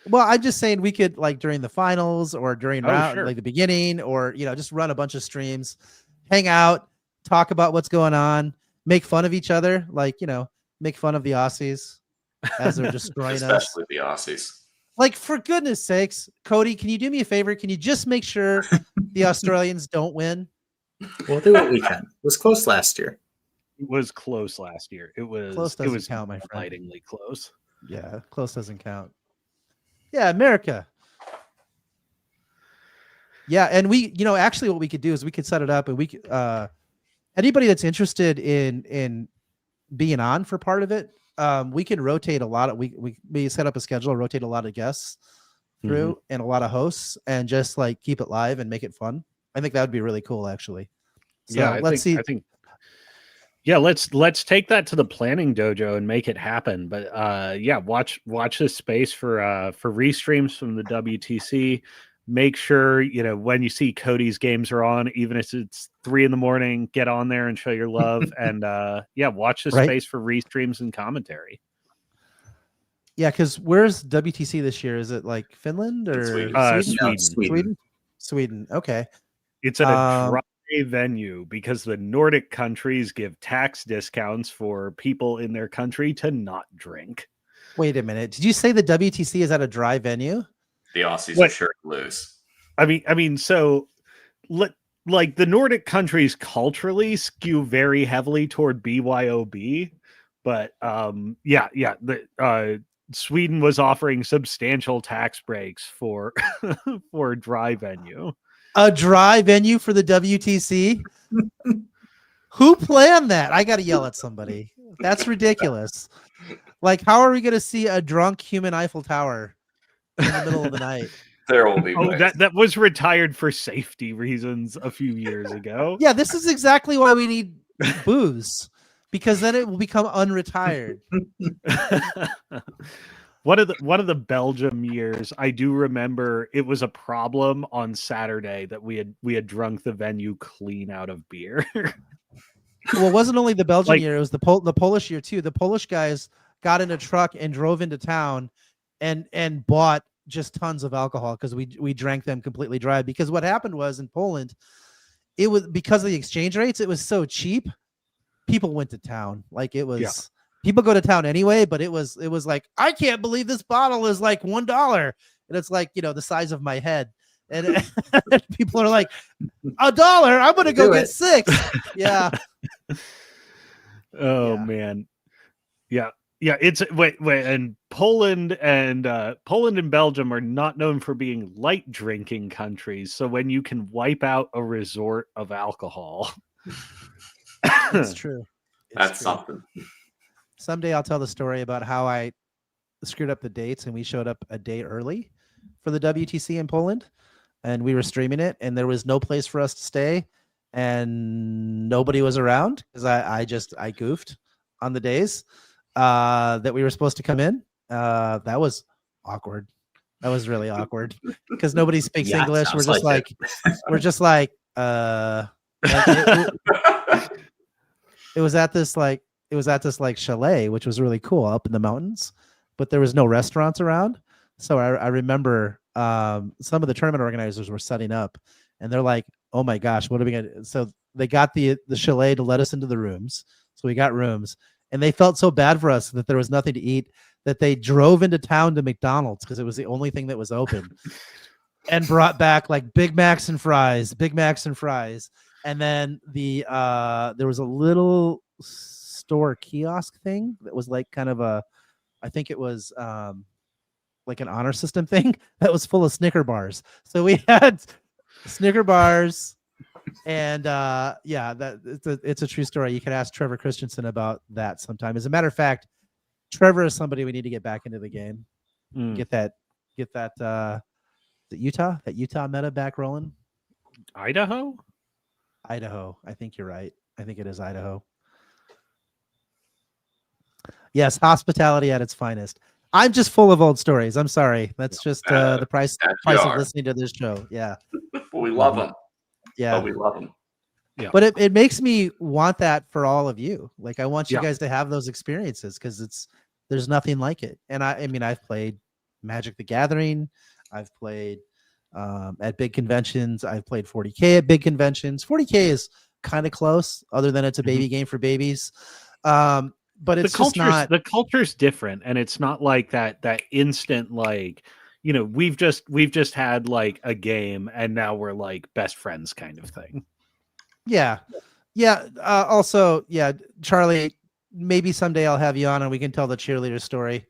Well, I'm just saying we could, like, during the finals or during sure. like the beginning, or just run a bunch of streams, hang out, talk about what's going on, make fun of each other, make fun of the Aussies as they're destroying us. Especially the Aussies. Like, for goodness sakes, Cody, can you do me a favor? Can you just make sure the Australians don't win? We'll do what we can. It was close last year. It was close last year. Close doesn't count, my friend. Lightingly close. Yeah, close doesn't count. Yeah, America. Yeah, and we, actually what we could do is we could set it up, and we could, anybody that's interested in being on for part of it, we can rotate a lot of, we set up a schedule, rotate a lot of guests through and a lot of hosts, and just keep it live and make it fun. I think that would be really cool, actually. So yeah, let's take that to the planning dojo and make it happen. But watch this space for restreams from the WTC. Make sure when you see Cody's games are on, even if it's 3 a.m, get on there and show your love. And watch this space for restreams and commentary. Yeah, because where's WTC this year? Is it Finland or Sweden? Sweden? Okay. It's at a a venue because the Nordic countries give tax discounts for people in their country to not drink. Wait a minute. Did you say the WTC is at a dry venue? The Aussies are sure to lose. I mean, so like the Nordic countries culturally skew very heavily toward BYOB, but Sweden was offering substantial tax breaks for for a dry venue. A dry venue for the WTC? Who planned that? I got to yell at somebody. That's ridiculous. Like, how are we going to see a drunk human Eiffel Tower in the middle of the night? There will be that was retired for safety reasons a few years ago. Yeah, this is exactly why we need booze, because then it will become unretired. One of the Belgium years, I do remember it was a problem on Saturday that we had drunk the venue clean out of beer. Well, it wasn't only the Belgian year; it was the Polish year too. The Polish guys got in a truck and drove into town, and bought just tons of alcohol because we drank them completely dry. Because what happened was in Poland, it was because of the exchange rates; it was so cheap. People went to town. Like it was. Yeah. People go to town anyway, but it was like, I can't believe this bottle is like $1, and it's like, the size of my head, and people are like, $1, I'm gonna go get 6. Yeah. Oh man. Yeah. It's and Poland and Belgium are not known for being light drinking countries. So when you can wipe out a resort of alcohol, it's true. That's something. Someday I'll tell the story about how I screwed up the dates and we showed up a day early for the WTC in Poland, and we were streaming it, and there was no place for us to stay and nobody was around because I goofed on the days that we were supposed to come in. That was awkward. That was really awkward because nobody speaks English. We're just like it was at this like chalet, which was really cool up in the mountains, but there was no restaurants around. So I remember some of the tournament organizers were setting up, and they're like, "Oh my gosh, what are we gonna do?" So they got the chalet to let us into the rooms. So we got rooms, and they felt so bad for us that there was nothing to eat that they drove into town to McDonald's because it was the only thing that was open, and brought back like Big Macs and fries. And then there was a little store kiosk thing that was like kind of I think it was like an honor system thing that was full of Snicker bars. So we had Snicker bars, and it's a true story. You can ask Trevor Christensen about that sometime. As a matter of fact, Trevor is somebody we need to get back into the game. Get that the Utah meta back rolling. Idaho. I think you're right. I think it is Idaho. Yes, hospitality at its finest. I'm just full of old stories. I'm sorry. That's just the price of listening to this show. Yeah. We love them. Yeah. We love them. Yeah. But it makes me want that for all of you. Like I want you guys to have those experiences because there's nothing like it. And I mean, I've played Magic the Gathering. I've played at big conventions. I've played 40K at big conventions. 40K is kind of close, other than it's a baby game for babies. But it's the culture's different, and it's not like that instant, like, we've just had like a game and now we're like best friends kind of thing. Yeah. Also, Charlie, maybe someday I'll have you on and we can tell the cheerleader story.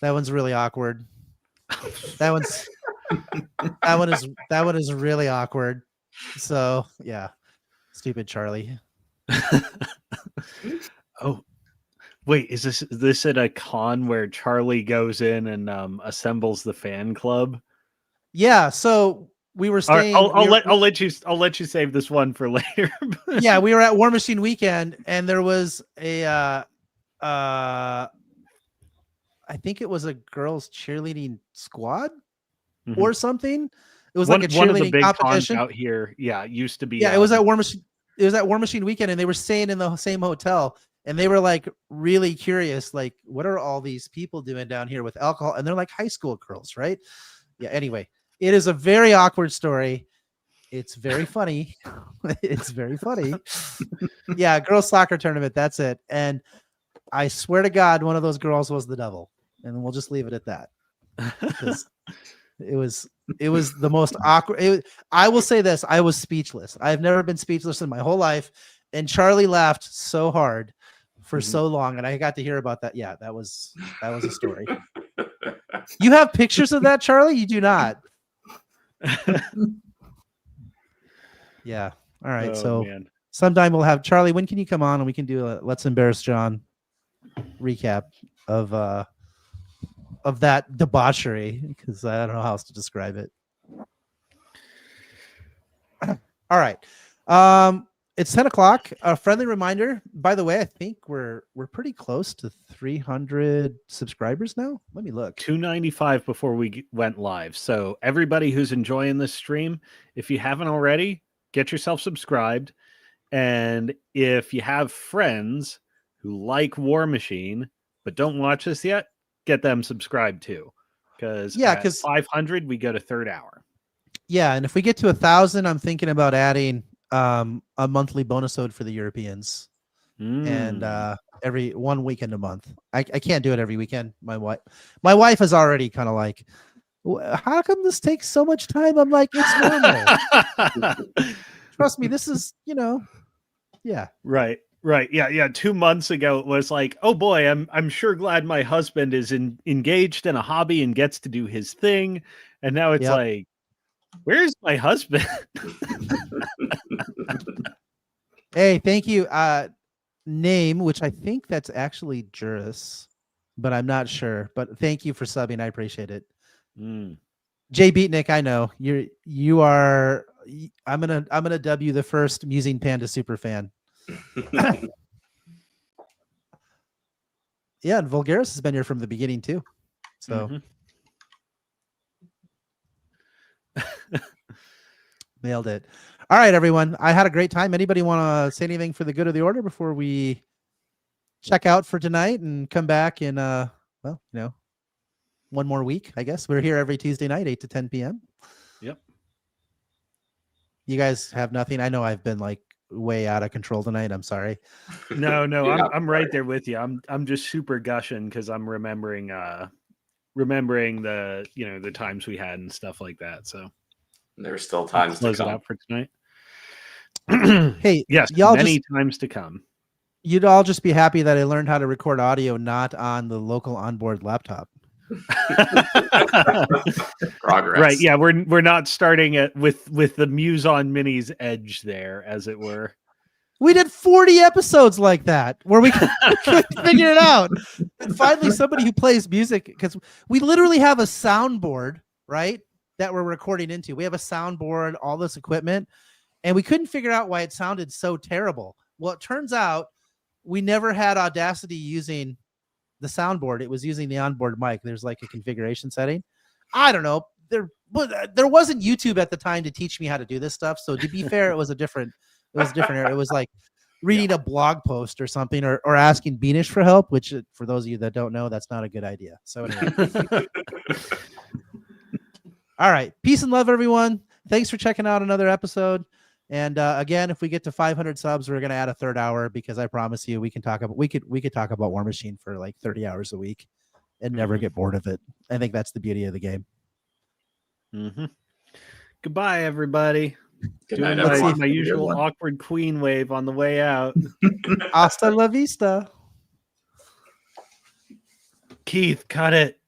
That one's really awkward. That one is really awkward. So yeah, stupid Charlie. Oh. Wait, is this at a con where Charlie goes in and assembles the fan club? Yeah, so we were staying. I'll let you save this one for later. Yeah, we were at Warmachine weekend, and there was a I think it was a girls cheerleading squad or something. It was like a cheerleading one of the big competition cons out here. Yeah, it used to be. Yeah, it was at Warmachine. It was at Warmachine weekend, and they were staying in the same hotel. And they were like really curious, like, what are all these people doing down here with alcohol? And they're like high school girls, right? Yeah. Anyway, it is a very awkward story. It's very funny. It's very funny. Yeah, girls soccer tournament. That's it. And I swear to God, one of those girls was the devil, and we'll just leave it at that. Because it was the most awkward. I will say this: I was speechless. I've never been speechless in my whole life, and Charlie laughed so hard for so long, and I got to hear about that. Yeah, that was a story. You have pictures of that, Charlie? You do not. Yeah. All right. So sometime we'll have Charlie. When can you come on and we can do a Let's Embarrass John recap of that debauchery, because I don't know how else to describe it. All right. It's 10 o'clock. A friendly reminder, by the way, I think we're pretty close to 300 subscribers now. Let me look. 295 before we went live. So everybody who's enjoying this stream, if you haven't already, get yourself subscribed. And if you have friends who like Warmachine but don't watch this yet, get them subscribed too. Because 500 we go to third hour. Yeah, and if we get to 1,000, I'm thinking about adding a monthly bonus ode for the Europeans, and every 1 weekend a month. I can't do it every weekend. My wife is already kind of like, how come this takes so much time? I'm like, it's normal. Trust me, this is, yeah. Right. Yeah. 2 months ago, it was like, oh boy, I'm sure glad my husband is engaged in a hobby and gets to do his thing. And now it's like, where's my husband? Hey, thank you. Name, which I think that's actually Juris, but I'm not sure. But thank you for subbing. I appreciate it. Jay Beatnik, I know you are. I'm gonna dub you the first Musing Panda super fan. Yeah, and Vulgaris has been here from the beginning too. So nailed it. All right, everyone. I had a great time. Anybody want to say anything for the good of the order before we check out for tonight and come back in one more week, I guess. We're here every Tuesday night, 8 to 10 p.m. Yep. You guys have nothing? I know I've been like way out of control tonight. I'm sorry. No, I'm right there with you. I'm just super gushing because I'm remembering the the times we had and stuff like that. So there's still times to close come. it out for tonight. Hey, yes, y'all many times to come. You'd all just be happy that I learned how to record audio not on the local onboard laptop. Progress. Right. Yeah, we're not starting with the Muse on Mini's edge there, as it were. We did 40 episodes like that where we couldn't figure it out. And finally somebody who plays music, because we literally have a soundboard, right, that we're recording into. We have a soundboard, all this equipment, and we couldn't figure out why it sounded so terrible. Well, it turns out we never had Audacity using the soundboard. It was using the onboard mic. There's like a configuration setting. I don't know. There wasn't YouTube at the time to teach me how to do this stuff. So to be fair, it was different. It was like reading a blog post or something, or asking Beanish for help, which for those of you that don't know, that's not a good idea. So anyway. All right. Peace and love, everyone. Thanks for checking out another episode. And again, if we get to 500 subs, we're going to add a third hour, because I promise you, we could talk about Warmachine for like 30 hours a week and never get bored of it. I think that's the beauty of the game. Goodbye, everybody. Good night, Doing everyone. my usual awkward queen wave on the way out. Hasta la vista. Keith, cut it.